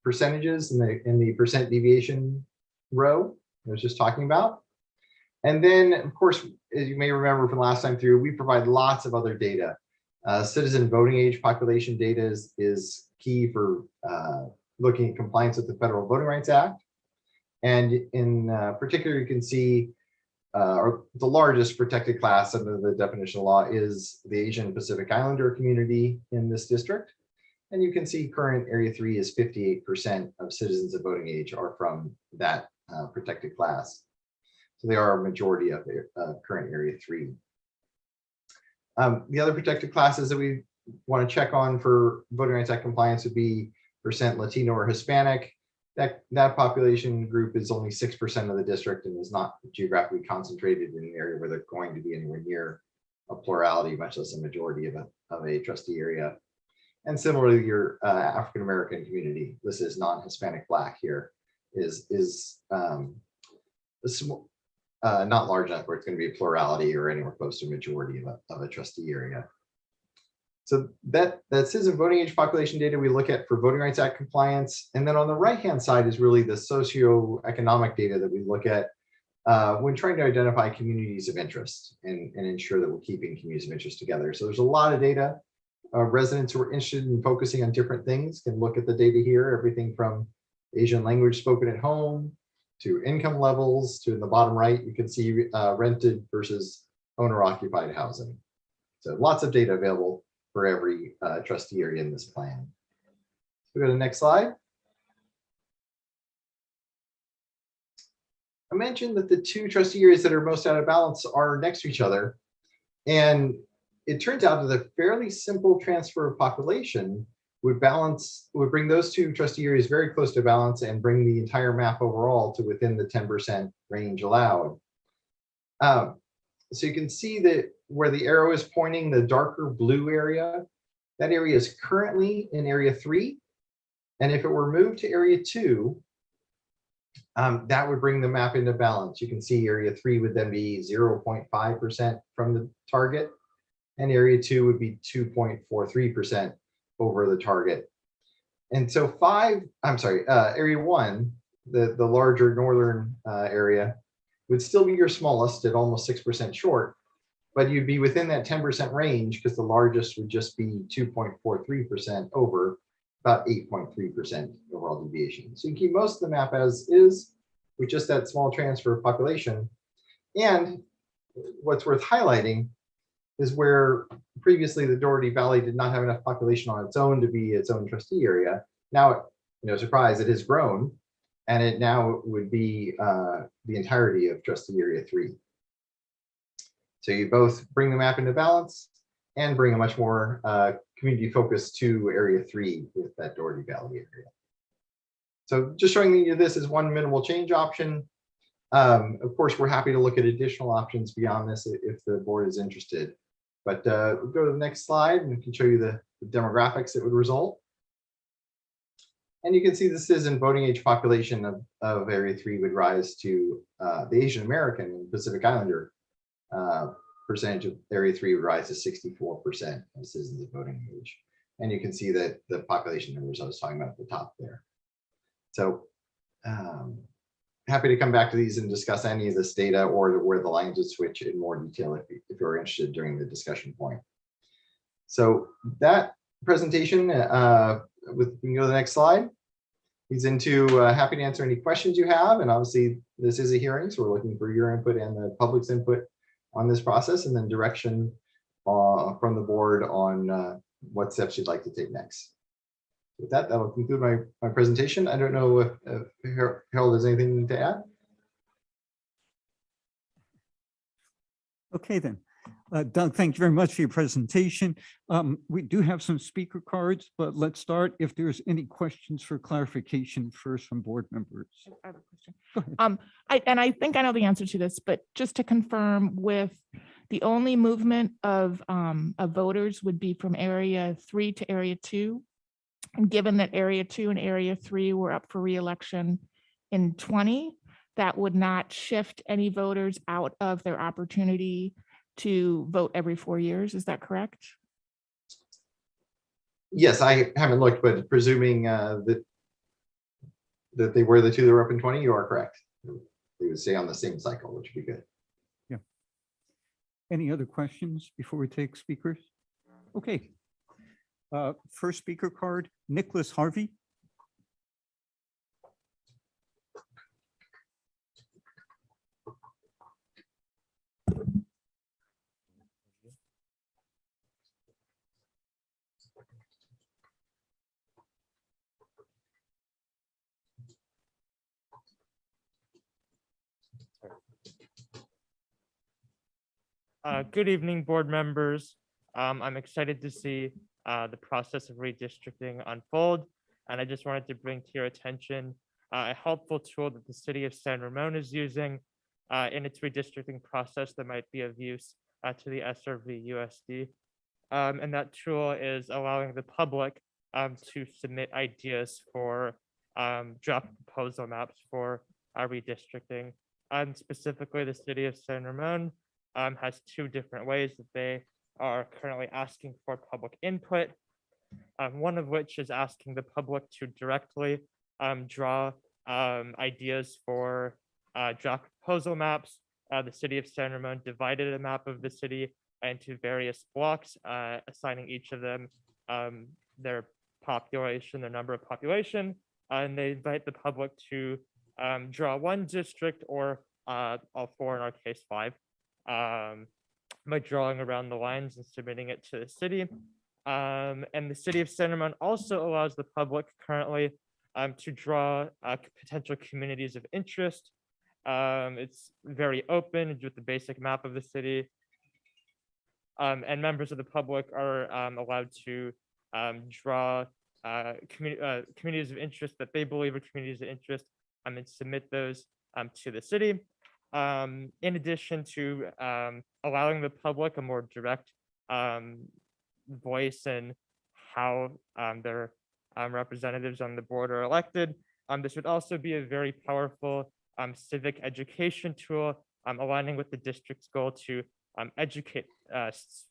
percentages in the percent deviation row I was just talking about. And then, of course, as you may remember from last time through, we provide lots of other data. Citizen voting age population data is key for looking at compliance with the Federal Voting Rights Act. And in particular, you can see or the largest protected class under the definition of law is the Asian Pacific Islander community in this district. And you can see current area 3 is 58% of citizens of voting age are from that protected class. So they are a majority of the current area 3. The other protected classes that we want to check on for Voting Rights Act compliance would be percent Latino or Hispanic. That population group is only 6% of the district and is not geographically concentrated in an area where they're going to be anywhere near a plurality, much less a majority of a trustee area. And similarly, your African American community, this is non-Hispanic Black here, is not large enough where it's going to be a plurality or anywhere close to a majority of a trustee area. So that citizen voting age population data we look at for Voting Rights Act compliance. And then on the right-hand side is really the socioeconomic data that we look at when trying to identify communities of interest and ensure that we're keeping communities of interest together. So there's a lot of data. Residents who are interested in focusing on different things can look at the data here, everything from Asian language spoken at home to income levels to in the bottom right, you can see rented versus owner-occupied housing. So lots of data available for every trustee area in this plan. So go to the next slide. I mentioned that the two trustee areas that are most out of balance are next to each other. And it turns out that a fairly simple transfer of population would bring those two trustee areas very close to balance and bring the entire map overall to within the 10% range allowed. So you can see that where the arrow is pointing, the darker blue area, that area is currently in area 3. And if it were moved to area 2, that would bring the map into balance. You can see area 3 would then be 0.5% from the target, and area 2 would be 2.43% over the target. And so area 1, the larger northern area, would still be your smallest at almost 6% short. but you'd be within that 10% range because the largest would just be 2.43% over about 8.3% overall deviation. So you keep most of the map as is with just that small transfer of population. And what's worth highlighting is where previously the Doherty Valley did not have enough population on its own to be its own trustee area. Now, surprise, it has grown, and it now would be the entirety of trustee area 3. So you both bring the map into balance and bring a much more community focus to area 3 with that Doherty Valley area. So just showing you this is one minimal change option. Of course, we're happy to look at additional options beyond this if the board is interested. But we'll go to the next slide and we can show you the demographics that would result. And you can see the citizen voting age population of area 3 would rise to the Asian American and Pacific Islander percentage of area 3 would rise to 64% of citizens of voting age. And you can see that the population numbers I was talking about at the top there. So happy to come back to these and discuss any of this data or where the lines would switch in more detail if you're interested during the discussion point. So that presentation, we can go to the next slide. He's into happy to answer any questions you have. And obviously this is a hearing, so we're looking for your input and the public's input on this process, and then direction from the board on what steps you'd like to take next. With that, that'll conclude my presentation. I don't know if Harold has anything to add. Okay, then. Doug, thank you very much for your presentation. We do have some speaker cards, but let's start if there's any questions for clarification first from board members. I have a question. Go ahead. I think I know the answer to this, but just to confirm, with the only movement of voters would be from area 3 to area 2. And given that area 2 and area 3 were up for re-election in 20, that would not shift any voters out of their opportunity to vote every 4 years. Is that correct? Yes, I haven't looked, but presuming that they were the 2 that were up in 20, you are correct. They would stay on the same cycle, which would be good. Yeah. Any other questions before we take speakers? Okay. First speaker card, Nicholas Harvey. Good evening, board members. I'm excited to see the process of redistricting unfold, and I just wanted to bring to your attention a helpful tool that the city of San Ramon is using in its redistricting process that might be of use to the SRVUSD. And that tool is allowing the public to submit ideas for draft proposal maps for redistricting. And specifically, the city of San Ramon has 2 different ways that they are currently asking for public input. One of which is asking the public to directly draw ideas for draft proposal maps. The city of San Ramon divided a map of the city into various blocks, assigning each of them their population, their number of population, and they invite the public to draw 1 district or all 4, in our case 5, by drawing around the lines and submitting it to the city. And the city of San Ramon also allows the public currently to draw potential communities of interest. It's very open with the basic map of the city. And members of the public are allowed to draw communities of interest that they believe are communities of interest and submit those to the city. In addition to allowing the public a more direct voice in how their representatives on the board are elected, this would also be a very powerful civic education tool, aligning with the district's goal to educate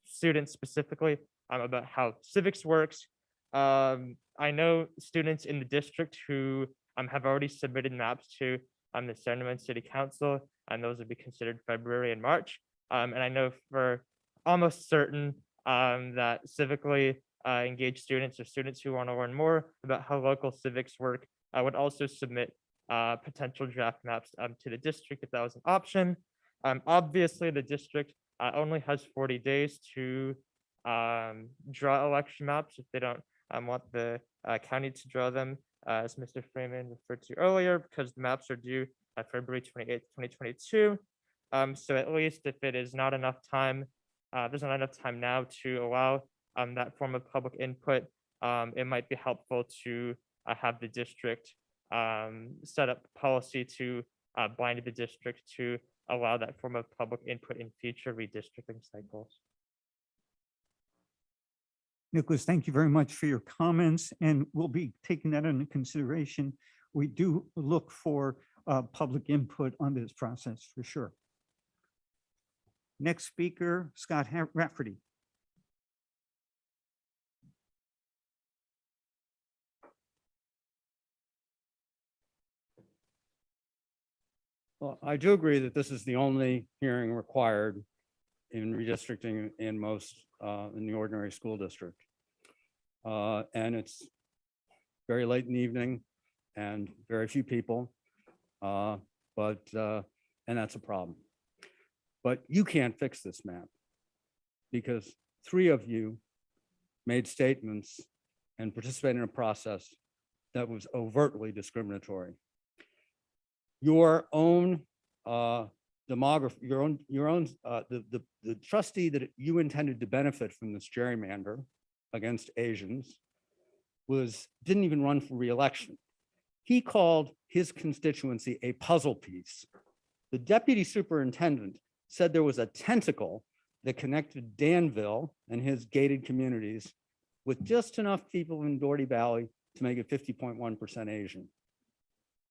students specifically about how civics works. I know students in the district who have already submitted maps to the San Ramon City Council, and those would be considered February and March. And I know for almost certain that civically engaged students or students who want to learn more about how local civics work would also submit potential draft maps to the district if that was an option. Obviously, the district only has 40 days to draw election maps if they don't want the county to draw them, as Mr. Freeman referred to earlier, because the maps are due February 28th, 2022. So at least if it is not enough time, there's not enough time now to allow that form of public input, it might be helpful to have the district set up policy to bind the district to allow that form of public input in future redistricting cycles. Nicholas, thank you very much for your comments, and we'll be taking that into consideration. We do look for public input on this process for sure. Next speaker, Scott Rafferty. Well, I do agree that this is the only hearing required in redistricting in most, in the ordinary school district. And it's very late in the evening and very few people, and that's a problem. But you can't fix this map because 3 of you made statements and participated in a process that was overtly discriminatory. Your own demography, the trustee that you intended to benefit from this gerrymander against Asians didn't even run for re-election. He called his constituency a puzzle piece. The deputy superintendent said there was a tentacle that connected Danville and his gated communities with just enough people in Doherty Valley to make it 50.1% Asian.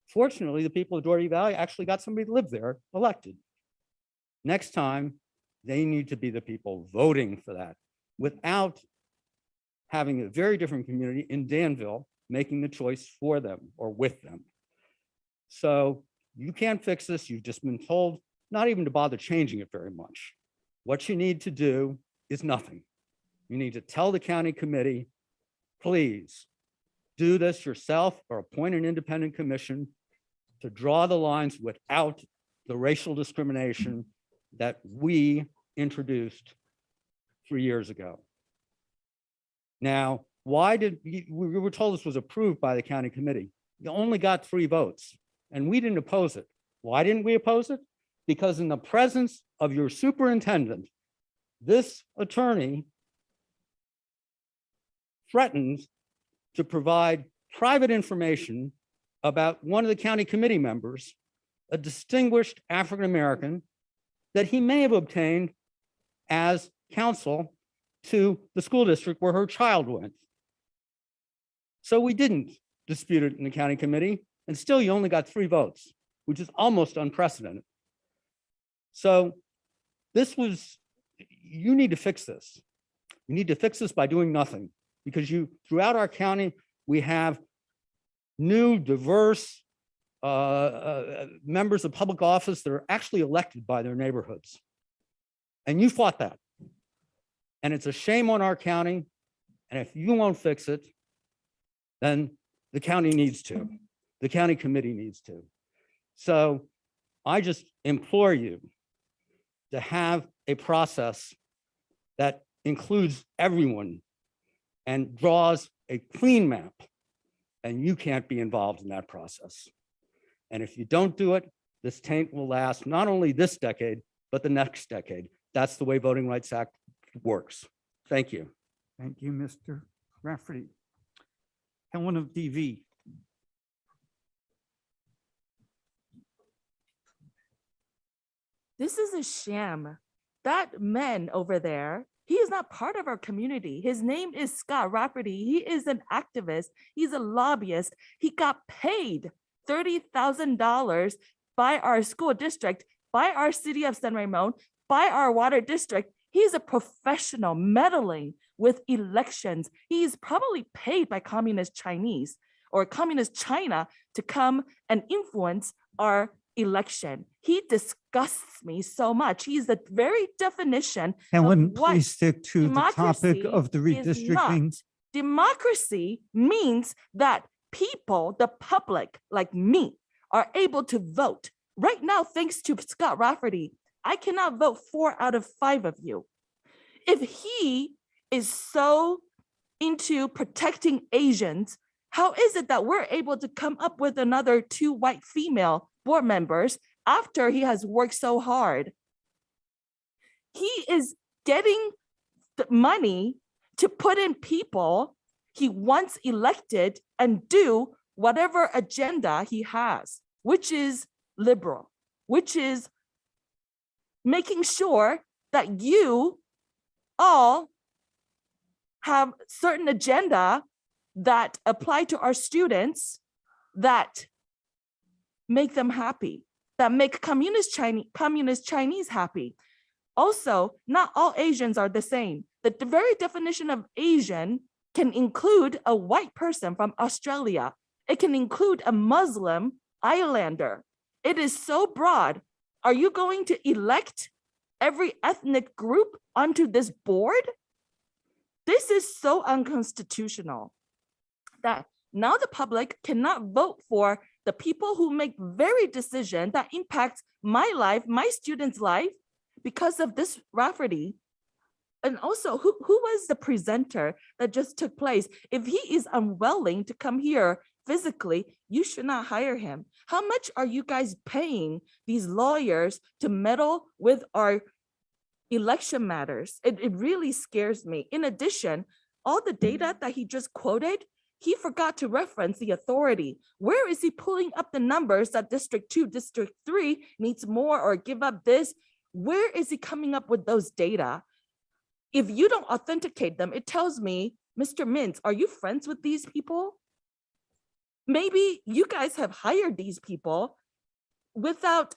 Fortunately, the people of Doherty Valley actually got somebody to live there elected. Next time, they need to be the people voting for that without having a very different community in Danville making the choice for them or with them. So you can't fix this. You've just been told not even to bother changing it very much. What you need to do is nothing. You need to tell the county committee, please do this yourself or appoint an independent commission to draw the lines without the racial discrimination that we introduced 3 years ago. Now, we were told this was approved by the county committee. You only got 3 votes and we didn't oppose it. Why didn't we oppose it? Because in the presence of your superintendent, this attorney threatened to provide private information about one of the county committee members, a distinguished African-American that he may have obtained as counsel to the school district where her child went. So we didn't dispute it in the county committee, and still you only got 3 votes, which is almost unprecedented. So you need to fix this. You need to fix this by doing nothing, because throughout our county, we have new, diverse members of public office that are actually elected by their neighborhoods. And you fought that. And it's a shame on our county. And if you won't fix it, then the county needs to. The county committee needs to. So I just implore you to have a process that includes everyone and draws a clean map, and you can't be involved in that process. And if you don't do it, this taint will last not only this decade, but the next decade. That's the way Voting Rights Act works. Thank you. Thank you, Mr. Rafferty. Helen of DV. This is a sham. That man over there, he is not part of our community. His name is Scott Rafferty. He is an activist. He's a lobbyist. He got paid $30,000 by our school district, by our city of San Ramon, by our water district. He's a professional meddling with elections. He's probably paid by communist Chinese or communist China to come and influence our election. He disgusts me so much. He's the very definition Helen, of what please stick to the topic democracy of the is not. redistricting. Democracy means that people, the public like me, are able to vote. Right now, thanks to Scott Rafferty, I cannot vote 4 out of 5 of you. If he is so into protecting Asians, how is it that we're able to come up with another 2 white female board members after he has worked so hard? He is getting the money to put in people he wants elected and do whatever agenda he has, which is liberal, which is making sure that you all have certain agenda that apply to our students that make them happy, that make communist Chinese happy. Also, not all Asians are the same. The very definition of Asian can include a white person from Australia. It can include a Muslim islander. It is so broad. Are you going to elect every ethnic group onto this board? This is so unconstitutional that now the public cannot vote for the people who make very decision that impacts my life, my students' life, because of this Rafferty. And also, who was the presenter that just took place? If he is unwilling to come here physically, you should not hire him. How much are you guys paying these lawyers to meddle with our election matters? It really scares me. In addition, all the data that he just quoted, he forgot to reference the authority. Where is he pulling up the numbers that District 2, District 3 needs more or give up this? Where is he coming up with those data? If you don't authenticate them, it tells me, Mr. Mintz, are you friends with these people? Maybe you guys have hired these people without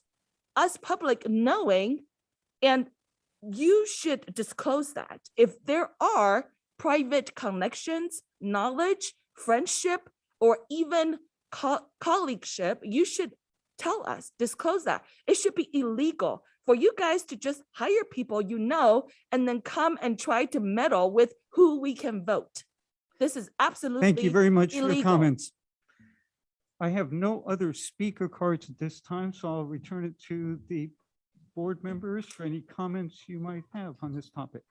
us public knowing, and you should disclose that. If there are private connections, knowledge, friendship, or even colleagueship, you should tell us, disclose that. It should be illegal for you guys to just hire people you know and then come and try to meddle with who we can vote. This is absolutely Thank you very much for your illegal. comments. I have no other speaker cards at this time, so I'll return it to the board members for any comments you might have on this topic.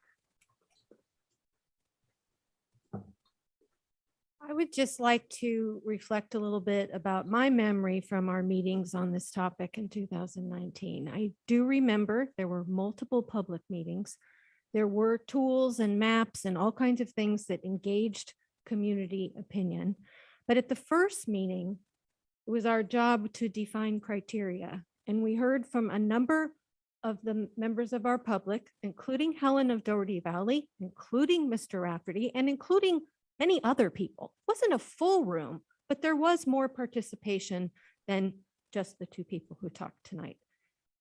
I would just like to reflect a little bit about my memory from our meetings on this topic in 2019. I do remember there were multiple public meetings. There were tools and maps and all kinds of things that engaged community opinion. But at the first meeting, it was our job to define criteria. And we heard from a number of the members of our public, including Helen of Doherty Valley, including Mr. Rafferty, and including many other people. It wasn't a full room, but there was more participation than just the 2 people who talked tonight.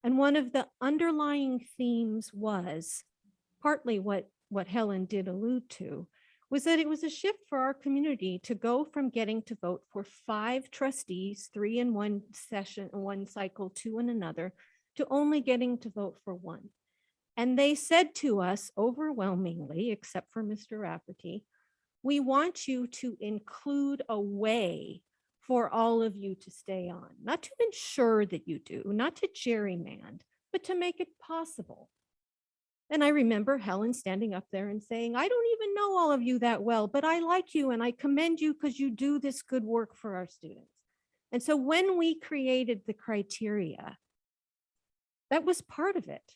And one of the underlying themes was partly what Helen did allude to, was that it was a shift for our community to go from getting to vote for 5 trustees, 3 in one session, one cycle, 2 in another, to only getting to vote for 1. And they said to us overwhelmingly, except for Mr. Rafferty, we want you to include a way for all of you to stay on, not to ensure that you do, not to gerrymander, but to make it possible. And I remember Helen standing up there and saying, I don't even know all of you that well, but I like you and I commend you because you do this good work for our students. And so when we created the criteria, that was part of it.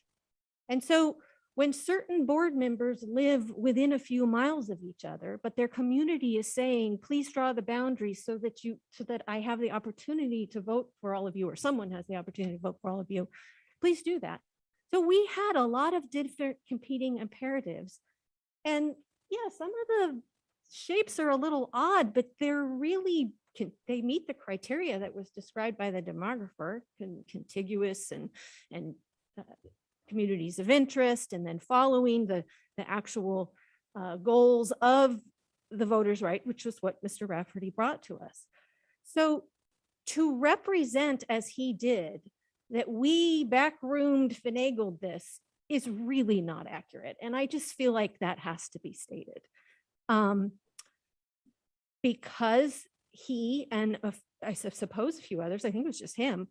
And so when certain board members live within a few miles of each other, but their community is saying, please draw the boundaries so that I have the opportunity to vote for all of you, or someone has the opportunity to vote for all of you, please do that. So we had a lot of different competing imperatives. And yeah, some of the shapes are a little odd, but they're really, they meet the criteria that was described by the demographer, contiguous and communities of interest, and then following the actual goals of the voters' right, which was what Mr. Rafferty brought to us. So to represent as he did that we backroomed, finagled this is really not accurate. And I just feel like that has to be stated. Because he and I suppose a few others, I think it was just him,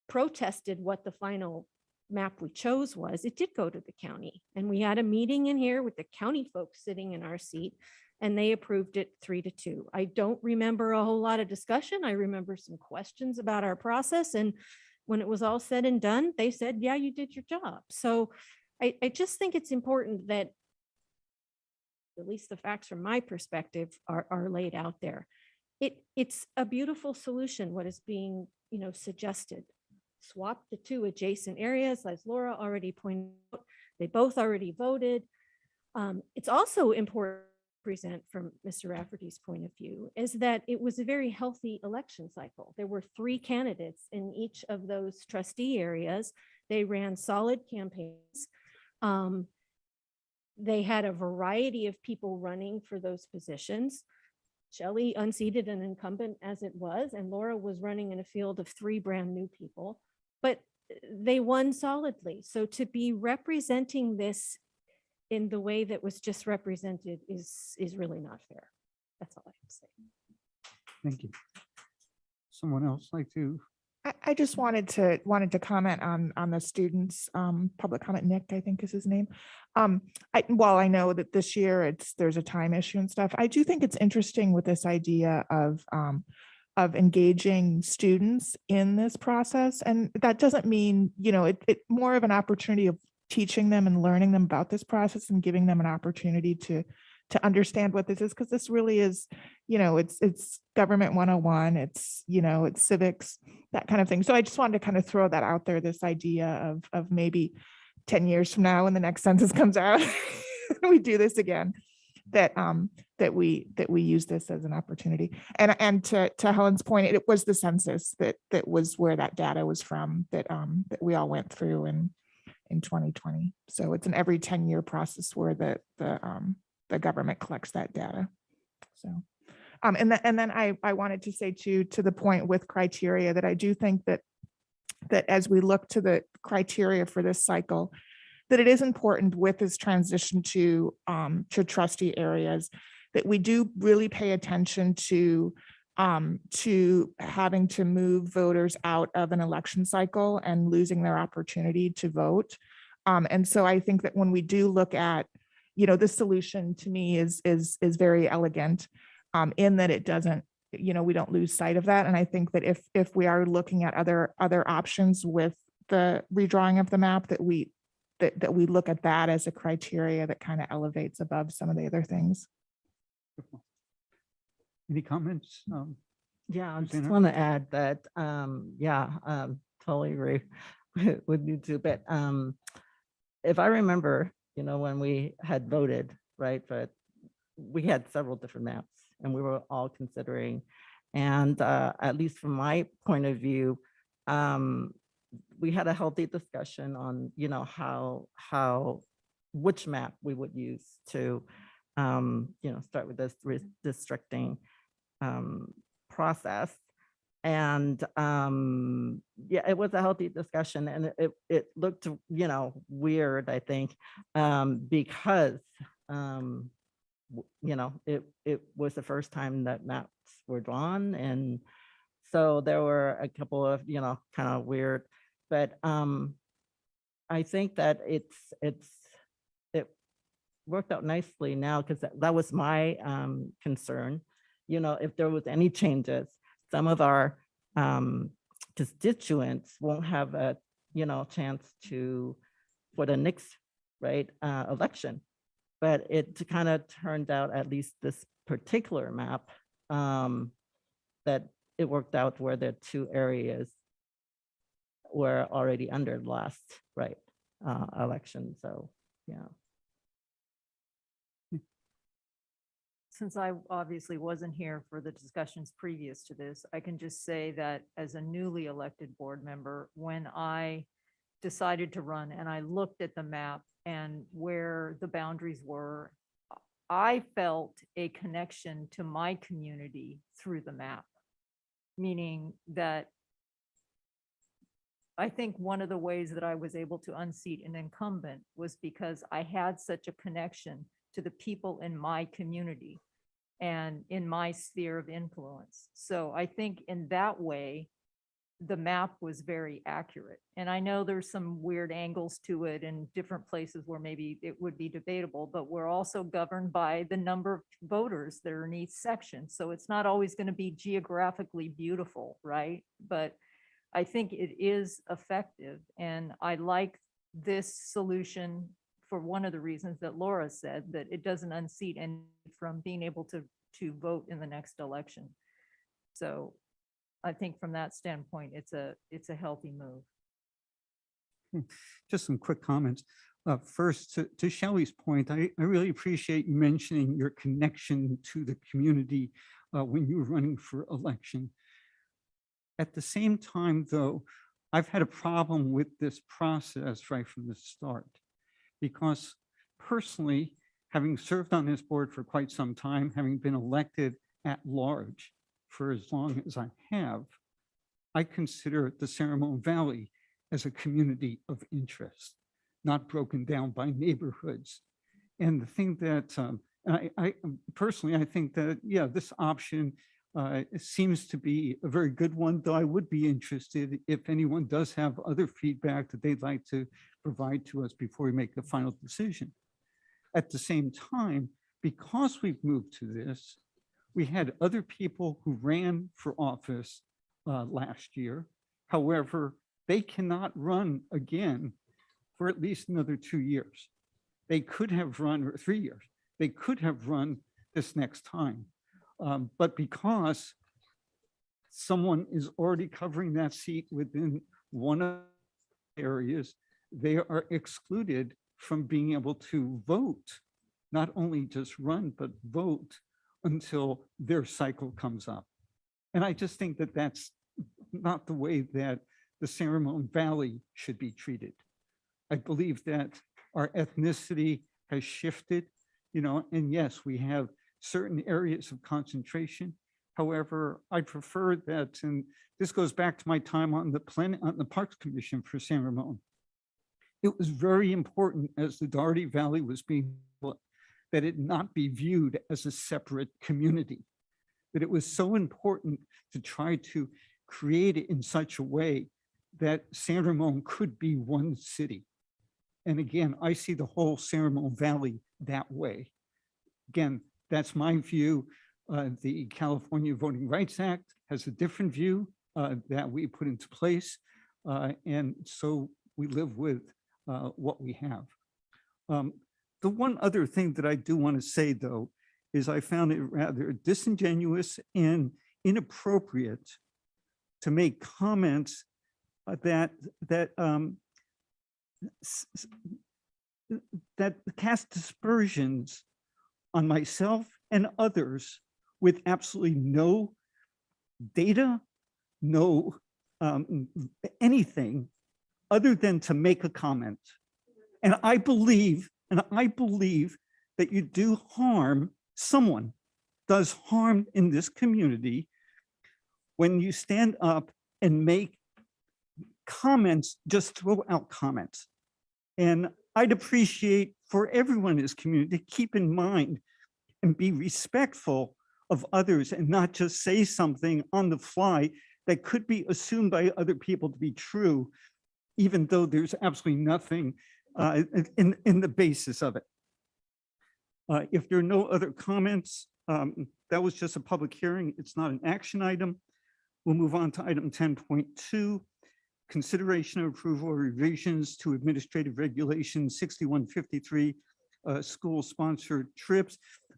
protested what the final map we chose was. It did go to the county, and we had a meeting in here with the county folks sitting in our seat, and they approved it 3-2. I don't remember a whole lot of discussion. I remember some questions about our process, and when it was all said and done, they said, yeah, you did your job. So I just think it's important that at least the facts from my perspective are laid out there. It's a beautiful solution, what is being, suggested. Swap the two adjacent areas, as Laura already pointed out. They both already voted. It's also important to present from Mr. Rafferty's point of view is that it was a very healthy election cycle. There were 3 candidates in each of those trustee areas. They ran solid campaigns. They had a variety of people running for those positions. Shelley unseated an incumbent as it was, and Laura was running in a field of 3 brand new people, but they won solidly. So to be representing this in the way that was just represented is really not fair. That's all I have to say. Thank you. Someone else like to? I just wanted to comment on the students, public comment. Nick, I think is his name. While I know that this year there's a time issue and stuff, I do think it's interesting with this idea of engaging students in this process. And that doesn't mean, it more of an opportunity of teaching them and learning them about this process and giving them an opportunity to understand what this is, because this really is, it's government 101, it's civics, that kind of thing. So I just wanted to kind of throw that out there, this idea of maybe 10 years from now when the next census comes out, we do this again, that we use this as an opportunity. And to Helen's point, it was the census that was where that data was from, that we all went through in 2020. So it's an every 10-year process where the government collects that data. So, and then I wanted to say to the point with criteria that I do think that as we look to the criteria for this cycle, that it is important with this transition to trustee areas, that we do really pay attention to having to move voters out of an election cycle and losing their opportunity to vote. And so I think that when we do look at, this solution to me is very elegant, in that it doesn't, we don't lose sight of that. And I think that if we are looking at other options with the redrawing of the map, that we look at that as a criteria that kind of elevates above some of the other things. Any comments? Yeah, I just Susanna? want to add that, totally agree with you too. But if I remember, when we had voted, right, but we had several different maps and we were all considering, and at least from my point of view, we had a healthy discussion on, which map we would use to, start with this redistricting process. And it was a healthy discussion, and it looked, weird, I think, because, it was the first time that maps were drawn. And so there were a couple of, kind of weird, but I think that it worked out nicely now, because that was my concern. If there was any changes, some of our constituents won't have a chance for the next election. But it kind of turned out, at least this particular map, that it worked out where the 2 areas were already under the last election. So yeah. Since I obviously wasn't here for the discussions previous to this, I can just say that as a newly elected board member, when I decided to run and I looked at the map and where the boundaries were, I felt a connection to my community through the map, meaning that I think one of the ways that I was able to unseat an incumbent was because I had such a connection to the people in my community and in my sphere of influence. So I think in that way, the map was very accurate. And I know there's some weird angles to it and different places where maybe it would be debatable, but we're also governed by the number of voters that are in each section. So it's not always going to be geographically beautiful, right? But I think it is effective. And I like this solution for one of the reasons that Laura said, that it doesn't unseat any from being able to vote in the next election. So I think from that standpoint, it's a healthy move. Just some quick comments. First, to Shelley's point, I really appreciate you mentioning your connection to the community when you were running for election. At the same time, though, I've had a problem with this process right from the start, because personally, having served on this board for quite some time, having been elected at large for as long as I have, I consider the San Valley as a community of interest, not broken down by neighborhoods. And the thing that I personally, I think that, yeah, this option seems to be a very good one, though I would be interested if anyone does have other feedback that they'd like to provide to us before we make the final decision. At the same time, because we've moved to this, we had other people who ran for office last year. However, they cannot run again for at least another 2 years. They could have run, or 3 years, they could have run this next time. But because someone is already covering that seat within one of the areas, they are excluded from being able to vote, not only just run, but vote until their cycle comes up. And I just think that that's not the way that the San Valley should be treated. I believe that our ethnicity has shifted, and yes, we have certain areas of concentration. However, I prefer that, and this goes back to my time on the Parks Commission for San Ramon. It was very important as the Doherty Valley was being built that it not be viewed as a separate community, that it was so important to try to create it in such a way that San Ramon could be one city. And again, I see the whole San Ramon Valley that way. Again, that's my view. The California Voting Rights Act has a different view that we put into place. And so we live with what we have. The one other thing that I do want to say, though, is I found it rather disingenuous and inappropriate to make comments that cast dispersions on myself and others with absolutely no data, no anything other than to make a comment. And I believe that you do harm, someone does harm in this community when you stand up and make comments, just throw out comments. And I'd appreciate for everyone in this community to keep in mind and be respectful of others and not just say something on the fly that could be assumed by other people to be true, even though there's absolutely nothing in the basis of it. If there are no other comments, that was just a public hearing. It's not an action item. We'll move on to item 10.2, consideration of approval of revisions to administrative regulation 6153, school-sponsored trips.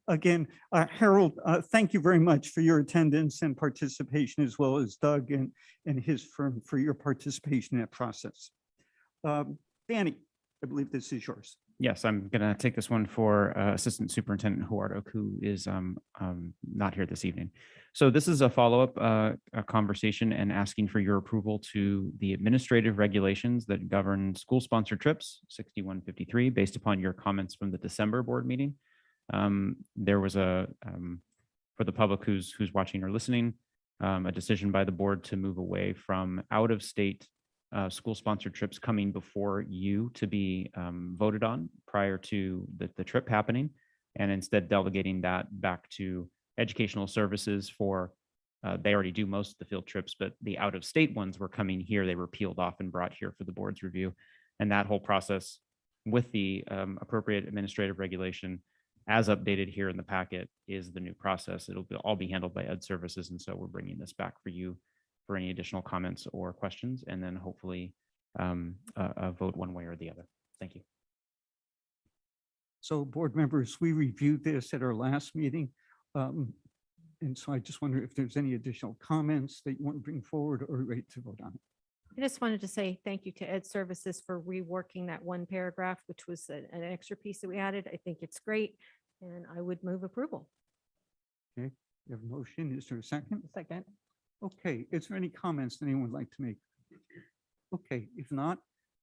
Again, Harold, thank you very much for your attendance and participation, as well as Doug and his firm for your participation in that process. Danny, I believe this is yours. Yes, I'm going to take this one for Assistant Superintendent Huardo, who is not here this evening. So this is a follow-up a conversation and asking for your approval to the administrative regulations that govern school-sponsored trips, 6153, based upon your comments from the December board meeting. There was for the public who's watching or listening, a decision by the board to move away from out-of-state school-sponsored trips coming before you to be voted on prior to the trip happening, and instead delegating that back to educational services for, they already do most of the field trips, but the out-of-state ones were coming here. They were peeled off and brought here for the board's review. And that whole process with the appropriate administrative regulation as updated here in the packet is the new process. It'll all be handled by Ed Services. And so we're bringing this back for you for any additional comments or questions, and then hopefully a vote one way or the other. Thank you. So board members, we reviewed this at our last meeting. And so I just wonder if there's any additional comments that you want to bring forward or ready to vote on it. I just wanted to say thank you to Ed Services for reworking that one paragraph, which was an extra piece that we added. I think it's great, and I would move approval. Okay, you have a motion. Is there a second? Second. Okay, is there any comments that anyone would like to make? Okay, if not,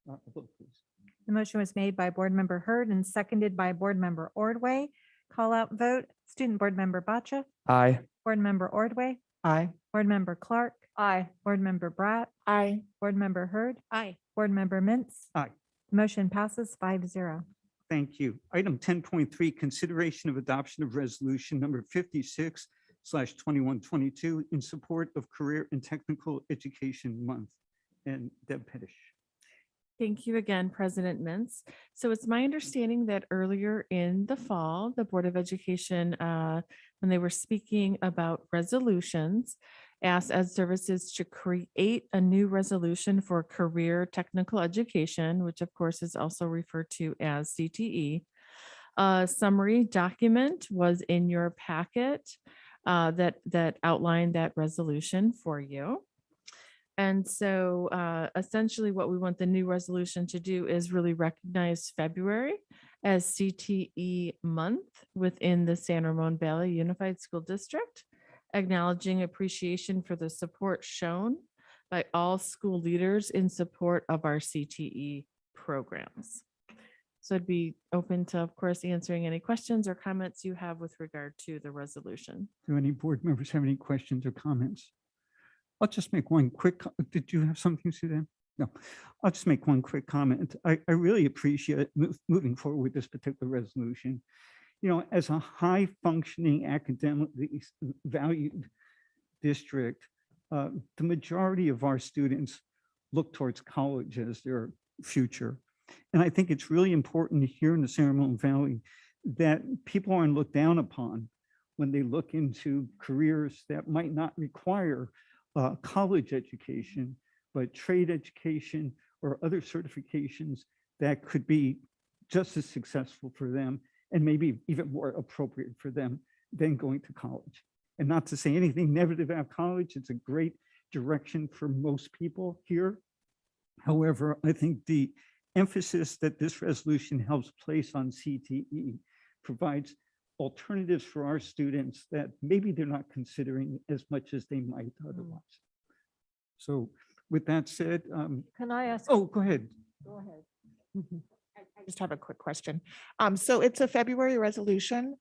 vote please. The motion was made by Board Member Hurd and seconded by Board Member Ordway. Call out vote, Student Board Member Bacha, Aye. Board Member Ordway, Aye. Board Member Clark, Aye. Board Member Bratt, Aye. Board Member Hurd, Aye. Board Member Mintz. Aye. Motion passes 5-0. Thank you. Item 10.3, consideration of adoption of resolution number 56/2122 in support of Career and Technical Education Month. And Deb Pettish. Thank you again, President Mintz. So it's my understanding that earlier in the fall, the Board of Education, when they were speaking about resolutions, asked Ed Services to create a new resolution for career technical education, which of course is also referred to as CTE. A summary document was in your packet that outlined that resolution for you. And so essentially what we want the new resolution to do is really recognize February as CTE month within the San Ramon Valley Unified School District, acknowledging appreciation for the support shown by all school leaders in support of our CTE programs. So I'd be open to, of course, answering any questions or comments you have with regard to the resolution. Do any board members have any questions or comments? I'll just make one quick, did you have something, Suzanne? No, I'll just make one quick comment. I really appreciate moving forward with this particular resolution. You know, as a high functioning academically valued district, the majority of our students look towards college as their future. And I think it's really important here in the San Ramon Valley that people aren't looked down upon when they look into careers that might not require college education, but trade education or other certifications that could be just as successful for them and maybe even more appropriate for them than going to college. And not to say anything negative about college, it's a great direction for most people here. However, I think the emphasis that this resolution helps place on CTE provides alternatives for our students that maybe they're not considering as much as they might otherwise. So with that said, Can I ask? oh, go ahead. Go ahead. I just have a quick question. So it's a February resolution.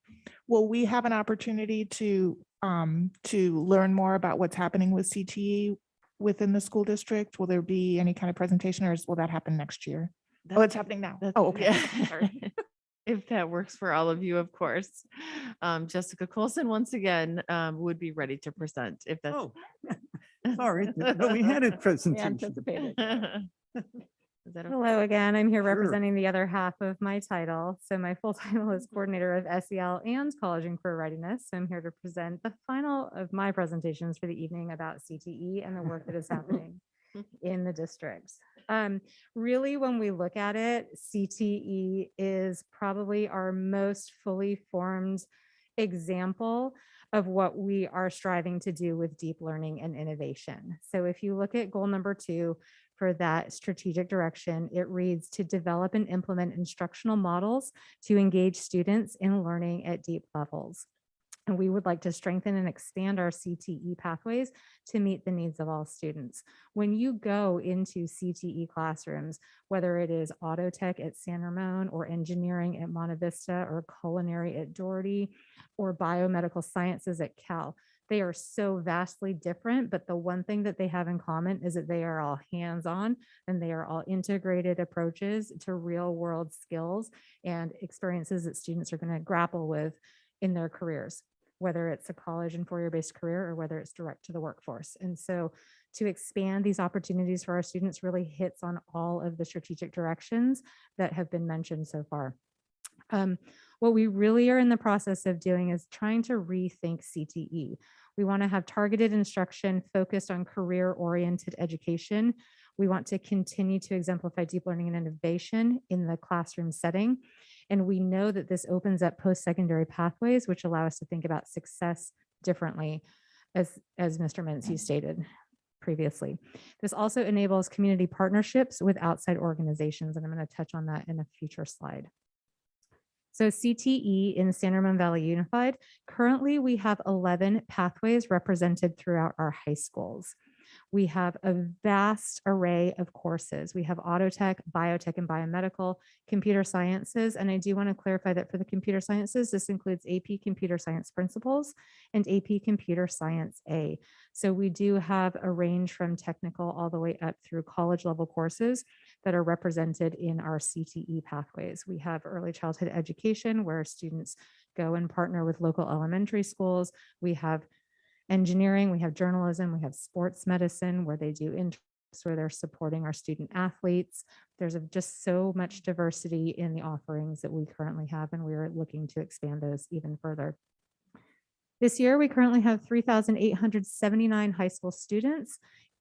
Will we have an opportunity to learn more about what's happening with CTE within the school district? Will there be any kind of presentation, or will that happen next year? Oh, it's happening now. Oh, okay. Sorry. If that works for all of you, of course. Jessica Colson, once again, would be ready to present if that's. Oh, sorry, no, we had a presentation. Anticipated. Is that okay? Hello again. I'm here Sure. representing the other half of my title. So my full title is Coordinator of SEL and College and Career Readiness. So I'm here to present the final of my presentations for the evening about CTE and the work that is happening in the districts. Really, when we look at it, CTE is probably our most fully formed example of what we are striving to do with deep learning and innovation. So if you look at goal number 2 for that strategic direction, it reads to develop and implement instructional models to engage students in learning at deep levels. And we would like to strengthen and expand our CTE pathways to meet the needs of all students. When you go into CTE classrooms, whether it is auto tech at San Ramon or engineering at Monte Vista or culinary at Doherty or biomedical sciences at Cal, They are so vastly different, but the one thing that they have in common is that they are all hands-on and they are all integrated approaches to real world skills and experiences that students are going to grapple with in their careers, whether it's a college and four-year-based career or whether it's direct to the workforce. And so to expand these opportunities for our students really hits on all of the strategic directions that have been mentioned so far. What we really are in the process of doing is trying to rethink CTE. We want to have targeted instruction focused on career-oriented education. We want to continue to exemplify deep learning and innovation in the classroom setting. And we know that this opens up post-secondary pathways, which allow us to think about success differently, as Mr. Mintz, you stated previously. This also enables community partnerships with outside organizations, and I'm going to touch on that in a future slide. So CTE in San Ramon Valley Unified, currently we have 11 pathways represented throughout our high schools. We have a vast array of courses. We have auto tech, biotech and biomedical, computer sciences. And I do want to clarify that for the computer sciences, this includes AP Computer Science Principles and AP Computer Science A. So we do have a range from technical all the way up through college level courses that are represented in our CTE pathways. We have early childhood education where students go and partner with local elementary schools. We have engineering, we have journalism, we have sports medicine where they do internships where they're supporting our student athletes. There's just so much diversity in the offerings that we currently have, and we are looking to expand those even further. This year, we currently have 3,879 high school students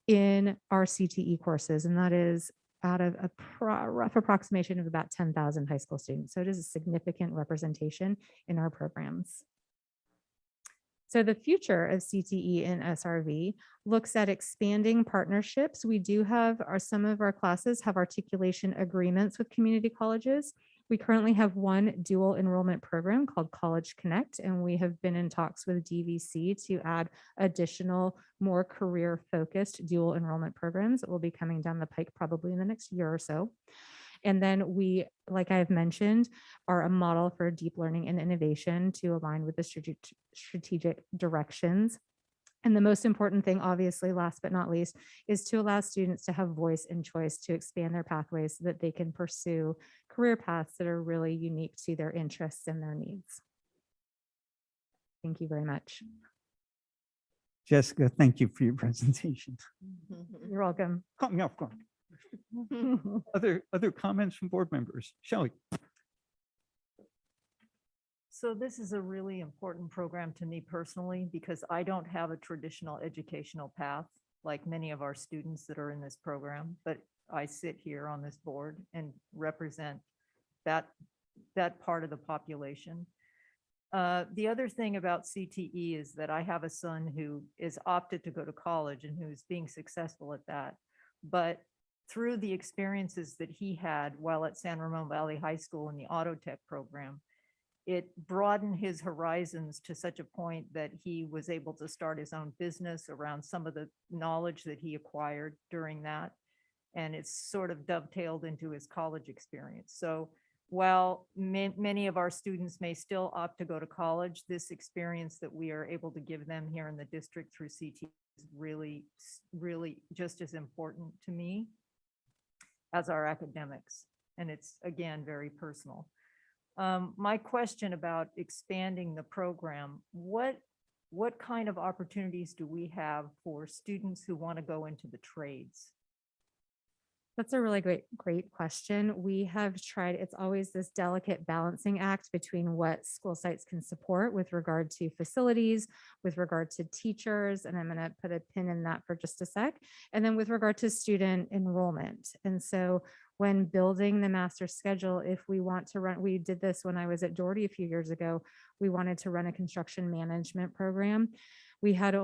in our CTE courses, and that is out of a rough approximation of about 10,000 high school students. So it is a significant representation in our programs. So the future of CTE and SRV looks at expanding partnerships. We do have some of our classes have articulation agreements with community colleges. We currently have one dual enrollment program called College Connect, and we have been in talks with DVC to add additional, more career-focused dual enrollment programs that will be coming down the pike probably in the next year or so. And then we, like I've mentioned, are a model for deep learning and innovation to align with the strategic directions. And the most important thing, obviously, last but not least, is to allow students to have voice and choice to expand their pathways so that they can pursue career paths that are really unique to their interests and their needs. Thank you very much. Jessica, thank you for your presentation. You're welcome. Caught me off guard. Other comments from board members? Shelley? So this is a really important program to me personally because I don't have a traditional educational path like many of our students that are in this program, but I sit here on this board and represent that part of the population. The other thing about CTE is that I have a son who is opted to go to college and who's being successful at that. But through the experiences that he had while at San Ramon Valley High School in the auto tech program, it broadened his horizons to such a point that he was able to start his own business around some of the knowledge that he acquired during that. And it's sort of dovetailed into his college experience. So while many of our students may still opt to go to college, this experience that we are able to give them here in the district through CTE is really, really just as important to me as our academics. And it's, again, very personal. My question about expanding the program, what kind of opportunities do we have for students who want to go into the trades? That's a really great question. We have tried, it's always this delicate balancing act between what school sites can support with regard to facilities, with regard to teachers, and I'm going to put a pin in that for just a sec, and then with regard to student enrollment. And so when building the master schedule, if we want to run, we did this when I was at Doherty a few years ago, we wanted to run a construction management program. We had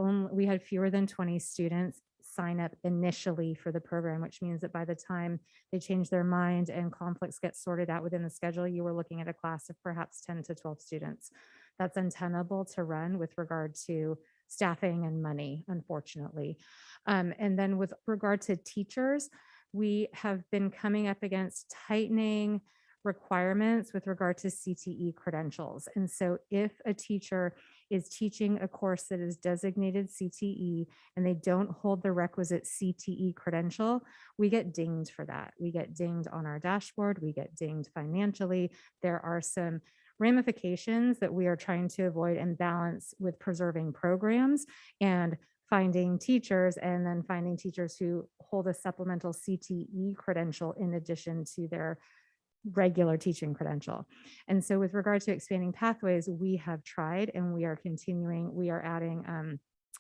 fewer than 20 students sign up initially for the program, which means that by the time they change their mind and conflicts get sorted out within the schedule, you were looking at a class of perhaps 10 to 12 students. That's untenable to run with regard to staffing and money, unfortunately. And then with regard to teachers, we have been coming up against tightening requirements with regard to CTE credentials. And so if a teacher is teaching a course that is designated CTE and they don't hold the requisite CTE credential, we get dinged for that. We get dinged on our dashboard, we get dinged financially. There are some ramifications that we are trying to avoid and balance with preserving programs and finding teachers, and then finding teachers who hold a supplemental CTE credential in addition to their regular teaching credential. And so with regard to expanding pathways, we have tried and we are continuing. We are adding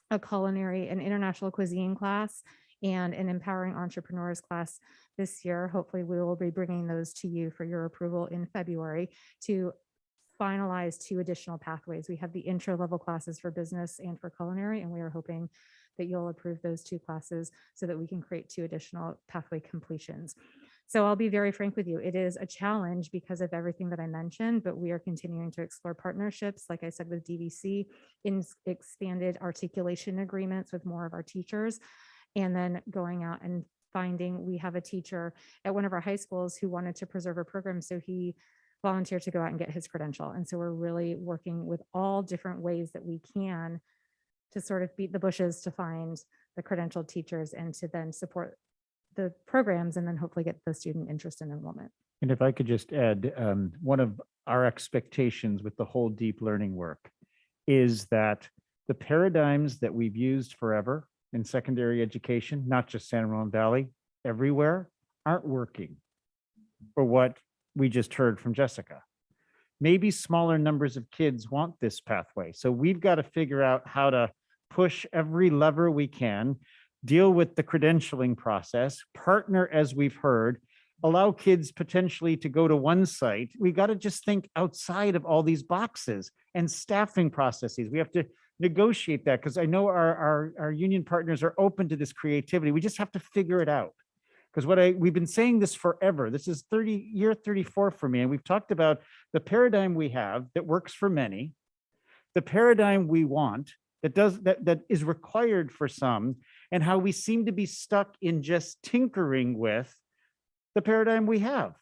a culinary and international cuisine class and an empowering entrepreneurs class this year. Hopefully we will be bringing those to you for your approval in February to finalize 2 additional pathways. We have the intro level classes for business and for culinary, and we are hoping that you'll approve those 2 classes so that we can create 2 additional pathway completions. So I'll be very frank with you, it is a challenge because of everything that I mentioned, but we are continuing to explore partnerships, like I said, with DVC, in expanded articulation agreements with more of our teachers, and then going out and finding, we have a teacher at one of our high schools who wanted to preserve a program, so he volunteer to go out and get his credential. And so we're really working with all different ways that we can to sort of beat the bushes to find the credentialed teachers and to then support the programs and then hopefully get the student interest and enrollment. And if I could just add, one of our expectations with the whole deep learning work is that the paradigms that we've used forever in secondary education, not just San Ramon Valley, everywhere, aren't working for what we just heard from Jessica. Maybe smaller numbers of kids want this pathway. So we've got to figure out how to push every lever we can, deal with the credentialing process, partner as we've heard, allow kids potentially to go to one site. We got to just think outside of all these boxes and staffing processes. We have to negotiate that because I know our union partners are open to this creativity. We just have to figure it out. Because we've been saying this forever. This is year 34 for me. And we've talked about the paradigm we have that works for many, the paradigm we want that is required for some, and how we seem to be stuck in just tinkering with the paradigm we have.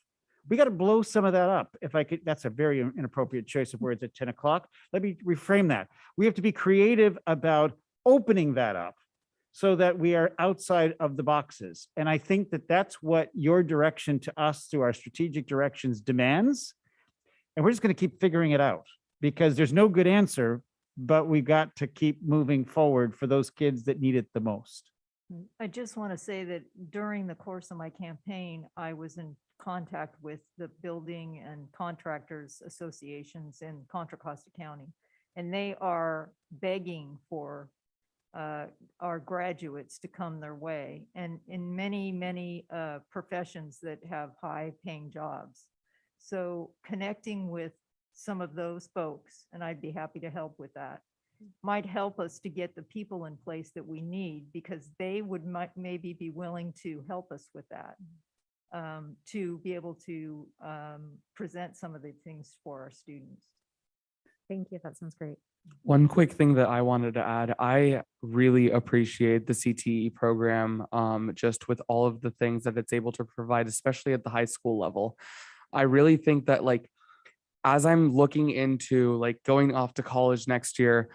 We got to blow some of that up. If I could, that's a very inappropriate choice of words at 10 o'clock. Let me reframe that. We have to be creative about opening that up so that we are outside of the boxes. And I think that that's what your direction to us through our strategic directions demands. And we're just going to keep figuring it out because there's no good answer, but we got to keep moving forward for those kids that need it the most. I just want to say that during the course of my campaign, I was in contact with the building and contractors associations in Contra Costa County, and they are begging for our graduates to come their way, and in many professions that have high paying jobs. So connecting with some of those folks, and I'd be happy to help with that, might help us to get the people in place that we need, because they would maybe be willing to help us with that, to be able to present some of the things for our students. Thank you. That sounds great. One quick thing that I wanted to add, I really appreciate the CTE program, just with all of the things that it's able to provide, especially at the high school level. I really think that, like, as I'm looking into like going off to college next year,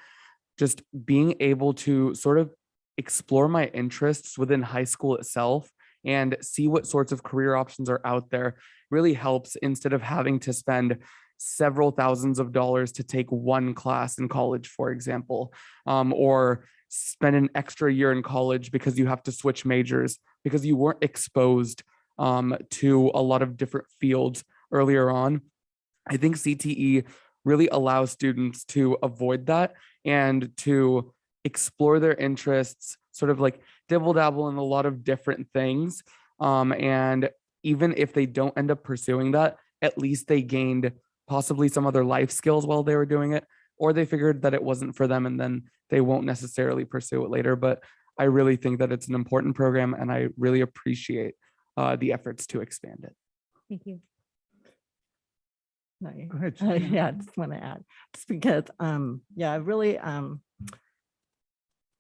just being able to sort of explore my interests within high school itself and see what sorts of career options are out there really helps, instead of having to spend several thousands of dollars to take one class in college, for example, or spend an extra year in college because you have to switch majors because you weren't exposed to a lot of different fields earlier on. I think CTE really allows students to avoid that and to explore their interests, sort of like dibble dabble in a lot of different things. And even if they don't end up pursuing that, at least they gained possibly some other life skills while they were doing it, or they figured that it wasn't for them and then they won't necessarily pursue it later. But I really think that it's an important program and I really appreciate the efforts to expand it. Thank you. No, Go ahead. yeah, I just want to add, just because, yeah, I really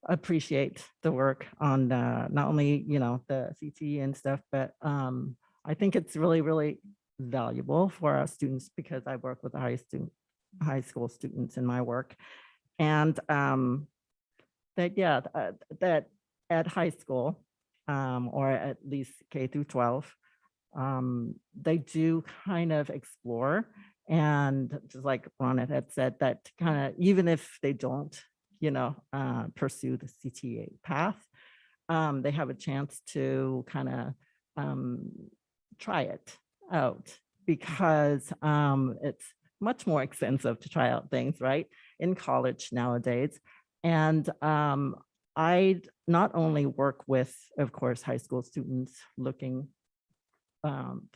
appreciate the work on not only, you know, the CTE and stuff, but I think it's really valuable for our students, because I work with high school students in my work. And that, yeah, that at high school, or at least K through 12, they do kind of explore, and just like Ronna had said, that kind of, even if they don't, pursue the CTA path, they have a chance to kind of try it out, because it's much more expensive to try out things, right, in college nowadays. And I not only work with, of course, high school students looking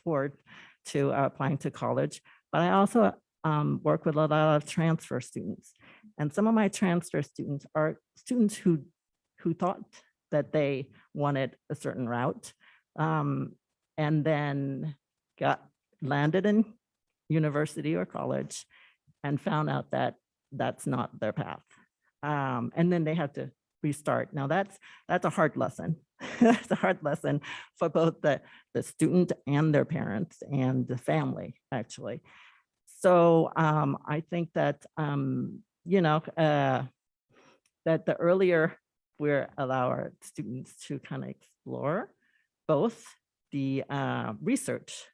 forward to applying to college, but I also work with a lot of transfer students. And some of my transfer students are students who thought that they wanted a certain route, and then landed in university or college and found out that that's not their path. And then they have to restart. Now that's a hard lesson. That's a hard lesson for both the student and their parents and the family, actually. So I think that, that the earlier we allow our students to kind of explore both the research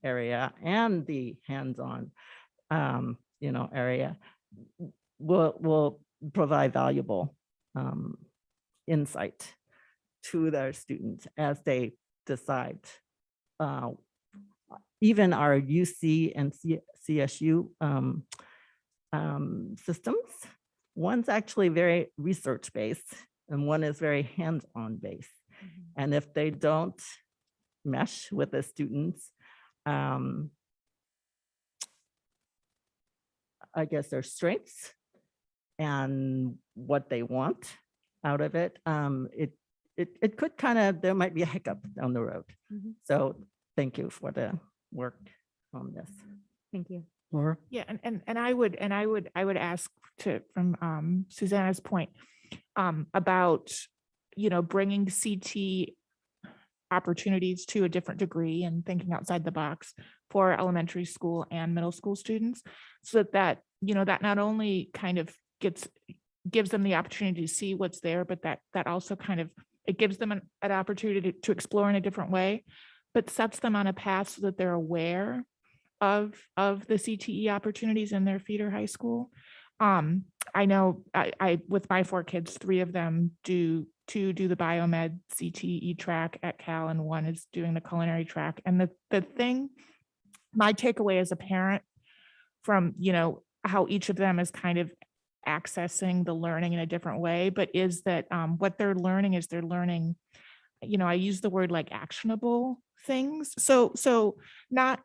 area and the hands-on, area, will provide valuable insight to their students as they decide. Even our UC and CSU systems, one's actually very research-based and one is very hands-on based. And if they don't mesh with the students, I guess their strengths and what they want out of it, it could kind of, there might be a hiccup down the road. So thank you for the work on this. Thank you. Laura? Yeah, and I would ask from Susanna's point about, bringing CT opportunities to a different degree and thinking outside the box for elementary school and middle school students, so that that not only kind of gives them the opportunity to see what's there, but that also kind of, it gives them an opportunity to explore in a different way, but sets them on a path so that they're aware of the CTE opportunities in their feeder high school. I know I with my 4 kids, 3 of them do the biomed CTE track at Cal, and 1 is doing the culinary track. And the thing, my takeaway as a parent from, how each of them is kind of accessing the learning in a different way, but is that what they're learning is they're learning, I use the word like actionable things. So not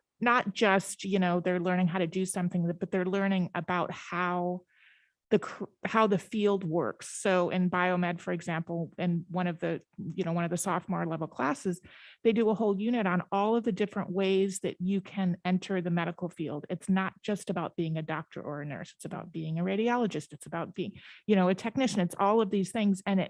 just, they're learning how to do something, but they're learning about how the field works. So in biomed, for example, in one of the sophomore level classes, they do a whole unit on all of the different ways that you can enter the medical field. It's not just about being a doctor or a nurse. It's about being a radiologist. It's about being, a technician. It's all of these things. And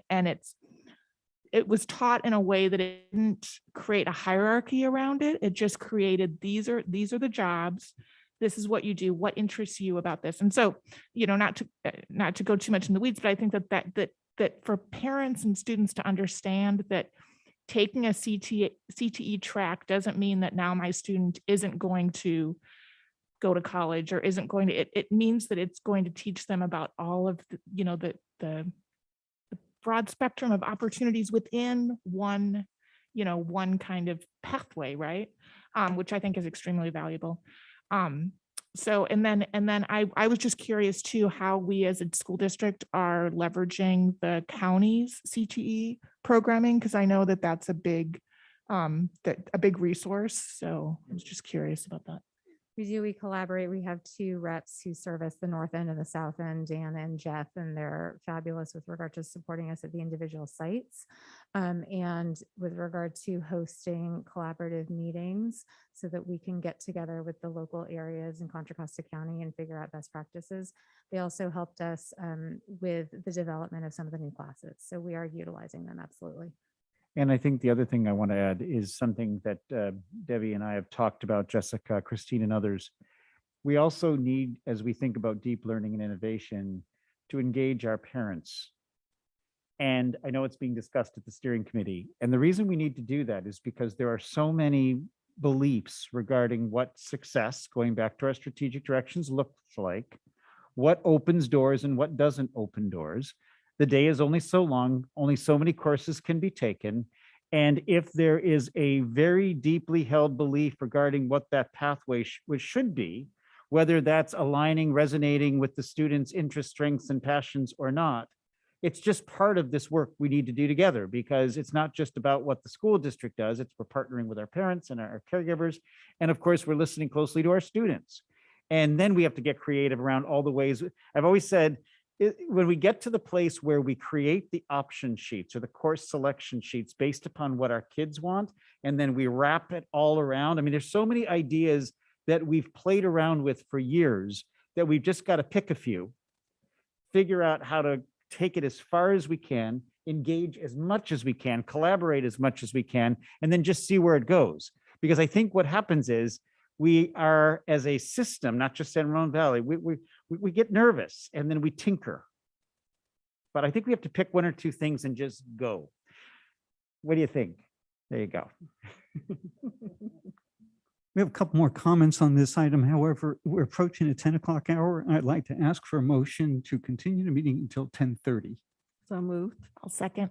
it was taught in a way that it didn't create a hierarchy around it. It just created, these are the jobs. This is what you do. What interests you about this? And so, not to go too much in the weeds, but I think that for parents and students to understand that taking a CTE track doesn't mean that now my student isn't going to go to college or isn't going to. It means that it's going to teach them about all of the broad spectrum of opportunities within one kind of pathway, right? Which I think is extremely valuable. So, and then I was just curious too, how we as a school district are leveraging the county's CTE programming, because I know that that's a big resource. So I was just curious about that. We collaborate. We have 2 reps who service the north end and the south end, Dan and Jeff, and they're fabulous with regard to supporting us at the individual sites. And with regard to hosting collaborative meetings so that we can get together with the local areas in Contra Costa County and figure out best practices. They also helped us with the development of some of the new classes. So we are utilizing them, absolutely. And I think the other thing I want to add is something that Debbie and I have talked about, Jessica, Christine, and others. We also need, as we think about deep learning and innovation, to engage our parents. And I know it's being discussed at the steering committee. And the reason we need to do that is because there are so many beliefs regarding what success, going back to our strategic directions, looks like, what opens doors and what doesn't open doors. The day is only so long, only so many courses can be taken. And if there is a very deeply held belief regarding what that pathway should be, whether that's aligning, resonating with the students' interests, strengths, and passions or not, it's just part of this work we need to do together, because it's not just about what the school district does, it's we're partnering with our parents and our caregivers. And of course, we're listening closely to our students. And then we have to get creative around all the ways. I've always said, when we get to the place where we create the option sheets or the course selection sheets based upon what our kids want, and then we wrap it all around. I mean, there's so many ideas that we've played around with for years that we've just got to pick a few, figure out how to take it as far as we can, engage as much as we can, collaborate as much as we can, and then just see where it goes. Because I think what happens is we are, as a system, not just San Ramon Valley, we get nervous and then we tinker. But I think we have to pick one or two things and just go. What do you think? There you go. We have a couple more comments on this item. However, we're approaching a 10 o'clock hour. I'd like to ask for a motion to continue the meeting until 10:30. So moved. I'll second.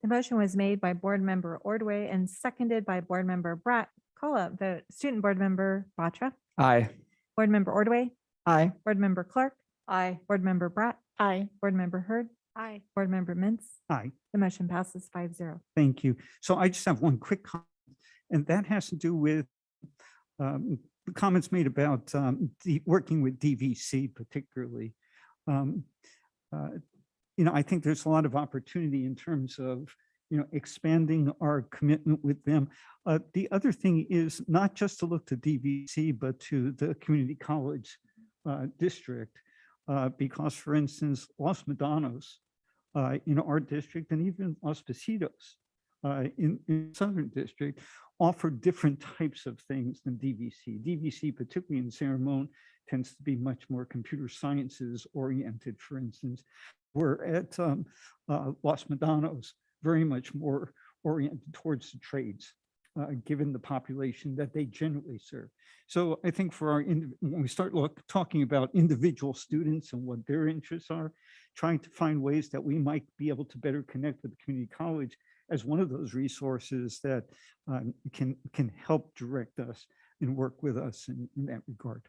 The motion was made by Board Member Ordway and seconded by Board Member Bratt. Call up vote. Student Board Member Batra, Aye. Board Member Ordway, Aye. Board Member Clark, Aye. Board Member Bratt, Aye. Board Member Hurd, Aye. Board Member Mintz. Aye. The motion passes 5-0. Thank you. So I just have one quick comment, and that has to do with the comments made about working with DVC particularly. I think there's a lot of opportunity in terms of expanding our commitment with them. The other thing is not just to look to DVC, but to the community college district, because, for instance, Los Medanos in our district, and even Los Positos in Southern District, offer different types of things than DVC. DVC, particularly in San Ramon, tends to be much more computer sciences oriented, for instance. We're at Los Medanos, very much more oriented towards the trades, given the population that they generally serve. So I think for when we start talking about individual students and what their interests are, trying to find ways that we might be able to better connect with the community college as one of those resources that can help direct us and work with us in that regard.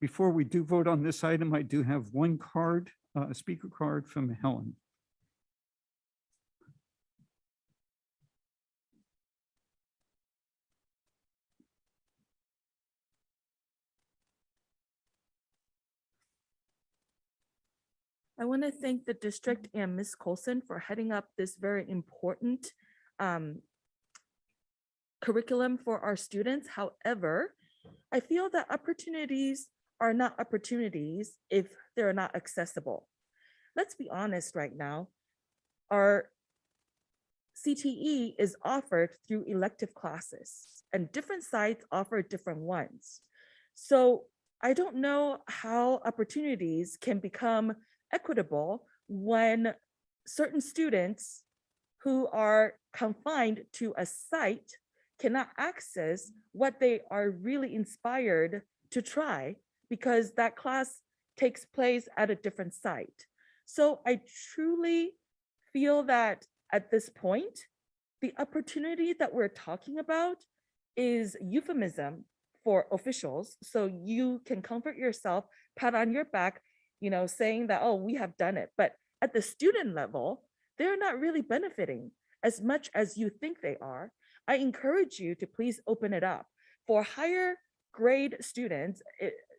Before we do vote on this item, I do have one card, a speaker card from Helen. I want to thank the district and Ms. Colson for heading up this very important curriculum for our students. However, I feel that opportunities are not opportunities if they're not accessible. Let's be honest right now. Our CTE is offered through elective classes, and different sites offer different ones. So I don't know how opportunities can become equitable when certain students who are confined to a site cannot access what they are really inspired to try because that class takes place at a different site. So I truly feel that at this point, the opportunity that we're talking about is euphemism for officials. So you can comfort yourself, pat on your back, saying that, oh, we have done it. But at the student level, they're not really benefiting as much as you think they are. I encourage you to please open it up. For higher grade students,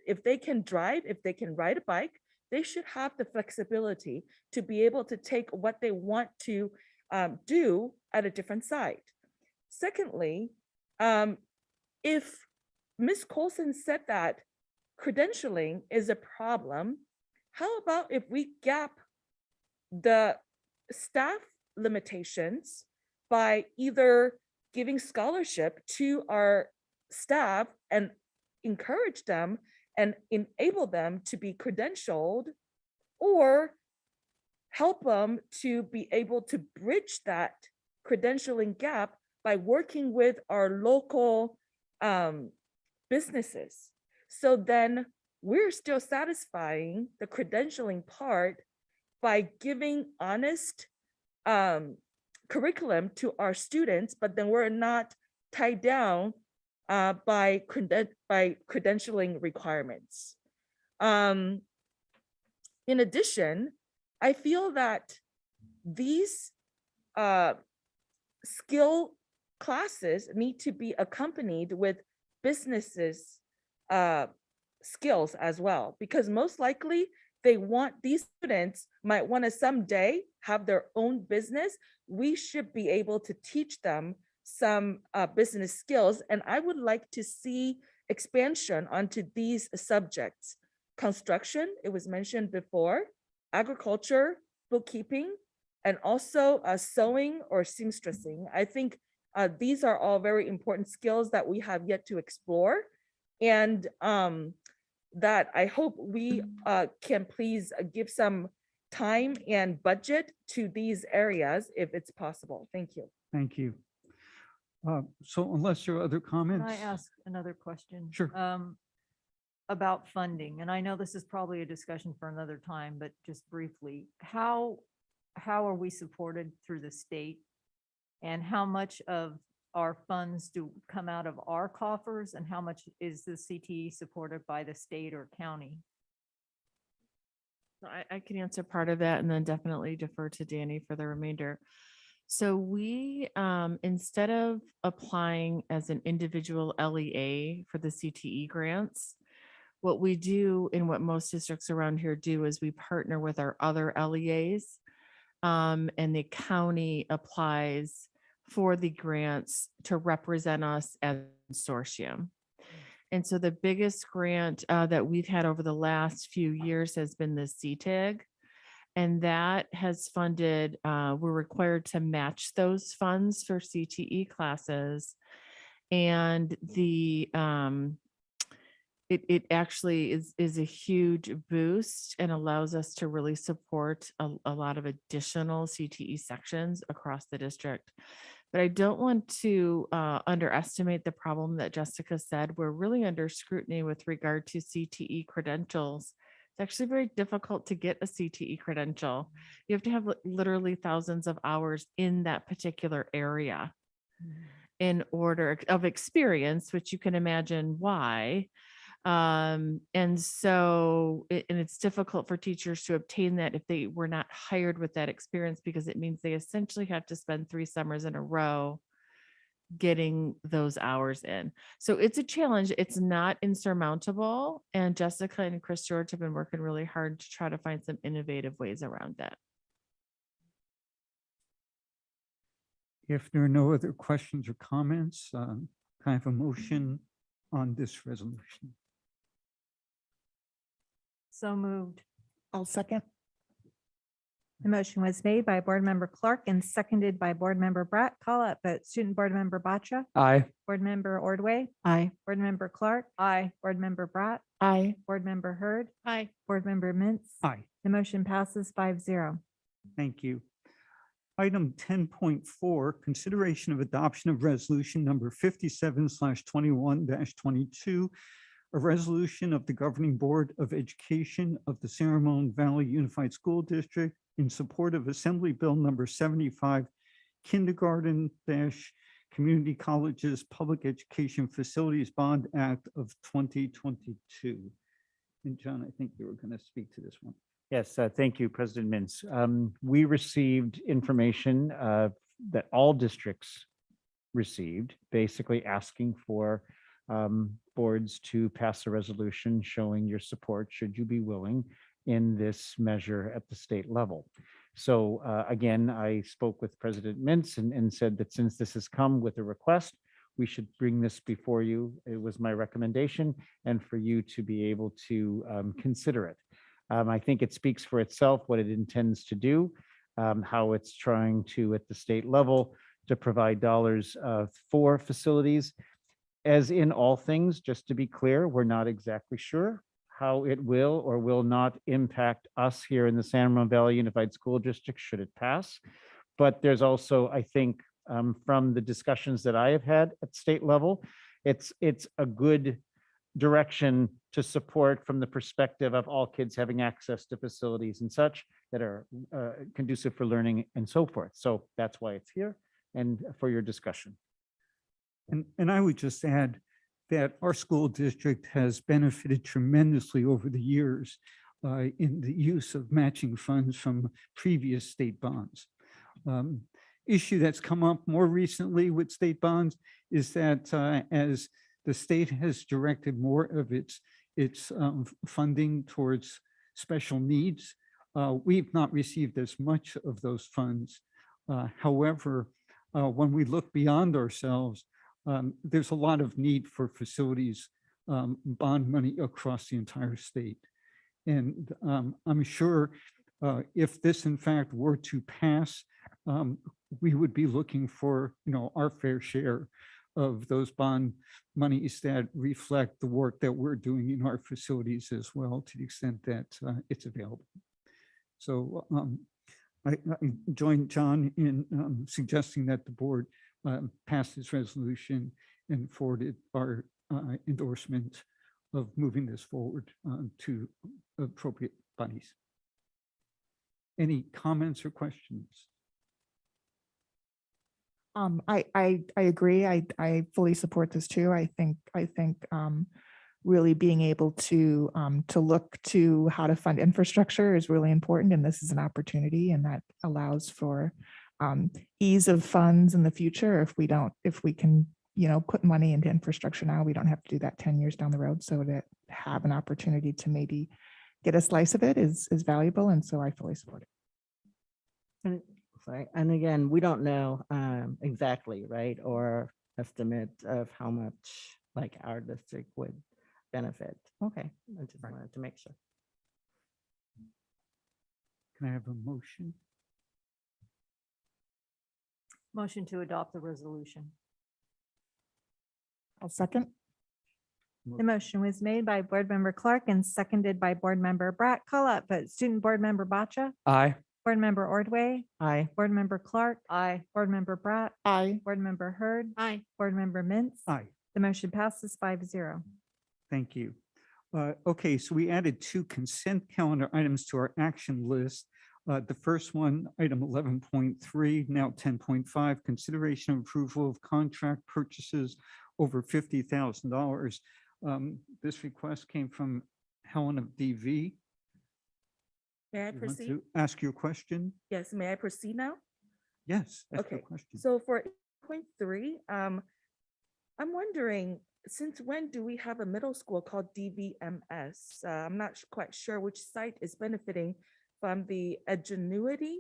if they can drive, if they can ride a bike, they should have the flexibility to be able to take what they want to do at a different site. Secondly, if Ms. Colson said that credentialing is a problem, how about if we gap the staff limitations by either giving scholarship to our staff and encourage them and enable them to be credentialed, or help them to be able to bridge that credentialing gap by working with our local businesses. So then we're still satisfying the credentialing part by giving honest curriculum to our students, but then we're not tied down by credentialing requirements. In addition, I feel that these skill classes need to be accompanied with businesses skills as well, because most likely these students might want to someday have their own business. We should be able to teach them some business skills. And I would like to see expansion onto these subjects. Construction, it was mentioned before, agriculture, bookkeeping, and also sewing or seamstressing. I think these are all very important skills that we have yet to explore. And that I hope we can please give some time and budget to these areas if it's possible. Thank you. Thank you. So unless there are other Can comments. I ask another question? Sure. About funding, and I know this is probably a discussion for another time, but just briefly, how are we supported through the state? And how much of our funds do come out of our coffers, and how much is the CTE supported by the state or county? I can answer part of that and then definitely defer to Danny for the remainder. So we, instead of applying as an individual LEA for the CTE grants, what we do and what most districts around here do is we partner with our other LEAs, and the county applies for the grants to represent us as consortium. And so the biggest grant that we've had over the last few years has been the CTIG. And that has funded, we're required to match those funds for CTE classes. And it actually is a huge boost and allows us to really support a lot of additional CTE sections across the district. But I don't want to underestimate the problem that Jessica said. We're really under scrutiny with regard to CTE credentials. It's actually very difficult to get a CTE credential. You have to have literally thousands of hours in that particular area in order of experience, which you can imagine why. And so, and it's difficult for teachers to obtain that if they were not hired with that experience, because it means they essentially have to spend 3 summers in a row getting those hours in. So it's a challenge. It's not insurmountable. And Jessica and Chris George have been working really hard to try to find some innovative ways around that. If there are no other questions or comments, kind of a motion on this resolution. So moved. I'll second. The motion was made by Board Member Clark and seconded by Board Member Bratt. Call up vote. Student Board Member Batcha. Aye. Board Member Ordway. Aye. Board Member Clark. Aye. Board Member Bratt. Aye. Board Member Hurd. Aye. Board Member Mintz. Aye. The motion passes 5-0. Thank you. Item 10.4, consideration of adoption of resolution number 57/21-22, a resolution of the Governing Board of Education of the Sangamon Valley Unified School District in support of Assembly Bill number 75, Kindergarten-Community Colleges Public Education Facilities Bond Act of 2022. And John, I think you were going to speak to this one. Yes, thank you, President Mintz. We received information that all districts received, basically asking for boards to pass a resolution showing your support, should you be willing, in this measure at the state level. So again, I spoke with President Mintz and said that since this has come with a request, we should bring this before you. It was my recommendation, and for you to be able to consider it. I think it speaks for itself what it intends to do, how it's trying to, at the state level, to provide dollars for facilities. as in all things, just to be clear, we're not exactly sure how it will or will not impact us here in the San Ramon Valley Unified School District should it pass. But there's also, I think, from the discussions that I have had at state level, it's a good direction to support from the perspective of all kids having access to facilities and such that are conducive for learning and so forth. So that's why it's here and for your discussion. And I would just add that our school district has benefited tremendously over the years in the use of matching funds from previous state bonds. Issue that's come up more recently with state bonds is that as the state has directed more of its funding towards special needs, we've not received as much of those funds. However, when we look beyond ourselves, there's a lot of need for facilities bond money across the entire state. And I'm sure if this in fact were to pass, we would be looking for, our fair share of those bond monies that reflect the work that we're doing in our facilities as well, to the extent that it's available. So I join John in suggesting that the board pass this resolution and forwarded our endorsement of moving this forward to appropriate bodies. Any comments or questions? I agree. I fully support this too. I think really being able to look to how to fund infrastructure is really important, and this is an opportunity, and that allows for ease of funds in the future. If we can, put money into infrastructure now, we don't have to do that 10 years down the road. So to have an opportunity to maybe get a slice of it is valuable, and so I fully support it. And again, we don't know exactly, right, or estimate of how much like our district would benefit. Okay, I just wanted to make sure. Can I have a motion? Motion to adopt the resolution. I'll second. The motion was made by Board Member Clark and seconded by Board Member Bratt. Call up vote. Student Board Member Bacha. Aye. Board Member Ordway. Aye. Board Member Clark. Aye. Board Member Bratt. Aye. Board Member Hurd. Aye. Board Member Mintz. Aye. The motion passes 5-0. Thank you. Okay, so we added 2 consent calendar items to our action list. The first one, item 11.3, now 10.5, consideration of approval of contract purchases over $50,000. This request came from Helen of DV. May I You want proceed? to ask your question? Yes, may I proceed now? Yes. Ask your Okay, question. so for 8.3, I'm wondering, since when do we have a middle school called DVMS? I'm not quite sure which site is benefiting from the Edgenuity.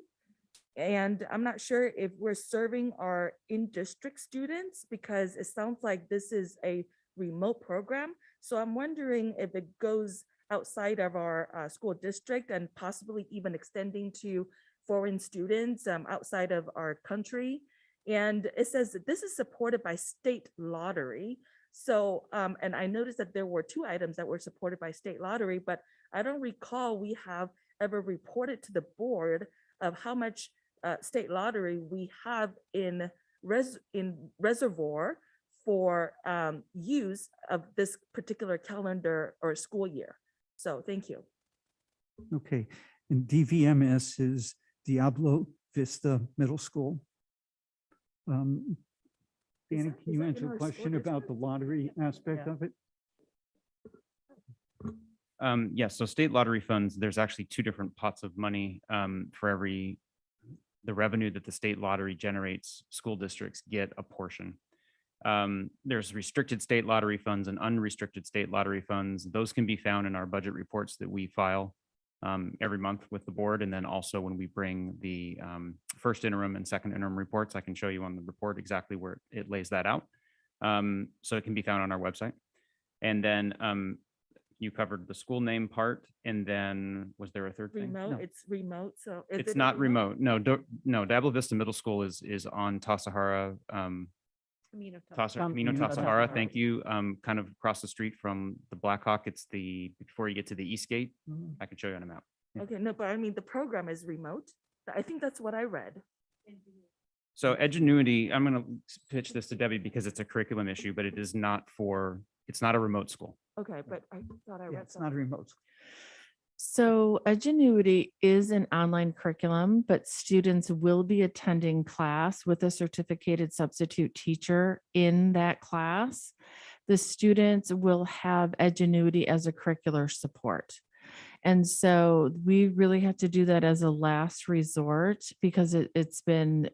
And I'm not sure if we're serving our in-district students, because it sounds like this is a remote program. So I'm wondering if it goes outside of our school district and possibly even extending to foreign students outside of our country. And it says that this is supported by state lottery. So, and I noticed that there were 2 items that were supported by state lottery, but I don't recall we have ever reported to the board of how much state lottery we have in reservoir for use of this particular calendar or school year. So thank you. Okay, and DVMS is Diablo Vista Middle School. Danny, can you answer a question about the lottery aspect of it? Yes, so state lottery funds, there's actually 2 different pots of money for the revenue that the state lottery generates. School districts get a portion. There's restricted state lottery funds and unrestricted state lottery funds. Those can be found in our budget reports that we file every month with the board. And then also when we bring the first interim and second interim reports, I can show you on the report exactly where it lays that out. So it can be found on our website. And then you covered the school name part. And then was there a third thing? Remote, No. it's remote, so. is It's it not remote. No, no, Diablo Vista Middle School is on Tassajara Camino Tasajara, thank you. Kind of across the street from the Blackhawk. It's before you get to the East Gate. I can show you on a map. Okay, no, but I mean, the program is remote. I think that's what I read. So Edgenuity, I'm going to pitch this to Debbie because it's a curriculum issue, but it is not it's not a remote school. Okay, but I thought I read It's not a remote. So Edgenuity is an online curriculum, but students will be attending class with a certificated substitute teacher in that class. The students will have Edgenuity as a curricular support. And so we really have to do that as a last resort because it's been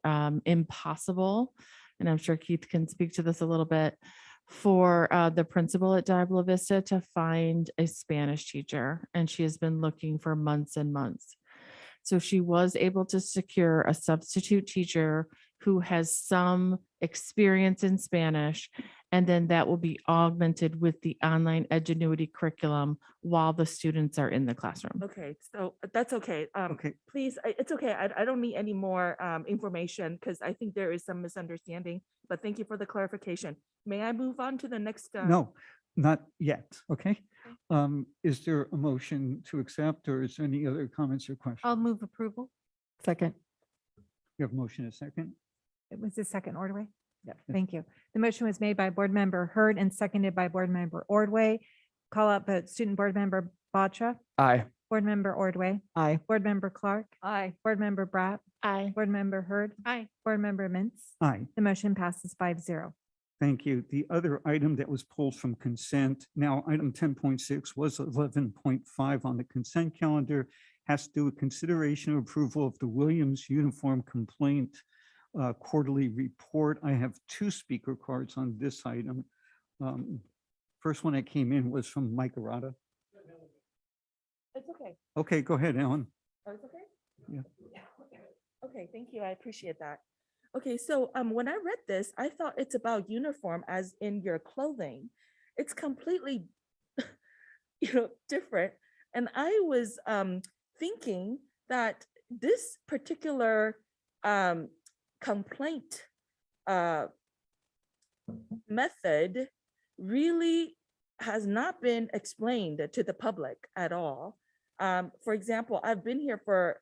impossible. And I'm sure Keith can speak to this a little bit for the principal at Diablo Vista to find a Spanish teacher. And she has been looking for months and months. So she was able to secure a substitute teacher who has some experience in Spanish. And then that will be augmented with the online Edgenuity curriculum while the students are in the classroom. Okay, so that's okay. Okay. Please, it's okay. I don't need any more information because I think there is some misunderstanding, but thank you for the clarification. May I move on to the next? No, not yet. Okay. Is there a motion to accept or is there any other comments or questions? I'll move approval. Second. You have a motion and a second? It was the second Ordway. Yeah. Thank you. The motion was made by Board Member Hurd and seconded by Board Member Ordway. Call out vote. Student Board Member Batra, Aye. Board Member Ordway, Aye. Board Member Clark, Aye. Board Member Bratt, Aye. Board Member Hurd, Aye. Board Member Mintz. Aye. The motion passes 5-0. Thank you. The other item that was pulled from consent, now item 10.6 was 11.5 on the consent calendar, has to do with consideration of approval of the Williams Uniform Complaint quarterly report. I have two speaker cards on this item. First one that came in was from Mike Arata. It's okay. Okay, go ahead, Alan. Oh, it's okay? Yeah. Okay, thank you. I appreciate that. Okay, so when I read this, I thought it's about uniform as in your clothing. It's completely, different. And I was thinking that this particular complaint method really has not been explained to the public at all. For example, I've been here for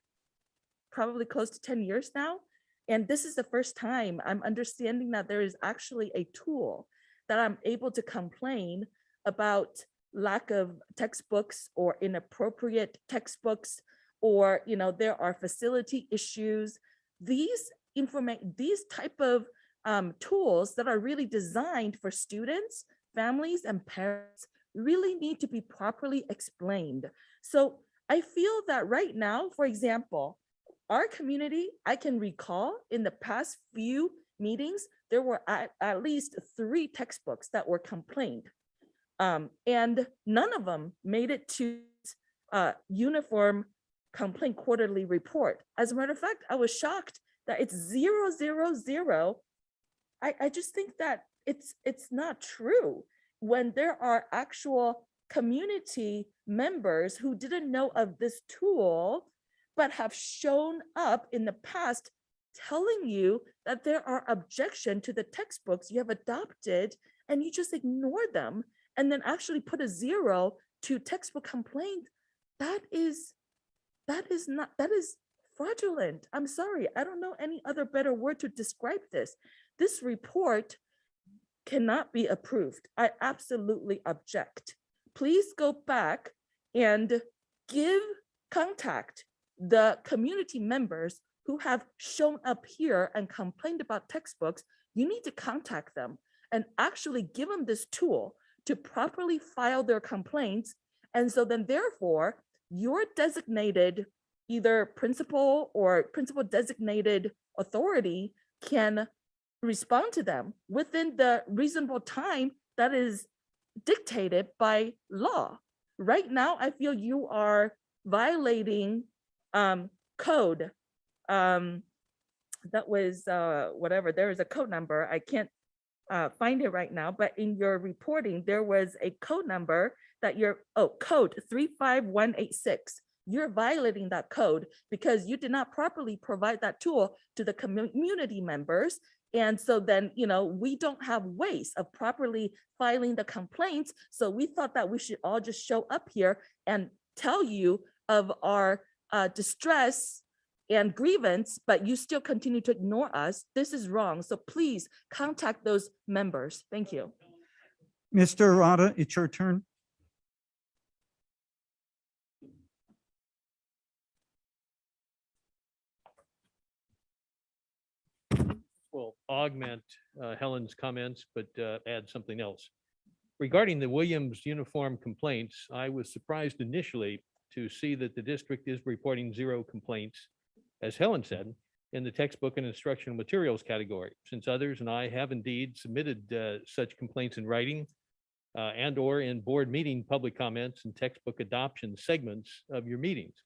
probably close to 10 years now. And this is the first time I'm understanding that there is actually a tool that I'm able to complain about lack of textbooks or inappropriate textbooks, or there are facility issues. These type of tools that are really designed for students, families, and parents really need to be properly explained. So I feel that right now, for example, our community, I can recall in the past few meetings, there were at least 3 textbooks that were complained. And none of them made it to uniform complaint quarterly report. As a matter of fact, I was shocked that it's 000. I just think that it's not true when there are actual community members who didn't know of this tool, but have shown up in the past telling you that there are objections to the textbooks you have adopted, and you just ignore them and then actually put a 0 to textbook complaint. That is fraudulent. I'm sorry. I don't know any other better word to describe this. This report cannot be approved. I absolutely object. Please go back and contact the community members who have shown up here and complained about textbooks. You need to contact them and actually give them this tool to properly file their complaints. And so then therefore, your designated either principal or principal designated authority can respond to them within the reasonable time that is dictated by law. Right now, I feel you are violating code. That was whatever, there is a code number. I can't find it right now, but in your reporting, there was a code number that code 35186. You're violating that code because you did not properly provide that tool to the community members. And so then, we don't have ways of properly filing the complaints. So we thought that we should all just show up here and tell you of our distress and grievance, but you still continue to ignore us. This is wrong. So please contact those members. Thank you. Mr. Arata, it's your turn. Will augment Helen's comments, but add something else. Regarding the Williams uniform complaints, I was surprised initially to see that the district is reporting 0 complaints, as Helen said, in the textbook and instructional materials category, since others and I have indeed submitted such complaints in writing and or in board meeting public comments and textbook adoption segments of your meetings.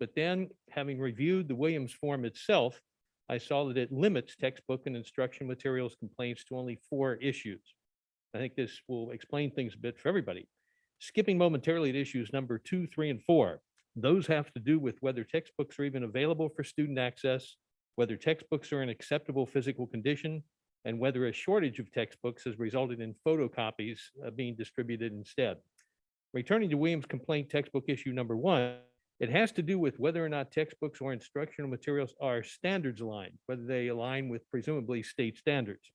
But then, having reviewed the Williams form itself, I saw that it limits textbook and instruction materials complaints to only 4 issues. I think this will explain things a bit for everybody. Skipping momentarily at issues number 2, 3, and 4. Those have to do with whether textbooks are even available for student access, whether textbooks are in acceptable physical condition, and whether a shortage of textbooks has resulted in photocopies being distributed instead. Returning to Williams complaint textbook issue number 1, it has to do with whether or not textbooks or instructional materials are standards aligned, whether they align with presumably state standards.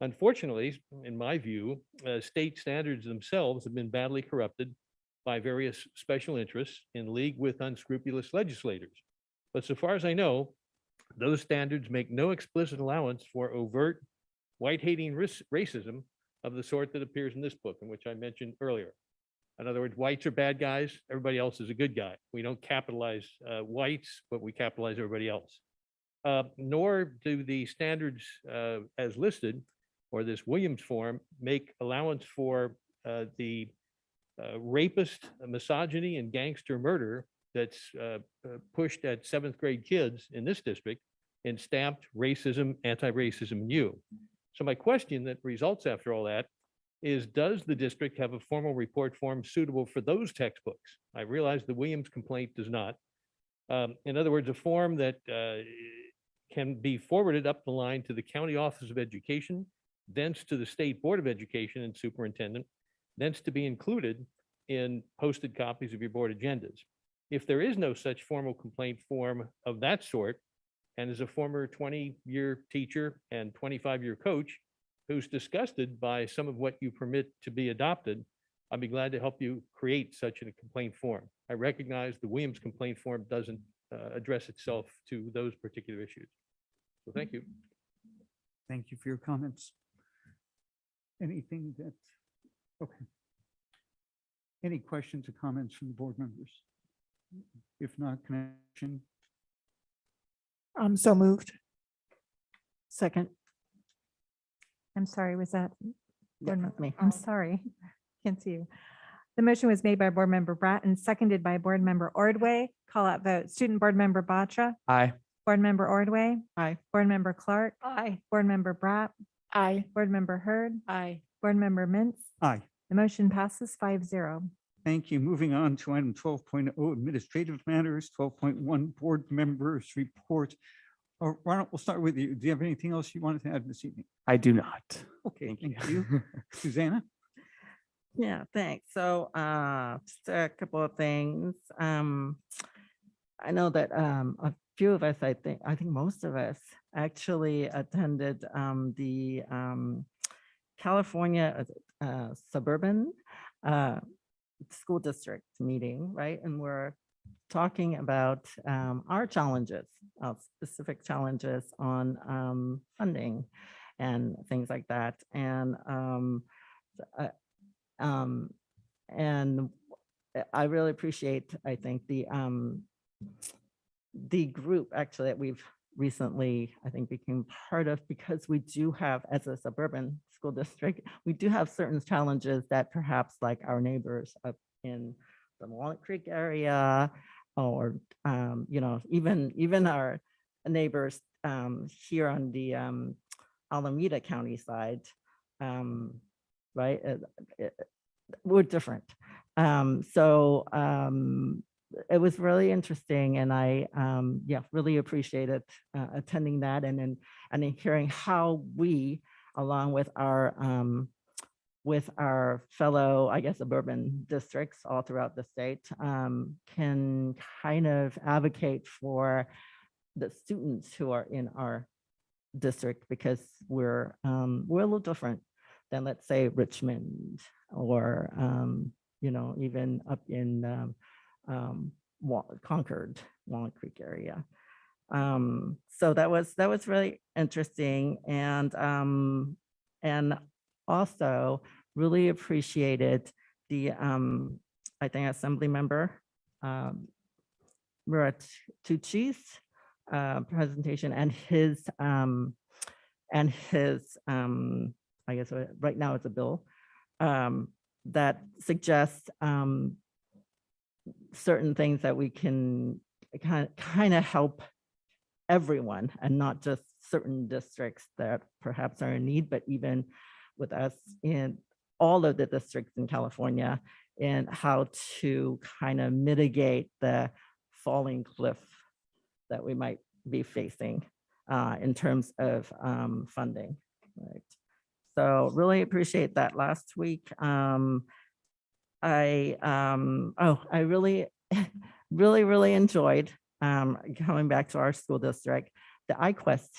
Unfortunately, in my view, state standards themselves have been badly corrupted by various special interests in league with unscrupulous legislators. But so far as I know, those standards make no explicit allowance for overt white-hating racism of the sort that appears in this book, in which I mentioned earlier. In other words, whites are bad guys, everybody else is a good guy. We don't capitalize whites, but we capitalize everybody else. Nor do the standards as listed, or this Williams form, make allowance for the rapist, misogyny, and gangster murder that's pushed at 7th grade kids in this district and stamped racism, anti-racism U. So my question that results after all that is, does the district have a formal report form suitable for those textbooks? I realize the Williams complaint does not. In other words, a form that can be forwarded up the line to the County Office of Education, thence to the State Board of Education and Superintendent, thence to be included in posted copies of your board agendas. If there is no such formal complaint form of that sort, and as a former 20-year teacher and 25-year coach who's disgusted by some of what you permit to be adopted, I'd be glad to help you create such a complaint form. I recognize the Williams complaint form doesn't address itself to those particular issues. So thank you. Thank you for your comments. Anything that, okay. Any questions or comments from the board members? If not, connection. So moved. Second. I'm sorry, was that? Board Mem- me. I'm sorry, can't see you. The motion was made by Board Member Bratt and seconded by Board Member Ordway. Call out vote. Student Board Member Batra, Aye. Board Member Ordway, Aye. Board Member Clark, Aye. Board Member Bratt, Aye. Board Member Hurd, Aye. Board Member Mintz. Aye. The motion passes 5-0. Thank you. Moving on to item 12.0 administrative matters, 12.1 board members report. Ronald, we'll start with you. Do you have anything else you wanted to add this evening? I do not. Okay, thank you. Susanna? Yeah, thanks. So just a couple of things. I know that a few of us, I think most of us actually attended the California suburban school district meeting, right? And we're talking about our challenges, specific challenges on funding and things like that. And I really appreciate, I think, the group actually that we've recently, I think, became part of, because we do have, as a suburban school district, we do have certain challenges that perhaps like our neighbors up in the Walnut Creek area, or even our neighbors here on the Alameda County side, right? We're different. So it was really interesting, and I yeah, really appreciated attending that, and then hearing how we, along with our fellow, I guess, suburban districts all throughout the state, can kind of advocate for the students who are in our district, because we're a little different than, let's say, Richmond, or you know, even up in Concord, Walnut Creek area. So that was really interesting, and also really appreciated the I think Assembly Member Rafferty's presentation, and his I guess right now it's a bill that suggests certain things that we can kind of help everyone, and not just certain districts that perhaps are in need, but even with us in all of the districts in California, and how to kind of mitigate the falling cliff that we might be facing in terms of funding. Right. So really appreciate that last week. I really, really enjoyed coming back to our school district, the iQuest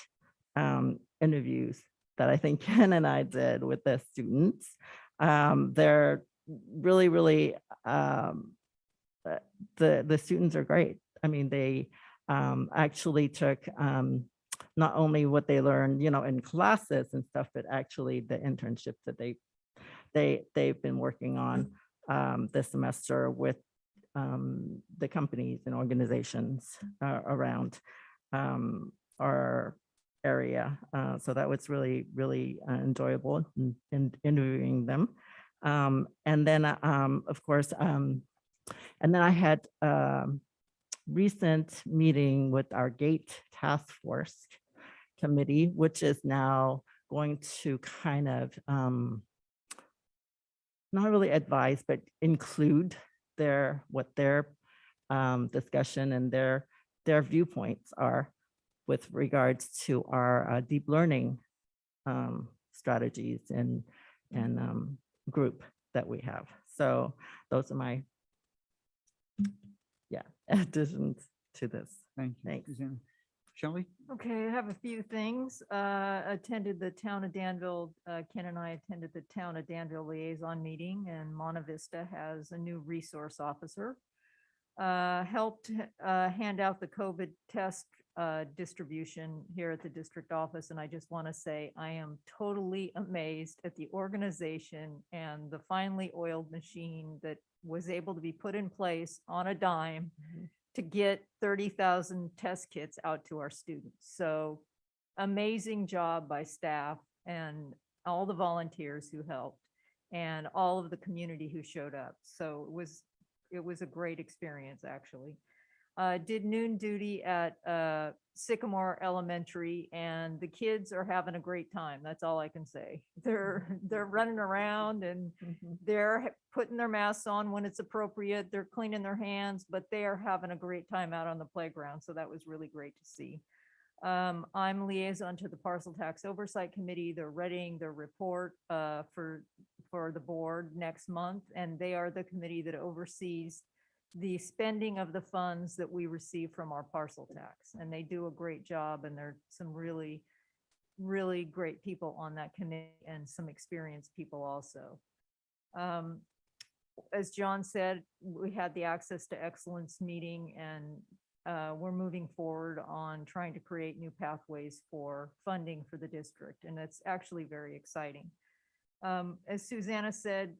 interviews that I think Ken and I did with the students. They're really, the students are great. I mean, they actually took not only what they learned, you know, in classes and stuff, but actually the internships that they've been working on this semester with the companies and organizations around our area. So that was really enjoyable in interviewing them. And then, of course, and then I had recent meeting with our GATE task force committee, which is now going to kind of not really advise, but include what their discussion and their viewpoints are with regards to our deep learning strategies and group that we have. So those are my additions to this. Thank you, Thanks. Suzanne. Shelley? Okay, I have a few things. Attended the town of Danville, Ken and I attended the town of Danville liaison meeting, and Monta Vista has a new resource officer. Helped hand out the COVID test distribution here at the district office. And I just want to say, I am totally amazed at the organization and the finely oiled machine that was able to be put in place on a dime to get 30,000 test kits out to our students. So amazing job by staff and all the volunteers who helped and all of the community who showed up. So it was a great experience, actually. Did noon duty at Sycamore Elementary, and the kids are having a great time. That's all I can say. They're running around, and they're putting their masks on when it's appropriate. They're cleaning their hands, but they are having a great time out on the playground. So that was really great to see. I'm liaison to the Parcel Tax Oversight Committee. They're readying their report for the board next month, and they are the committee that oversees the spending of the funds that we receive from our parcel tax. And they do a great job, and there's some really great people on that committee and some experienced people also. As John said, we had the Access to Excellence meeting, and we're moving forward on trying to create new pathways for funding for the district. And it's actually very exciting. As Susanna said,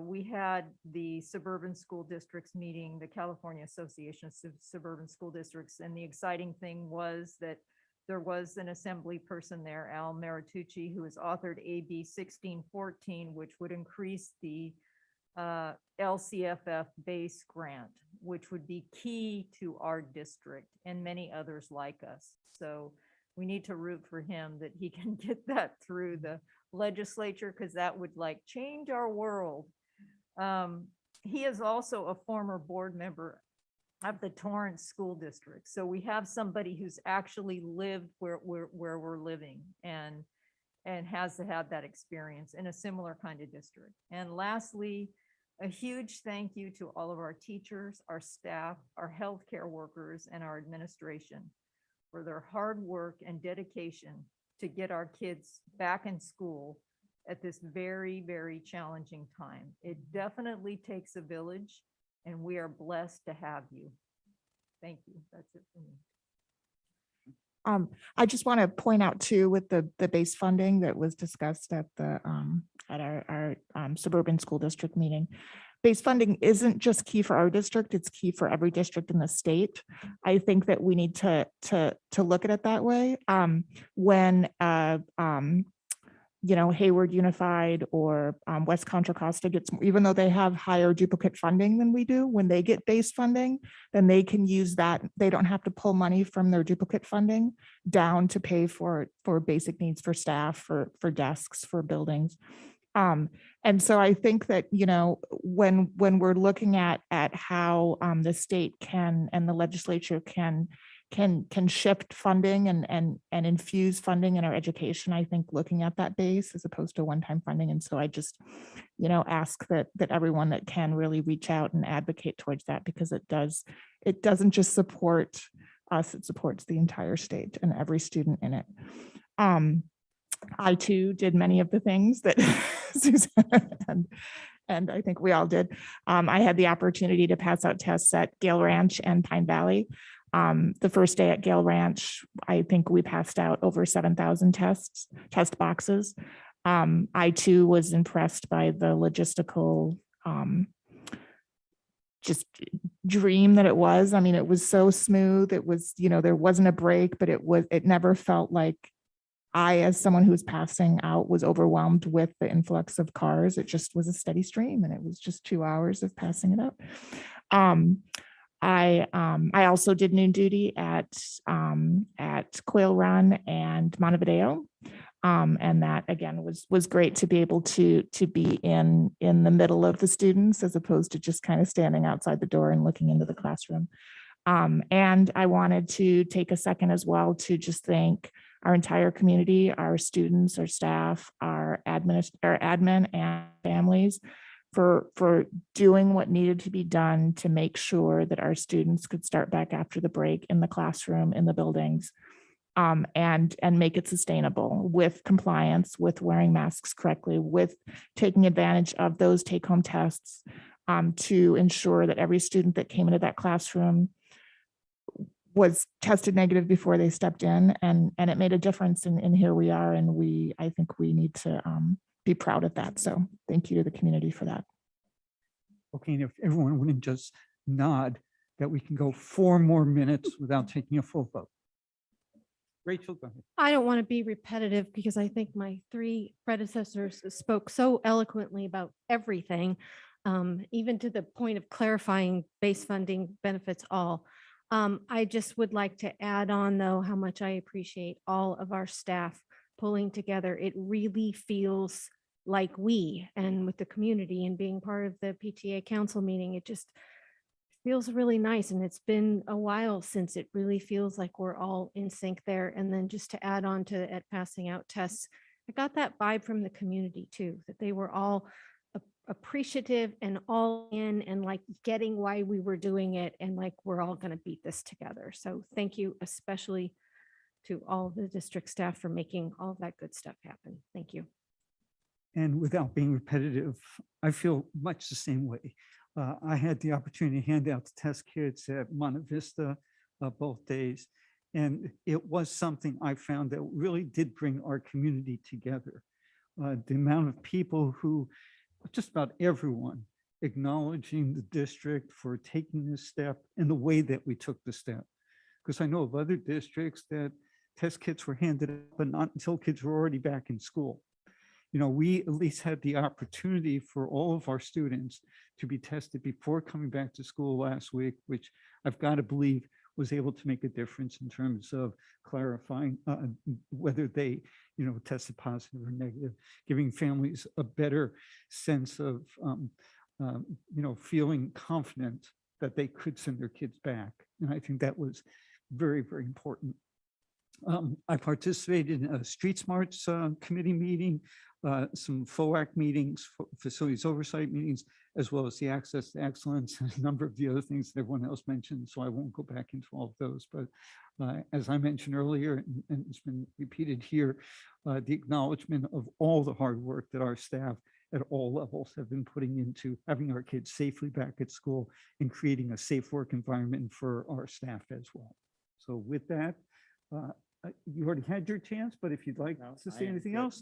we had the Suburban School Districts meeting, the California Association of Suburban School Districts. And the exciting thing was that there was an assembly person there, Al Maritucci, who has authored AB 1614, which would increase the LCFF base grant, which would be key to our district and many others like us. So we need to root for him that he can get that through the legislature, because that would like change our world. He is also a former board member of the Torrance School District. So we have somebody who's actually lived where we're living and has had that experience in a similar kind of district. And lastly, a huge thank you to all of our teachers, our staff, our healthcare workers, and our administration for their hard work and dedication to get our kids back in school at this very, very challenging time. It definitely takes a village, and we are blessed to have you. Thank you. That's it for me. I just want to point out too, with the base funding that was discussed at the at our suburban school district meeting. Base funding isn't just key for our district, it's key for every district in the state. I think that we need to look at it that way. When Hayward Unified or West Contra Costa gets, even though they have higher duplicate funding than we do, when they get base funding, then they can use that. They don't have to pull money from their duplicate funding down to pay for basic needs for staff, for desks, for buildings. And so I think that, when we're looking at how the state can and the legislature can shift funding and infuse funding in our education, I think looking at that base as opposed to one-time funding. And so I just, ask that everyone that can really reach out and advocate towards that, because it doesn't just support us, it supports the entire state and every student in it. I too did many of the things that Susan and I think we all did. I had the opportunity to pass out tests at Gale Ranch and Pine Valley. The first day at Gale Ranch, I think we passed out over 7,000 test boxes. I too was impressed by the logistical just dream that it was. I mean, it was so smooth. It was, there wasn't a break, but it never felt like I, as someone who was passing out, was overwhelmed with the influx of cars. It just was a steady stream, and it was just 2 hours of passing it up. I also did noon duty at Quail Run and Montevideo. And that again was great to be able to be in the middle of the students as opposed to just kind of standing outside the door and looking into the classroom. And I wanted to take a second as well to just thank our entire community, our students, our staff, our admin and families for doing what needed to be done to make sure that our students could start back after the break in the classroom, in the buildings, and make it sustainable with compliance, with wearing masks correctly, with taking advantage of those take-home tests to ensure that every student that came into that classroom was tested negative before they stepped in, and it made a difference. And here we are, and I think we need to be proud of that. So thank you to the community for that. Okay, and if everyone wouldn't just nod that we can go 4 more minutes without taking a full vote. Rachel, go ahead. I don't want to be repetitive because I think my 3 predecessors spoke so eloquently about everything, even to the point of clarifying base funding benefits all. I just would like to add on, though, how much I appreciate all of our staff pulling together. It really feels like we, and with the community and being part of the PTA council meeting, it just feels really nice. And it's been a while since it really feels like we're all in sync there. And then just to add on to at passing out tests, I got that vibe from the community too, that they were all appreciative and all in and like getting why we were doing it, and like we're all going to beat this together. So thank you especially to all the district staff for making all of that good stuff happen. Thank you. And without being repetitive, I feel much the same way. I had the opportunity to hand out the test kits at Monte Vista both days, and it was something I found that really did bring our community together. The amount of people who, just about everyone, acknowledging the district for taking this step and the way that we took the step. Because I know of other districts that test kits were handed out, but not until kids were already back in school. We at least had the opportunity for all of our students to be tested before coming back to school last week, which I've got to believe was able to make a difference in terms of clarifying whether they, tested positive or negative, giving families a better sense of, feeling confident that they could send their kids back. And I think that was very, very important. I participated in a Street Smarts committee meeting, some FOAC meetings, facilities oversight meetings, as well as the Access to Excellence, and a number of the other things that everyone else mentioned. So I won't go back into all of those. But as I mentioned earlier, and it's been repeated here, the acknowledgement of all the hard work that our staff at all levels have been putting into having our kids safely back at school and creating a safe work environment for our staff as well. So with that, you already had your chance, but if you'd like to say anything else,